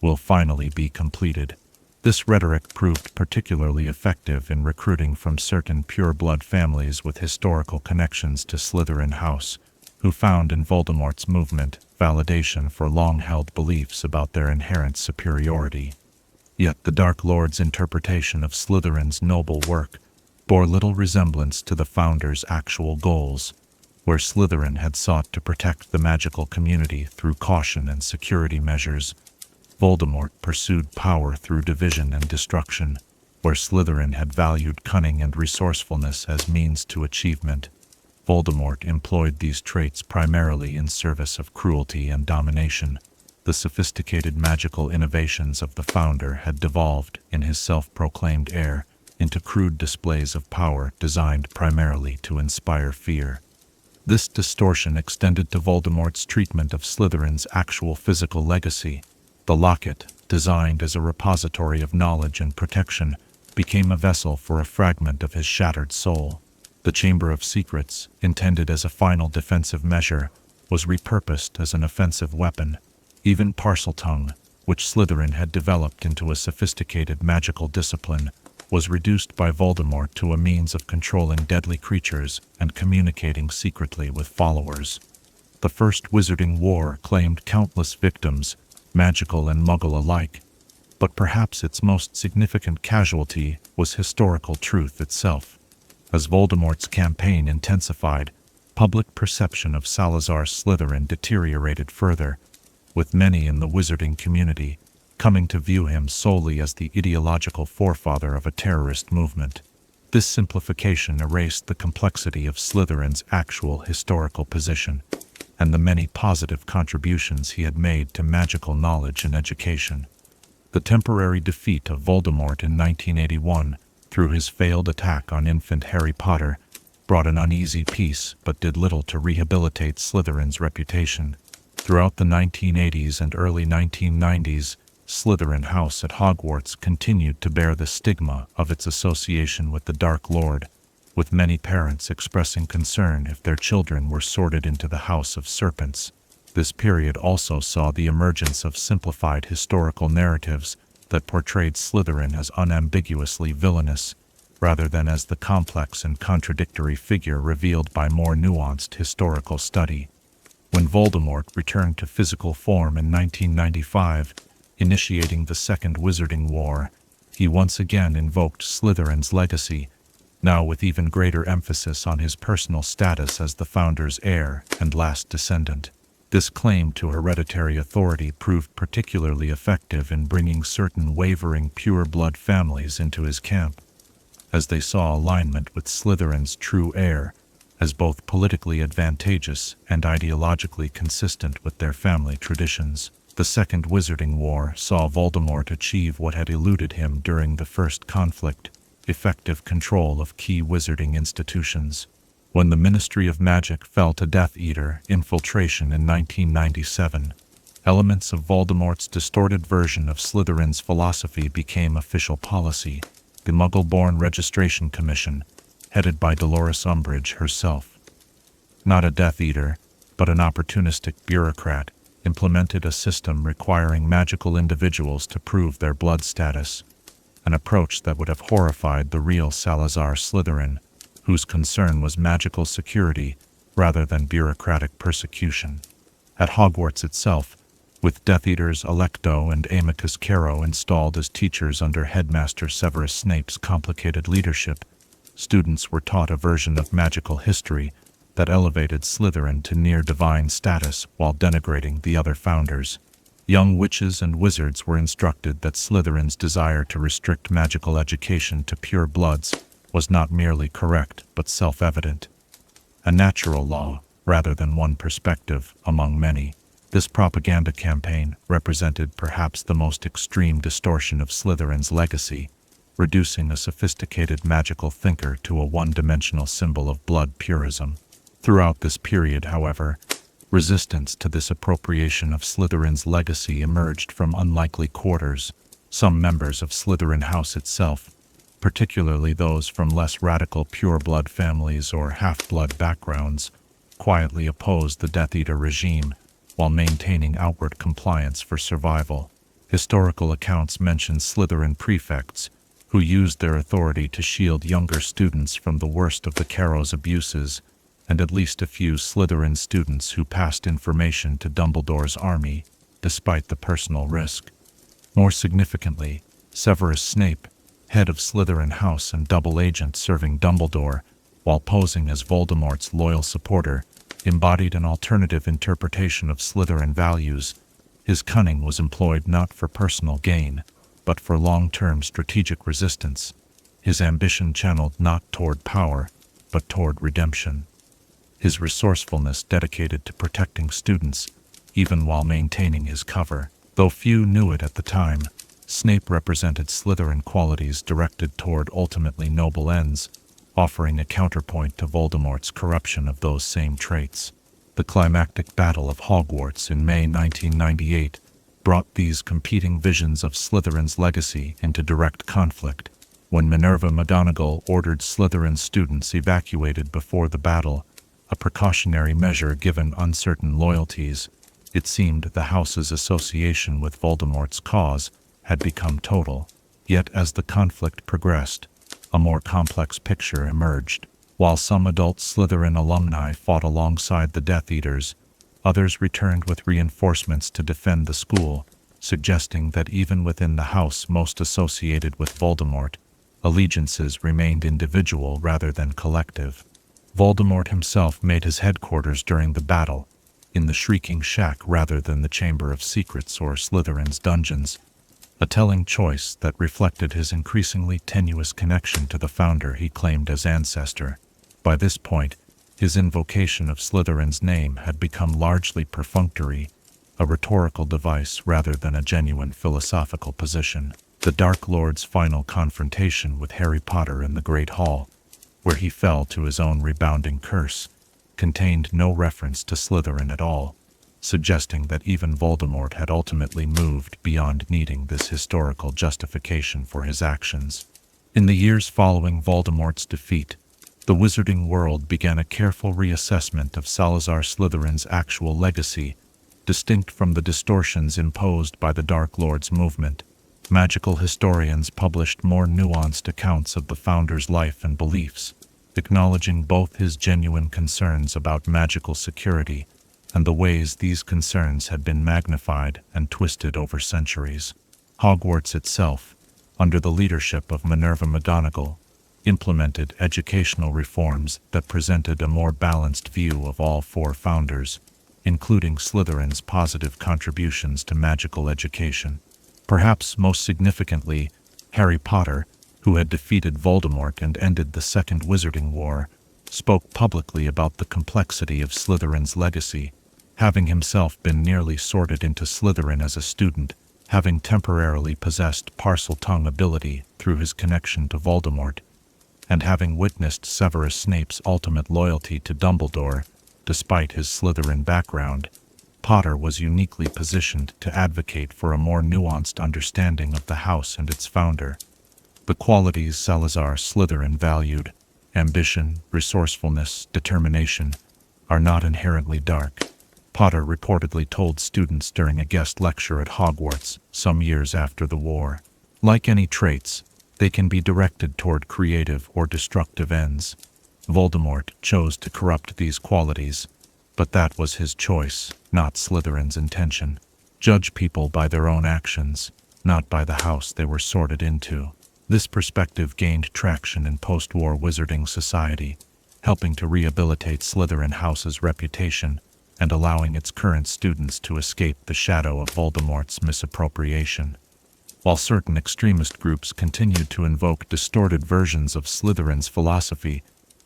will finally be completed. This rhetoric proved particularly effective in recruiting from certain pure-blood families with historical connections to Slytherin House, who found in Voldemort's movement validation for long-held beliefs about their inherent superiority. Yet the Dark Lord's interpretation of Slytherin's noble work bore little resemblance to the founder's actual goals, where Slytherin had sought to protect the magical community through caution and security measures. Voldemort pursued power through division and destruction, where Slytherin had valued cunning and resourcefulness as means to achievement. Voldemort employed these traits primarily in service of cruelty and domination. The sophisticated magical innovations of the founder had devolved, in his self-proclaimed heir, into crude displays of power designed primarily to inspire fear. This distortion extended to Voldemort's treatment of Slytherin's actual physical legacy. The Locket, designed as a repository of knowledge and protection, became a vessel for a fragment of his shattered soul. The Chamber of Secrets, intended as a final defensive measure, was repurposed as an offensive weapon. Even Parseltongue, which Slytherin had developed into a sophisticated magical discipline, was reduced by Voldemort to a means of controlling deadly creatures and communicating secretly with followers. The First Wizarding War claimed countless victims, magical and muggle alike, but perhaps its most significant casualty was historical truth itself. As Voldemort's campaign intensified, public perception of Salazar Slytherin deteriorated further, with many in the wizarding community coming to view him solely as the ideological forefather of a terrorist movement. This simplification erased the complexity of Slytherin's actual historical position and the many positive contributions he had made to magical knowledge and education. The temporary defeat of Voldemort in 1981, through his failed attack on infant Harry Potter, brought an uneasy peace but did little to rehabilitate Slytherin's reputation. Throughout the 1980s and early 1990s, Slytherin House at Hogwarts continued to bear the stigma of its association with the Dark Lord, with many parents expressing concern if their children were sorted into the House of Serpents. This period also saw the emergence of simplified historical narratives that portrayed Slytherin as unambiguously villainous, rather than as the complex and contradictory figure revealed by more nuanced historical study. When Voldemort returned to physical form in 1995, initiating the Second Wizarding War, he once again invoked Slytherin's legacy, now with even greater emphasis on his personal status as the founder's heir and last descendant. This claim to hereditary authority proved particularly effective in bringing certain wavering pure-blood families into his camp, as they saw alignment with Slytherin's true heir as both politically advantageous and ideologically consistent with their family traditions. The Second Wizarding War saw Voldemort achieve what had eluded him during the First conflict: effective control of key wizarding institutions. When the Ministry of Magic fell to Death Eater infiltration in 1997, elements of Voldemort's distorted version of Slytherin's philosophy became official policy. The Muggle-born Registration Commission, headed by Dolores Umbridge herself, not a Death Eater, but an opportunistic bureaucrat, implemented a system requiring magical individuals to prove their blood status, an approach that would have horrified the real Salazar Slytherin, whose concern was magical security rather than bureaucratic persecution. At Hogwarts itself, with Death Eaters Alecto and Amicus Caro installed as teachers under Headmaster Severus Snape's complicated leadership, students were taught a version of magical history that elevated Slytherin to near-divine status while denigrating the other founders. Young witches and wizards were instructed that Slytherin's desire to restrict magical education to pure bloods was not merely correct but self-evident, a natural law rather than one perspective among many. This propaganda campaign represented perhaps the most extreme distortion of Slytherin's legacy, reducing a sophisticated magical thinker to a one-dimensional symbol of blood purism. Throughout this period, however, resistance to this appropriation of Slytherin's legacy emerged from unlikely quarters. Some members of Slytherin House itself, particularly those from less radical pure-blood families or half-blood backgrounds, quietly opposed the Death Eater regime while maintaining outward compliance for survival. Historical accounts mention Slytherin prefects who used their authority to shield younger students from the worst of the Carrow's abuses, and at least a few Slytherin students who passed information to Dumbledore's army, despite the personal risk. More significantly, Severus Snape, head of Slytherin House and double agent serving Dumbledore, while posing as Voldemort's loyal supporter, embodied an alternative interpretation of Slytherin values. His cunning was employed not for personal gain, but for long-term strategic resistance, his ambition channeled not toward power, but toward redemption. His resourcefulness dedicated to protecting students, even while maintaining his cover. Though few knew it at the time, Snape represented Slytherin qualities directed toward ultimately noble ends, offering a counterpoint to Voldemort's corruption of those same traits. The climactic Battle of Hogwarts in May 1998 brought these competing visions of Slytherin's legacy into direct conflict. When Minerva McGonagall ordered Slytherin students evacuated before the battle, a precautionary measure given uncertain loyalties, it seemed the house's association with Voldemort's cause had become total. Yet as the conflict progressed, a more complex picture emerged. While some adult Slytherin alumni fought alongside the Death Eaters, others returned with reinforcements to defend the school, suggesting that even within the house most associated with Voldemort, allegiances remained individual rather than collective. Voldemort himself made his headquarters during the battle, in the Shrieking Shack rather than the Chamber of Secrets or Slytherin's dungeons, a telling choice that reflected his increasingly tenuous connection to the founder he claimed as ancestor. By this point, his invocation of Slytherin's name had become largely perfunctory, a rhetorical device rather than a genuine philosophical position. The Dark Lord's final confrontation with Harry Potter in the Great Hall, where he fell to his own rebounding curse, contained no reference to Slytherin at all, suggesting that even Voldemort had ultimately moved beyond needing this historical justification for his actions. In the years following Voldemort's defeat, the wizarding world began a careful reassessment of Salazar Slytherin's actual legacy, distinct from the distortions imposed by the Dark Lord's movement. Magical historians published more nuanced accounts of the founder's life and beliefs, acknowledging both his genuine concerns about magical security and the ways these concerns had been magnified and twisted over centuries. Hogwarts itself, under the leadership of Minerva McGonagall, implemented educational reforms that presented a more balanced view of all four founders, including Slytherin's positive contributions to magical education. Perhaps most significantly, Harry Potter, who had defeated Voldemort and ended the Second Wizarding War, spoke publicly about the complexity of Slytherin's legacy, having himself been nearly sorted into Slytherin as a student, having temporarily possessed Parseltongue ability through his connection to Voldemort, and having witnessed Severus Snape's ultimate loyalty to Dumbledore, despite his Slytherin background. Potter was uniquely positioned to advocate for a more nuanced understanding of the house and its founder. The qualities Salazar Slytherin valued, ambition, resourcefulness, determination, are not inherently dark. Potter reportedly told students during a guest lecture at Hogwarts some years after the war. Like any traits, they can be directed toward creative or destructive ends. Voldemort chose to corrupt these qualities, but that was his choice, not Slytherin's intention. Judge people by their own actions, not by the house they were sorted into. This perspective gained traction in post-war wizarding society, helping to rehabilitate Slytherin House's reputation and allowing its current students to escape the shadow of Voldemort's misappropriation. While certain extremist groups continued to invoke distorted versions of Slytherin's philosophy,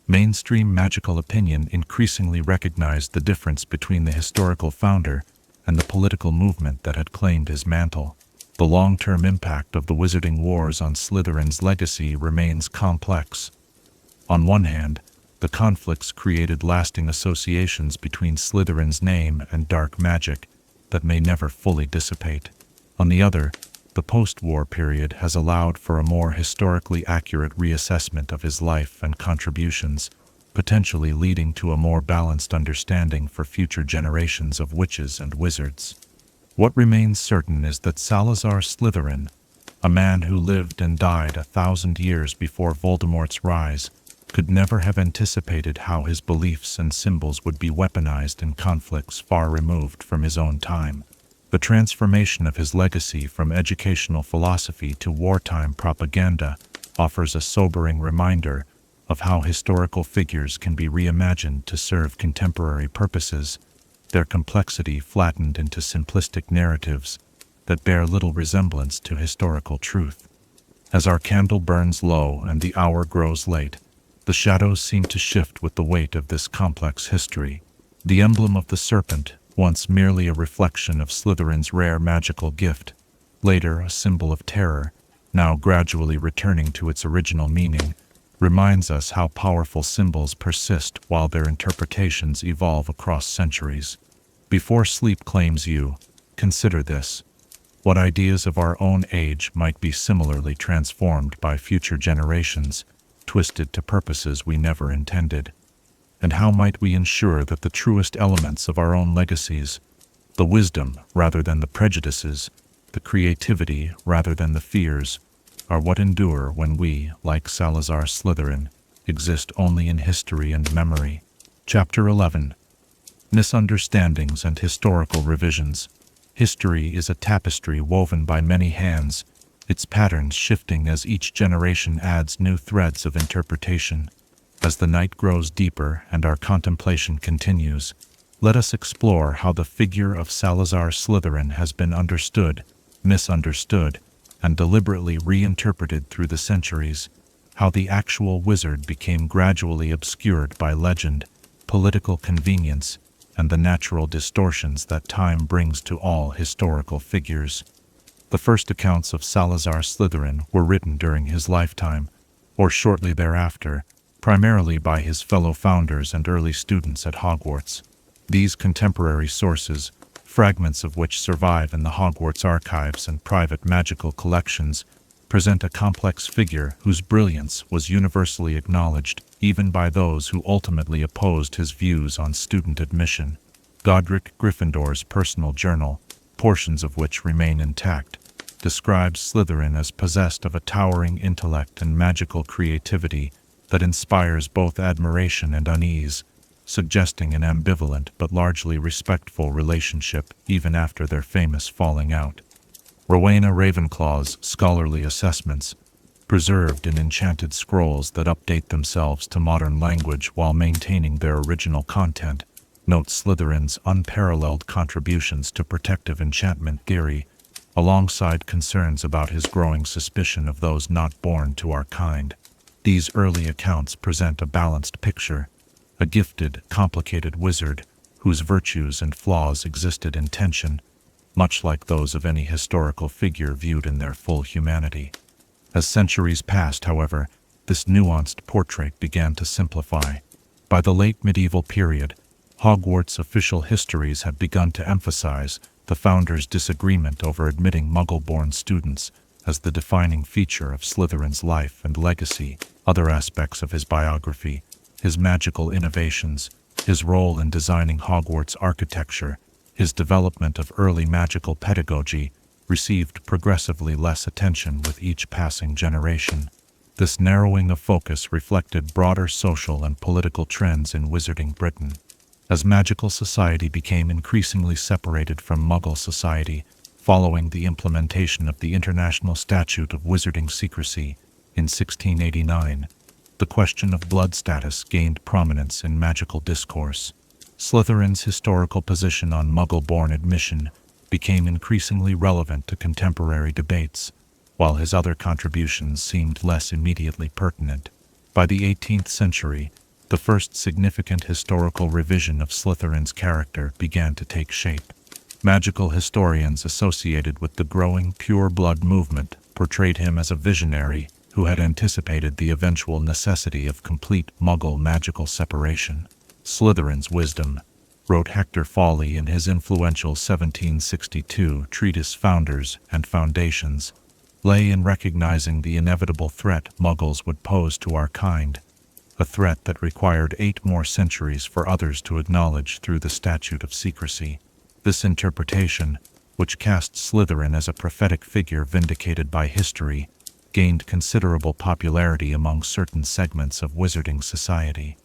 mainstream magical opinion increasingly recognized the difference between the historical founder and the political movement that had claimed his mantle. The long-term impact of the Wizarding Wars on Slytherin's legacy remains complex. On one hand, the conflicts created lasting associations between Slytherin's name and dark magic that may never fully dissipate. On the other, the post-war period has allowed for a more historically accurate reassessment of his life and contributions, potentially leading to a more balanced understanding for future generations of witches and wizards. What remains certain is that Salazar Slytherin, a man who lived and died 1,000 years before Voldemort's rise, could never have anticipated how his beliefs and symbols would be weaponized in conflicts far removed from his own time. The transformation of his legacy from educational philosophy to wartime propaganda offers a sobering reminder of how historical figures can be reimagined to serve contemporary purposes, their complexity flattened into simplistic narratives that bear little resemblance to historical truth. As our candle burns low and the hour grows late, the shadows seem to shift with the weight of this complex history. The emblem of the serpent, once merely a reflection of Slytherin's rare magical gift, later a symbol of terror, now gradually returning to its original meaning, reminds us how powerful symbols persist while their interpretations evolve across centuries. Before sleep claims you, consider this. What ideas of our own age might be similarly transformed by future generations, twisted to purposes we never intended? And how might we ensure that the truest elements of our own legacies, the wisdom rather than the prejudices, the creativity rather than the fears, are what endure when we, like Salazar Slytherin, exist only in history and memory? Chapter 11. Misunderstandings and Historical Revisions. History is a tapestry woven by many hands, its patterns shifting as each generation adds new threads of interpretation. As the night grows deeper and our contemplation continues, let us explore how the figure of Salazar Slytherin has been understood, misunderstood, and deliberately reinterpreted through the centuries, how the actual wizard became gradually obscured by legend, political convenience, and the natural distortions that time brings to all historical figures. The first accounts of Salazar Slytherin were written during his lifetime, or shortly thereafter, primarily by his fellow founders and early students at Hogwarts. These contemporary sources, fragments of which survive in the Hogwarts archives and private magical collections, present a complex figure whose brilliance was universally acknowledged even by those who ultimately opposed his views on student admission. Godric Gryffindor's personal journal, portions of which remain intact, describes Slytherin as possessed of a towering intellect and magical creativity that inspires both admiration and unease, suggesting an ambivalent but largely respectful relationship even after their famous falling out. Rowena Ravenclaw's scholarly assessments, preserved in enchanted scrolls that update themselves to modern language while maintaining their original content, note Slytherin's unparalleled contributions to protective enchantment theory, alongside concerns about his growing suspicion of those not born to our kind. These early accounts present a balanced picture, a gifted, complicated wizard whose virtues and flaws existed in tension, much like those of any historical figure viewed in their full humanity. As centuries passed, however, this nuanced portrait began to simplify. By the late medieval period, Hogwarts official histories had begun to emphasize the founders' disagreement over admitting Muggle-born students as the defining feature of Slytherin's life and legacy. Other aspects of his biography, his magical innovations, his role in designing Hogwarts architecture, his development of early magical pedagogy, received progressively less attention with each passing generation. This narrowing of focus reflected broader social and political trends in Wizarding Britain. As magical society became increasingly separated from Muggle society, following the implementation of the International Statute of Wizarding Secrecy in 1689, the question of blood status gained prominence in magical discourse. Slytherin's historical position on Muggle-born admission became increasingly relevant to contemporary debates, while his other contributions seemed less immediately pertinent. By the 18th century, the first significant historical revision of Slytherin's character began to take shape. Magical historians associated with the growing pure blood movement portrayed him as a visionary who had anticipated the eventual necessity of complete Muggle magical separation. Slytherin's wisdom, wrote Hector Fawley in his influential 1762 treatise Founders and Foundations, lay in recognizing the inevitable threat Muggles would pose to our kind, a threat that required 8 more centuries for others to acknowledge through the Statute of Secrecy. This interpretation, which cast Slytherin as a prophetic figure vindicated by history, gained considerable popularity among certain segments of wizarding society.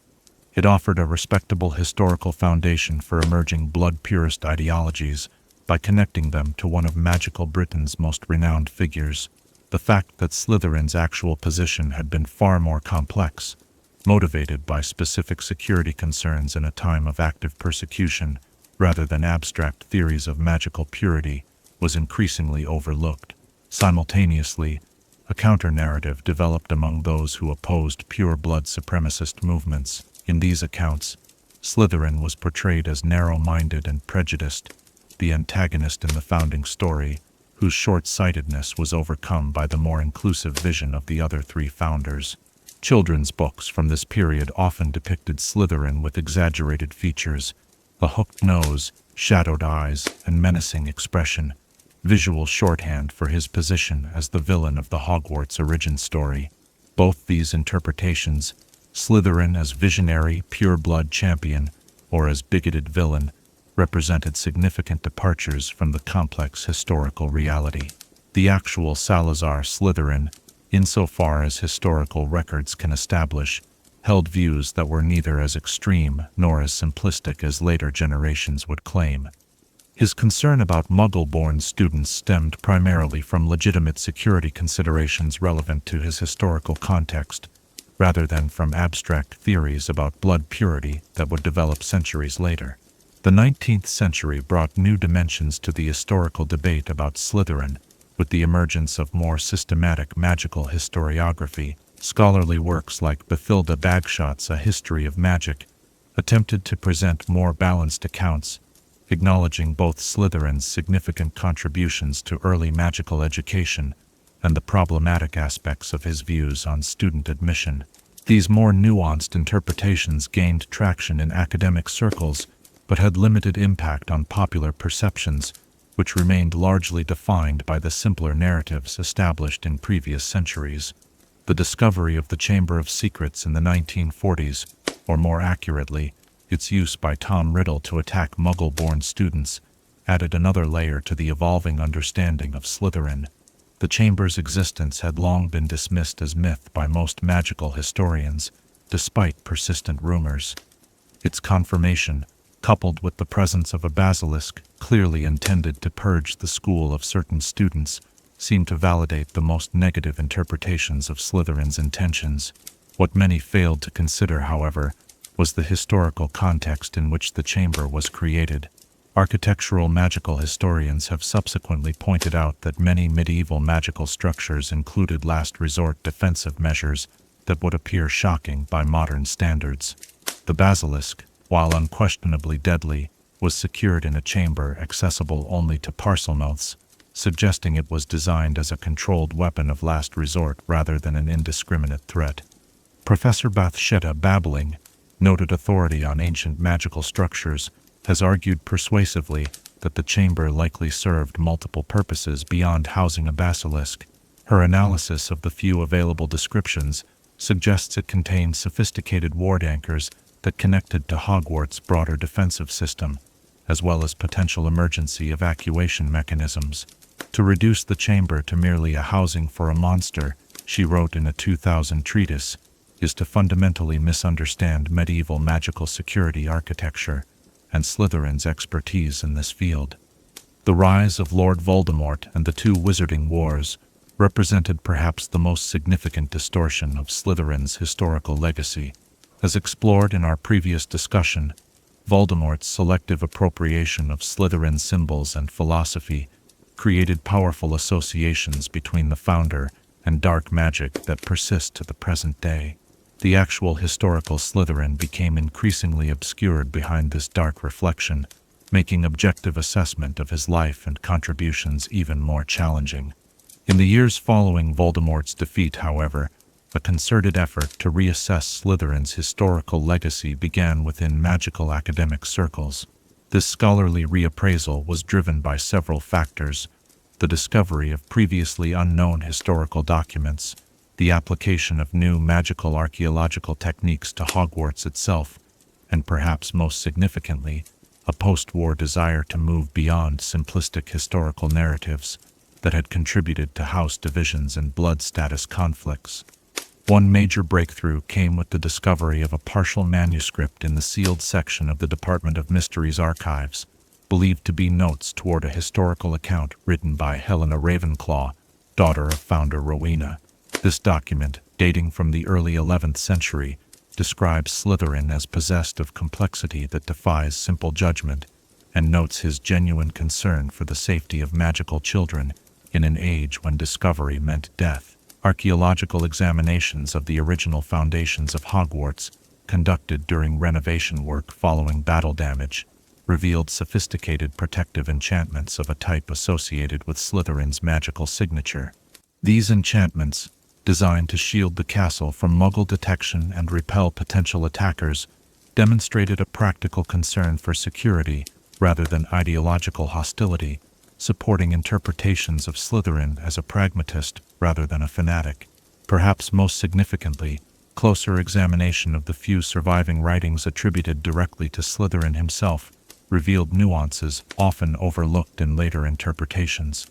It offered a respectable historical foundation for emerging blood purist ideologies by connecting them to one of magical Britain's most renowned figures. The fact that Slytherin's actual position had been far more complex, motivated by specific security concerns in a time of active persecution, rather than abstract theories of magical purity, was increasingly overlooked. Simultaneously, a counter-narrative developed among those who opposed pure-blood supremacist movements. In these accounts, Slytherin was portrayed as narrow-minded and prejudiced, the antagonist in the founding story, whose short-sightedness was overcome by the more inclusive vision of the other 3 founders. Children's books from this period often depicted Slytherin with exaggerated features, a hooked nose, shadowed eyes, and menacing expression, visual shorthand for his position as the villain of the Hogwarts origin story. Both these interpretations, Slytherin as visionary, pure-blood champion, or as bigoted villain, represented significant departures from the complex historical reality. The actual Salazar Slytherin, insofar as historical records can establish, held views that were neither as extreme nor as simplistic as later generations would claim. His concern about Muggle-born students stemmed primarily from legitimate security considerations relevant to his historical context, rather than from abstract theories about blood purity that would develop centuries later. The 19th century brought new dimensions to the historical debate about Slytherin, with the emergence of more systematic magical historiography. Scholarly works like Bathilda Bagshot's A History of Magic attempted to present more balanced accounts, acknowledging both Slytherin's significant contributions to early magical education and the problematic aspects of his views on student admission. These more nuanced interpretations gained traction in academic circles, but had limited impact on popular perceptions, which remained largely defined by the simpler narratives established in previous centuries. The discovery of the Chamber of Secrets in the 1940s, or more accurately, its use by Tom Riddle to attack Muggle-born students, added another layer to the evolving understanding of Slytherin. The Chamber's existence had long been dismissed as myth by most magical historians, despite persistent rumors. Its confirmation, coupled with the presence of a basilisk clearly intended to purge the school of certain students, seemed to validate the most negative interpretations of Slytherin's intentions. What many failed to consider, however, was the historical context in which the chamber was created. Architectural magical historians have subsequently pointed out that many medieval magical structures included last-resort defensive measures that would appear shocking by modern standards. The basilisk, while unquestionably deadly, was secured in a chamber accessible only to parselmouths, suggesting it was designed as a controlled weapon of last resort rather than an indiscriminate threat. Professor Bathsheba Babbling, noted authority on ancient magical structures, has argued persuasively that the chamber likely served multiple purposes beyond housing a basilisk. Her analysis of the few available descriptions suggests it contained sophisticated ward anchors that connected to Hogwarts' broader defensive system, as well as potential emergency evacuation mechanisms. To reduce the chamber to merely a housing for a monster, she wrote in a 2000 treatise, is to fundamentally misunderstand medieval magical security architecture and Slytherin's expertise in this field. The rise of Lord Voldemort and the two Wizarding Wars represented perhaps the most significant distortion of Slytherin's historical legacy. As explored in our previous discussion, Voldemort's selective appropriation of Slytherin symbols and philosophy created powerful associations between the founder and dark magic that persist to the present day. The actual historical Slytherin became increasingly obscured behind this dark reflection, making objective assessment of his life and contributions even more challenging. In the years following Voldemort's defeat, however, a concerted effort to reassess Slytherin's historical legacy began within magical academic circles. This scholarly reappraisal was driven by several factors: the discovery of previously unknown historical documents, the application of new magical archaeological techniques to Hogwarts itself, and perhaps most significantly, a post-war desire to move beyond simplistic historical narratives that had contributed to house divisions and blood status conflicts. One major breakthrough came with the discovery of a partial manuscript in the sealed section of the Department of Mysteries archives, believed to be notes toward a historical account written by Helena Ravenclaw, daughter of founder Rowena. This document, dating from the early 11th century, describes Slytherin as possessed of complexity that defies simple judgment, and notes his genuine concern for the safety of magical children in an age when discovery meant death. Archaeological examinations of the original foundations of Hogwarts, conducted during renovation work following battle damage, revealed sophisticated protective enchantments of a type associated with Slytherin's magical signature. These enchantments, designed to shield the castle from Muggle detection and repel potential attackers, demonstrated a practical concern for security rather than ideological hostility, supporting interpretations of Slytherin as a pragmatist rather than a fanatic. Perhaps most significantly, closer examination of the few surviving writings attributed directly to Slytherin himself revealed nuances often overlooked in later interpretations.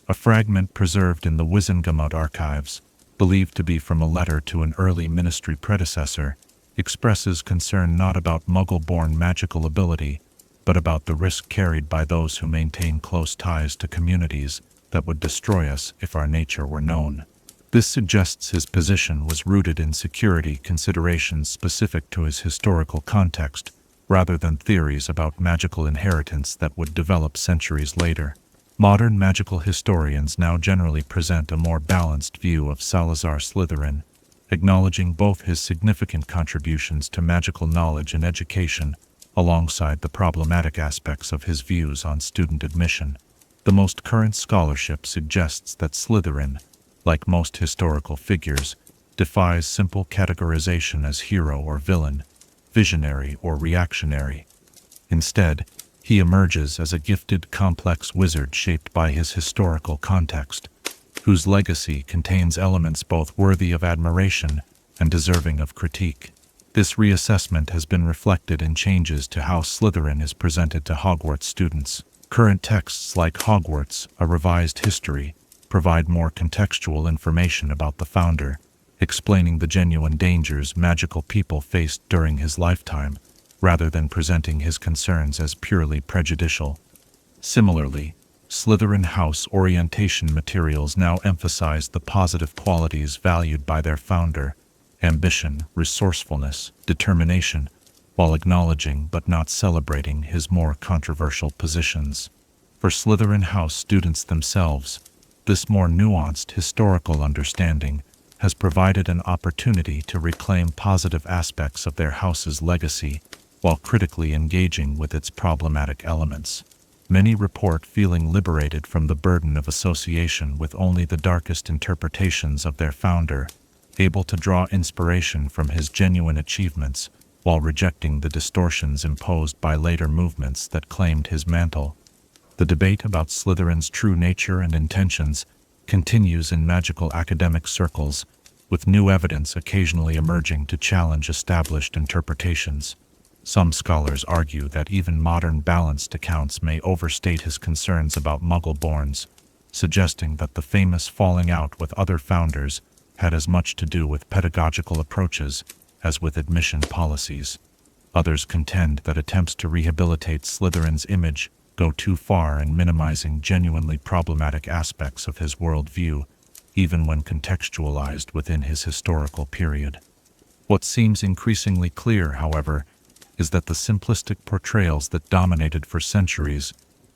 A fragment preserved in the Wizengamot archives, believed to be from a letter to an early ministry predecessor, expresses concern not about Muggle-born magical ability, but about the risk carried by those who maintain close ties to communities that would destroy us if our nature were known. This suggests his position was rooted in security considerations specific to his historical context, rather than theories about magical inheritance that would develop centuries later. Modern magical historians now generally present a more balanced view of Salazar Slytherin, acknowledging both his significant contributions to magical knowledge and education, alongside the problematic aspects of his views on student admission. The most current scholarship suggests that Slytherin, like most historical figures, defies simple categorization as hero or villain, visionary or reactionary. Instead, he emerges as a gifted, complex wizard shaped by his historical context, whose legacy contains elements both worthy of admiration and deserving of critique. This reassessment has been reflected in changes to how Slytherin is presented to Hogwarts students. Current texts like Hogwarts, A Revised History, provide more contextual information about the founder, explaining the genuine dangers magical people faced during his lifetime, rather than presenting his concerns as purely prejudicial. Similarly, Slytherin House orientation materials now emphasize the positive qualities valued by their founder: ambition, resourcefulness, determination, while acknowledging but not celebrating his more controversial positions. For Slytherin House students themselves, this more nuanced historical understanding has provided an opportunity to reclaim positive aspects of their house's legacy while critically engaging with its problematic elements. Many report feeling liberated from the burden of association with only the darkest interpretations of their founder, able to draw inspiration from his genuine achievements while rejecting the distortions imposed by later movements that claimed his mantle. The debate about Slytherin's true nature and intentions continues in magical academic circles, with new evidence occasionally emerging to challenge established interpretations. Some scholars argue that even modern balanced accounts may overstate his concerns about Muggle-borns, suggesting that the famous falling out with other founders had as much to do with pedagogical approaches as with admission policies. Others contend that attempts to rehabilitate Slytherin's image go too far in minimizing genuinely problematic aspects of his worldview, even when contextualized within his historical period. What seems increasingly clear, however, is that the simplistic portrayals that dominated for centuries,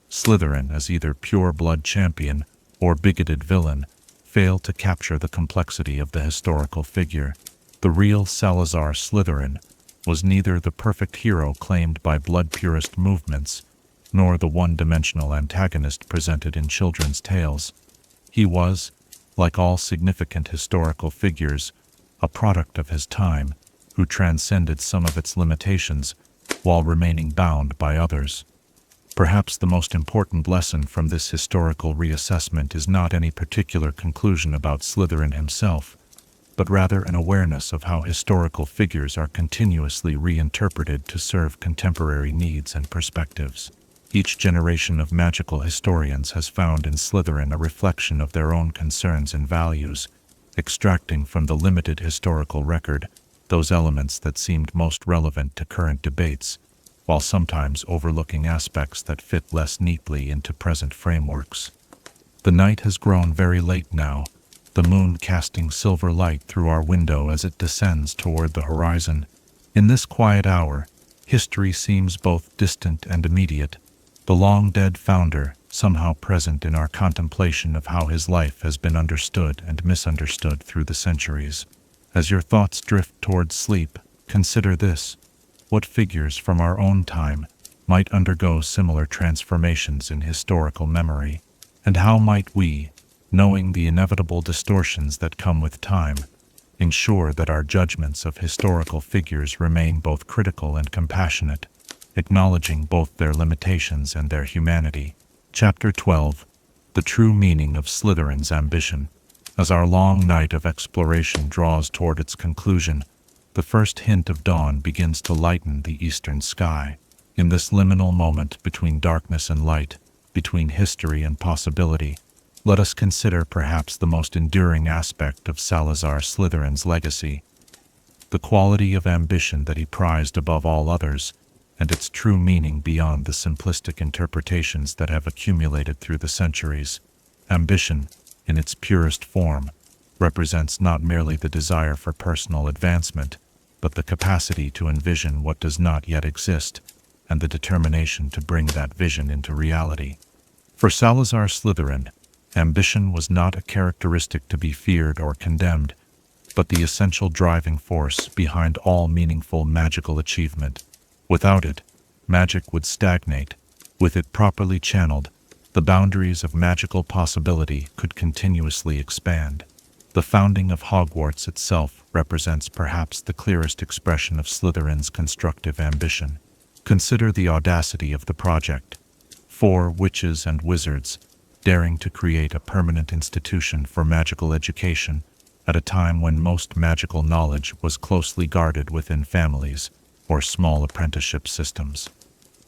Slytherin as either pure-blood champion or bigoted villain, fail to capture the complexity of the historical figure. The real Salazar Slytherin was neither the perfect hero claimed by blood purist movements, nor the one-dimensional antagonist presented in children's tales. He was, like all significant historical figures, a product of his time, who transcended some of its limitations while remaining bound by others. Perhaps the most important lesson from this historical reassessment is not any particular conclusion about Slytherin himself, but rather an awareness of how historical figures are continuously reinterpreted to serve contemporary needs and perspectives. Each generation of magical historians has found in Slytherin a reflection of their own concerns and values, extracting from the limited historical record those elements that seemed most relevant to current debates, while sometimes overlooking aspects that fit less neatly into present frameworks. The night has grown very late now, the moon casting silver light through our window as it descends toward the horizon. In this quiet hour, history seems both distant and immediate, the long-dead founder somehow present in our contemplation of how his life has been understood and misunderstood through the centuries. As your thoughts drift towards sleep, consider this. What figures from our own time might undergo similar transformations in historical memory, and how might we, knowing the inevitable distortions that come with time, ensure that our judgments of historical figures remain both critical and compassionate, acknowledging both their limitations and their humanity. Chapter 12. The True Meaning of Slytherin's Ambition. As our long night of exploration draws toward its conclusion, the first hint of dawn begins to lighten the eastern sky. In this liminal moment between darkness and light, between history and possibility, let us consider perhaps the most enduring aspect of Salazar Slytherin's legacy, the quality of ambition that he prized above all others, and its true meaning beyond the simplistic interpretations that have accumulated through the centuries. Ambition, in its purest form, represents not merely the desire for personal advancement, but the capacity to envision what does not yet exist, and the determination to bring that vision into reality. For Salazar Slytherin, ambition was not a characteristic to be feared or condemned, but the essential driving force behind all meaningful magical achievement. Without it, magic would stagnate. With it properly channeled, the boundaries of magical possibility could continuously expand. The founding of Hogwarts itself represents perhaps the clearest expression of Slytherin's constructive ambition. Consider the audacity of the project. 4 witches and wizards, daring to create a permanent institution for magical education at a time when most magical knowledge was closely guarded within families or small apprenticeship systems.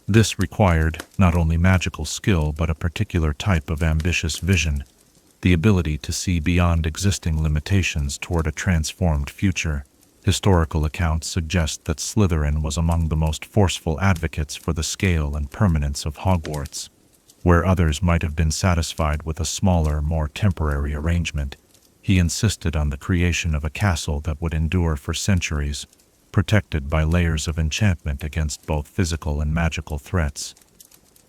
This required not only magical skill but a particular type of ambitious vision, the ability to see beyond existing limitations toward a transformed future. Historical accounts suggest that Slytherin was among the most forceful advocates for the scale and permanence of Hogwarts. Where others might have been satisfied with a smaller, more temporary arrangement, he insisted on the creation of a castle that would endure for centuries, protected by layers of enchantment against both physical and magical threats.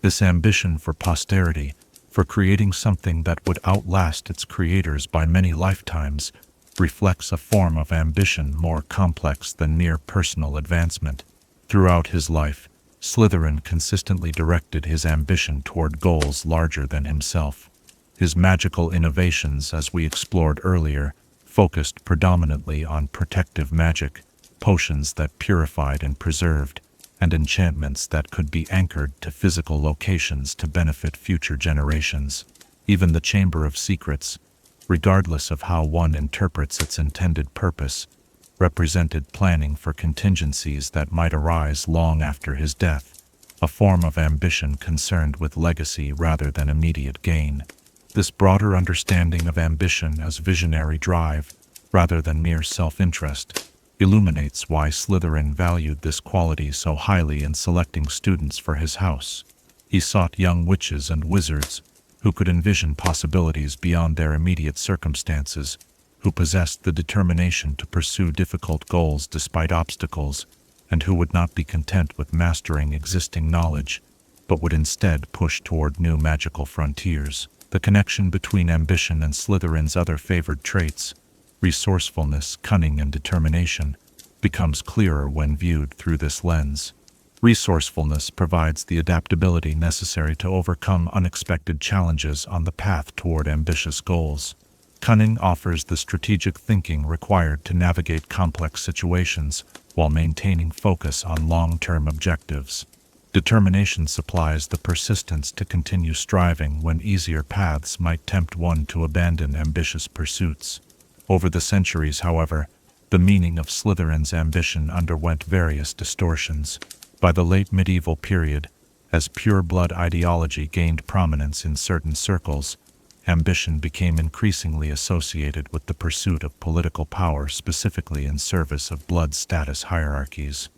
This ambition for posterity, for creating something that would outlast its creators by many lifetimes, reflects a form of ambition more complex than mere personal advancement. Throughout his life, Slytherin consistently directed his ambition toward goals larger than himself. His magical innovations, as we explored earlier, focused predominantly on protective magic, potions that purified and preserved, and enchantments that could be anchored to physical locations to benefit future generations. Even the Chamber of Secrets, regardless of how one interprets its intended purpose, represented planning for contingencies that might arise long after his death, a form of ambition concerned with legacy rather than immediate gain. This broader understanding of ambition as visionary drive, rather than mere self-interest, illuminates why Slytherin valued this quality so highly in selecting students for his house. He sought young witches and wizards who could envision possibilities beyond their immediate circumstances, who possessed the determination to pursue difficult goals despite obstacles, and who would not be content with mastering existing knowledge, but would instead push toward new magical frontiers. The connection between ambition and Slytherin's other favored traits, resourcefulness, cunning, and determination, becomes clearer when viewed through this lens. Resourcefulness provides the adaptability necessary to overcome unexpected challenges on the path toward ambitious goals. Cunning offers the strategic thinking required to navigate complex situations while maintaining focus on long-term objectives. Determination supplies the persistence to continue striving when easier paths might tempt one to abandon ambitious pursuits. Over the centuries, however, the meaning of Slytherin's ambition underwent various distortions. By the late medieval period, as pure-blood ideology gained prominence in certain circles, ambition became increasingly associated with the pursuit of political power, specifically in service of blood status hierarchies.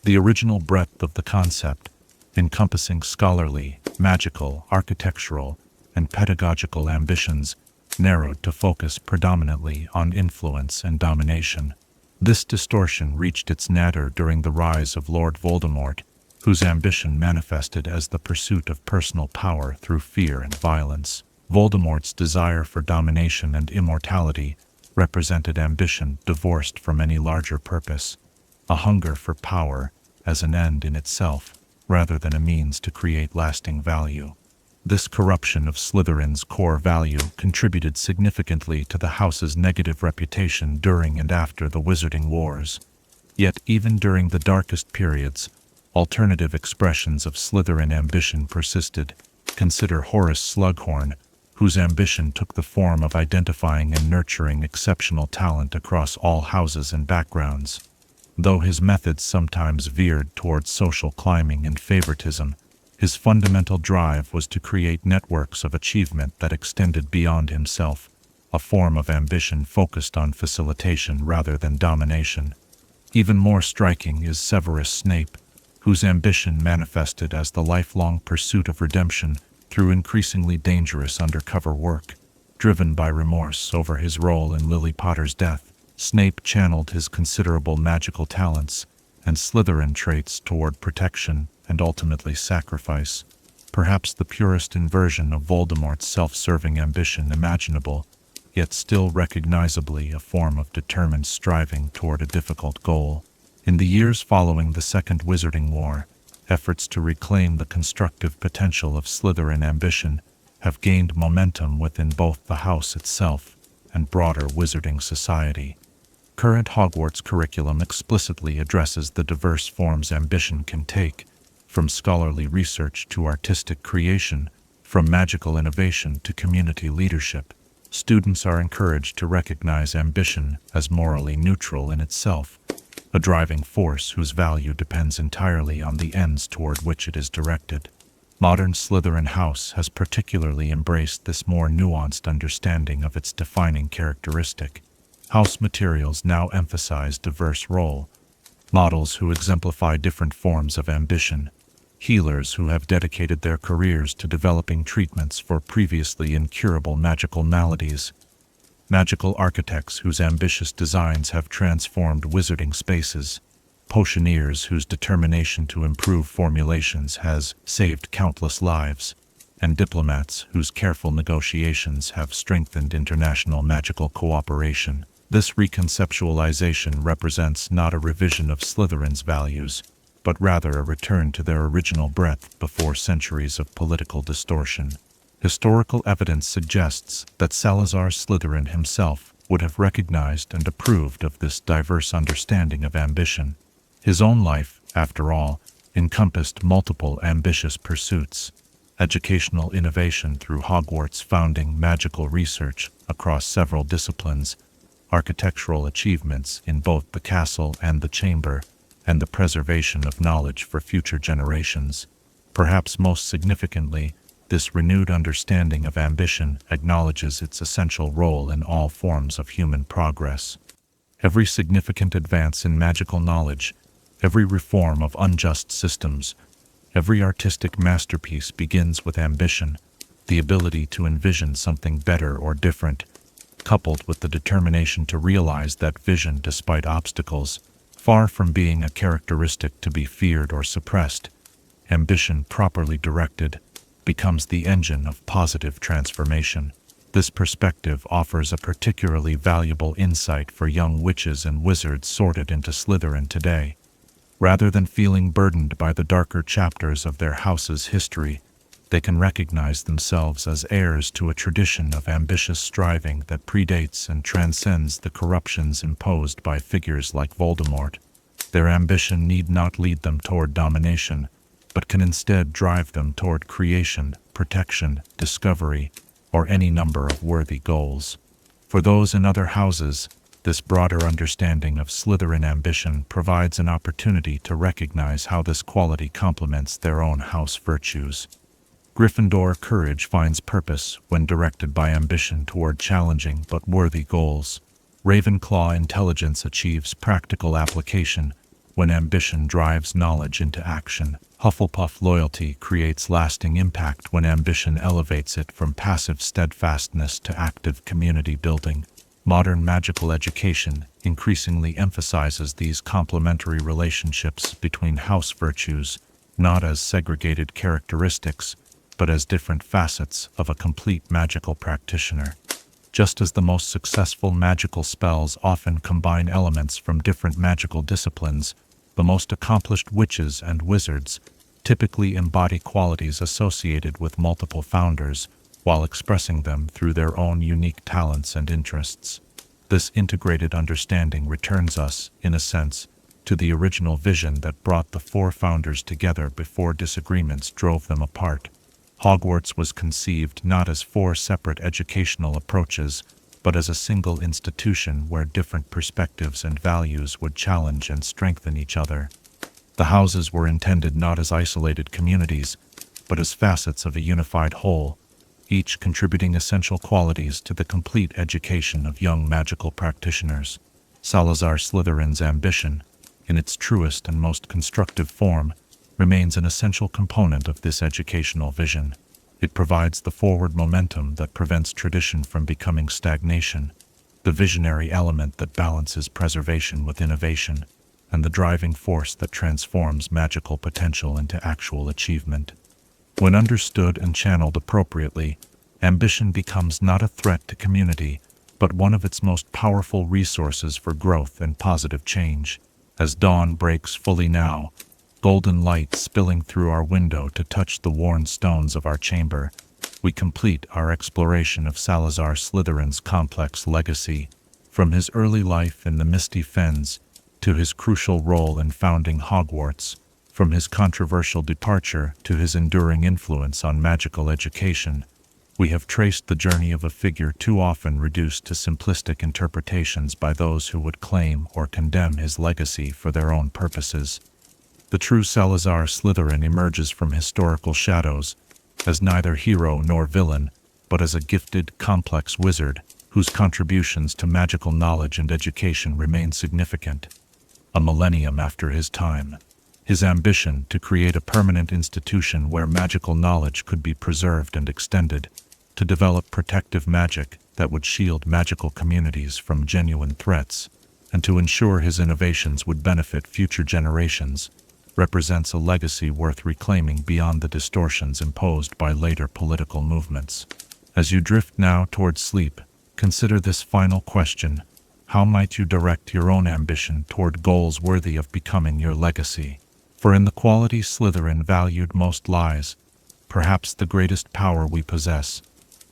The original breadth of the concept, encompassing scholarly, magical, architectural, and pedagogical ambitions, narrowed to focus predominantly on influence and domination. This distortion reached its nadir during the rise of Lord Voldemort, whose ambition manifested as the pursuit of personal power through fear and violence. Voldemort's desire for domination and immortality represented ambition divorced from any larger purpose, a hunger for power as an end in itself, rather than a means to create lasting value. This corruption of Slytherin's core value contributed significantly to the house's negative reputation during and after the Wizarding Wars. Yet even during the darkest periods, alternative expressions of Slytherin ambition persisted. Consider Horace Slughorn, whose ambition took the form of identifying and nurturing exceptional talent across all houses and backgrounds. Though his methods sometimes veered towards social climbing and favoritism, his fundamental drive was to create networks of achievement that extended beyond himself, a form of ambition focused on facilitation rather than domination. Even more striking is Severus Snape, whose ambition manifested as the lifelong pursuit of redemption through increasingly dangerous undercover work. Driven by remorse over his role in Lily Potter's death, Snape channeled his considerable magical talents and Slytherin traits toward protection and ultimately sacrifice, perhaps the purest inversion of Voldemort's self-serving ambition imaginable, yet still recognizably a form of determined striving toward a difficult goal. In the years following the Second Wizarding War, efforts to reclaim the constructive potential of Slytherin ambition have gained momentum within both the house itself and broader wizarding society. Current Hogwarts curriculum explicitly addresses the diverse forms ambition can take, from scholarly research to artistic creation, from magical innovation to community leadership. Students are encouraged to recognize ambition as morally neutral in itself, a driving force whose value depends entirely on the ends toward which it is directed. Modern Slytherin House has particularly embraced this more nuanced understanding of its defining characteristic. House materials now emphasize diverse role models who exemplify different forms of ambition, healers who have dedicated their careers to developing treatments for previously incurable magical maladies, magical architects whose ambitious designs have transformed wizarding spaces, potioneers whose determination to improve formulations has saved countless lives, and diplomats whose careful negotiations have strengthened international magical cooperation. This reconceptualization represents not a revision of Slytherin's values, but rather a return to their original breadth before centuries of political distortion. Historical evidence suggests that Salazar Slytherin himself would have recognized and approved of this diverse understanding of ambition. His own life, after all, encompassed multiple ambitious pursuits: educational innovation through Hogwarts founding magical research across several disciplines, architectural achievements in both the castle and the chamber, and the preservation of knowledge for future generations. Perhaps most significantly, this renewed understanding of ambition acknowledges its essential role in all forms of human progress. Every significant advance in magical knowledge, every reform of unjust systems, every artistic masterpiece begins with ambition, the ability to envision something better or different, coupled with the determination to realize that vision despite obstacles. Far from being a characteristic to be feared or suppressed, ambition properly directed becomes the engine of positive transformation. This perspective offers a particularly valuable insight for young witches and wizards sorted into Slytherin today. Rather than feeling burdened by the darker chapters of their house's history, they can recognize themselves as heirs to a tradition of ambitious striving that predates and transcends the corruptions imposed by figures like Voldemort. Their ambition need not lead them toward domination, but can instead drive them toward creation, protection, discovery, or any number of worthy goals. For those in other houses, this broader understanding of Slytherin ambition provides an opportunity to recognize how this quality complements their own house virtues. Gryffindor courage finds purpose when directed by ambition toward challenging but worthy goals. Ravenclaw intelligence achieves practical application when ambition drives knowledge into action. Hufflepuff loyalty creates lasting impact when ambition elevates it from passive steadfastness to active community building. Modern magical education increasingly emphasizes these complementary relationships between house virtues, not as segregated characteristics, but as different facets of a complete magical practitioner. Just as the most successful magical spells often combine elements from different magical disciplines, the most accomplished witches and wizards typically embody qualities associated with multiple founders, while expressing them through their own unique talents and interests. This integrated understanding returns us, in a sense, to the original vision that brought the four founders together before disagreements drove them apart. Hogwarts was conceived not as four separate educational approaches, but as a single institution where different perspectives and values would challenge and strengthen each other. The houses were intended not as isolated communities, but as facets of a unified whole, each contributing essential qualities to the complete education of young magical practitioners. Salazar Slytherin's ambition, in its truest and most constructive form, remains an essential component of this educational vision. It provides the forward momentum that prevents tradition from becoming stagnation, the visionary element that balances preservation with innovation, and the driving force that transforms magical potential into actual achievement. When understood and channeled appropriately, ambition becomes not a threat to community, but one of its most powerful resources for growth and positive change. As dawn breaks fully now, golden light spilling through our window to touch the worn stones of our chamber, we complete our exploration of Salazar Slytherin's complex legacy, from his early life in the Misty Fens to his crucial role in founding Hogwarts, from his controversial departure to his enduring influence on magical education. We have traced the journey of a figure too often reduced to simplistic interpretations by those who would claim or condemn his legacy for their own purposes. The true Salazar Slytherin emerges from historical shadows, as neither hero nor villain, but as a gifted, complex wizard whose contributions to magical knowledge and education remain significant. A millennium after his time, his ambition to create a permanent institution where magical knowledge could be preserved and extended, to develop protective magic that would shield magical communities from genuine threats, and to ensure his innovations would benefit future generations, represents a legacy worth reclaiming beyond the distortions imposed by later political movements. As you drift now towards sleep, consider this final question: how might you direct your own ambition toward goals worthy of becoming your legacy? For in the quality Slytherin valued most lies, perhaps the greatest power we possess,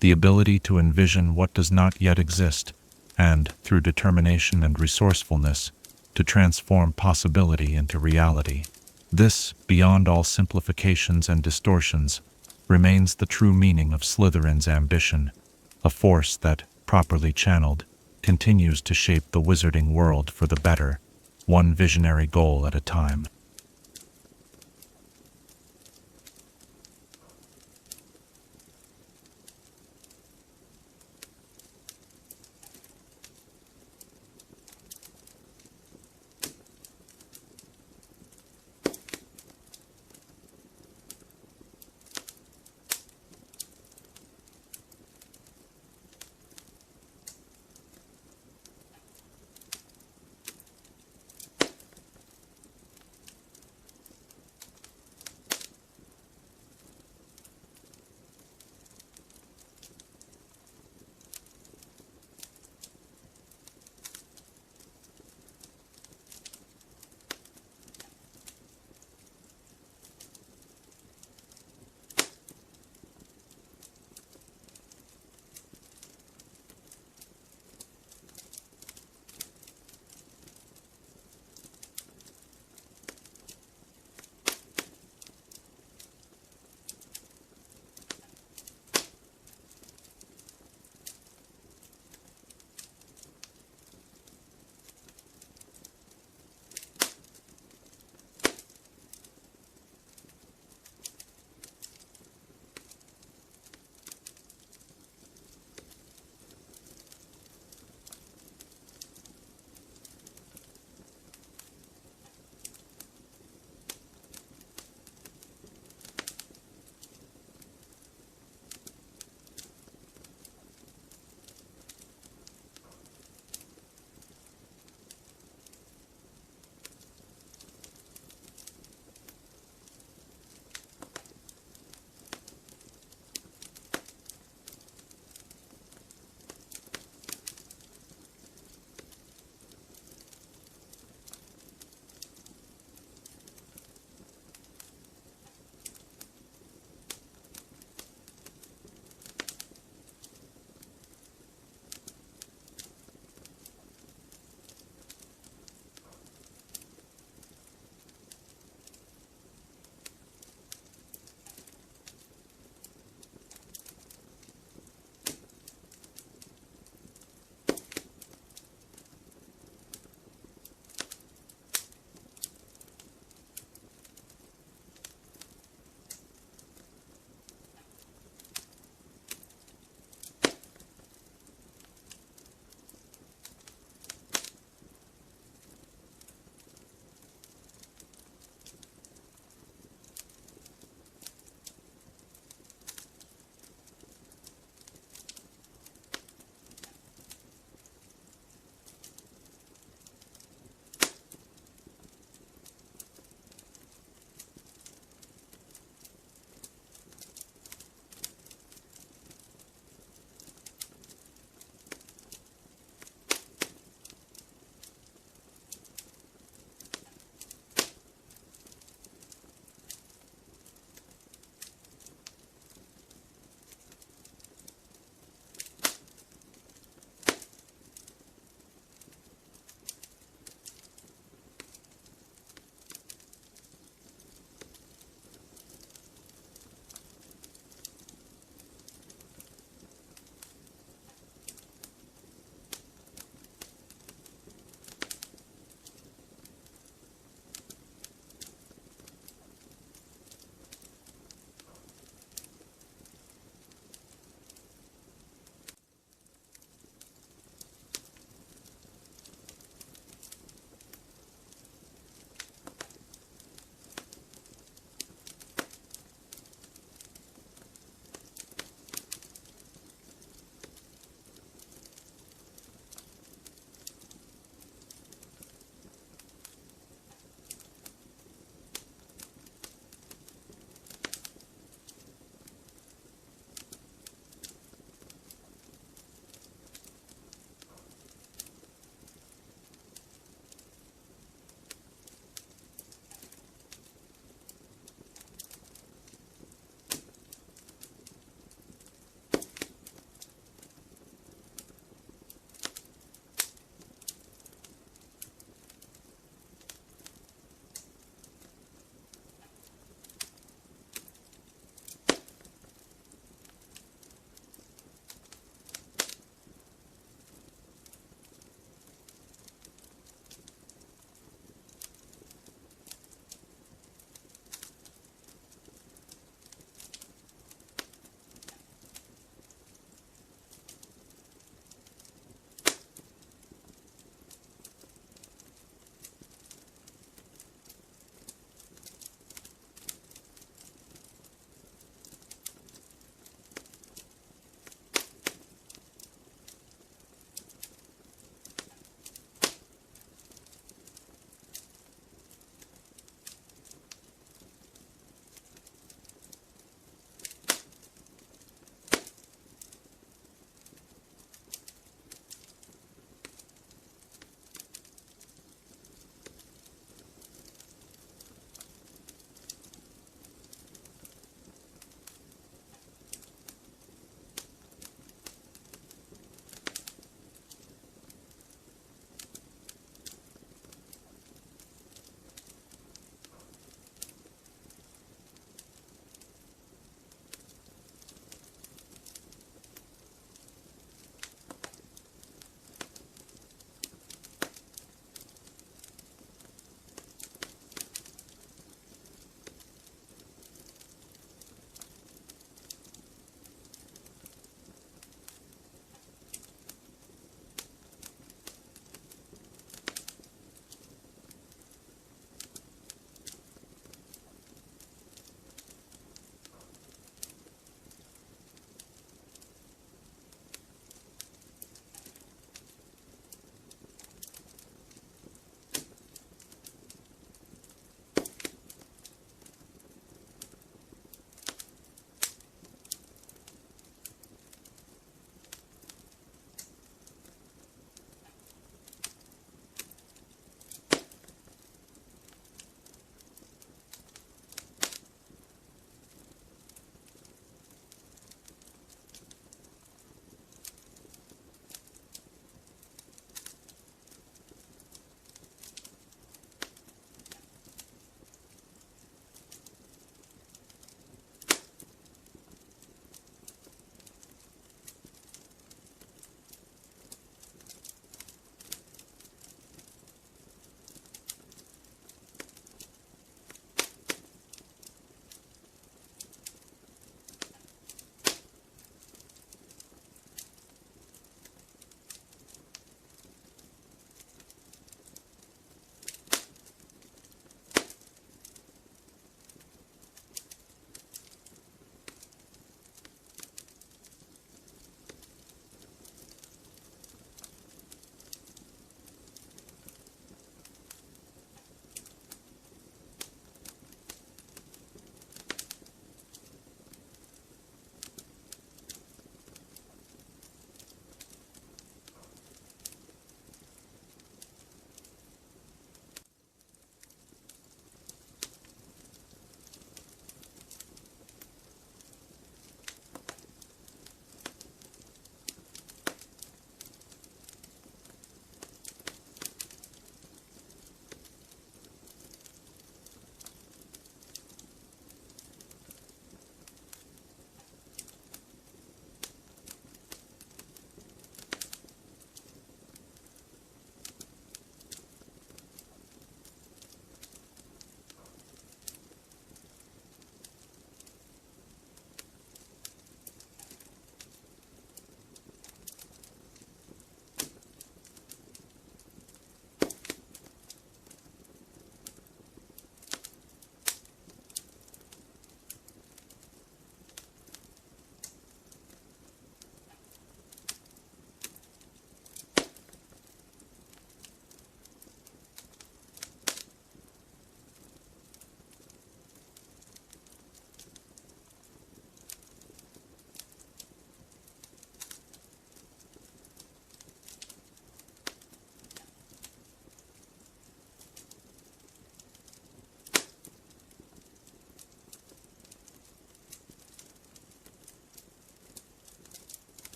the ability to envision what does not yet exist, and, through determination and resourcefulness, to transform possibility into reality. This, beyond all simplifications and distortions, remains the true meaning of Slytherin's ambition, a force that, properly channeled, continues to shape the wizarding world for the better, one visionary goal at a time.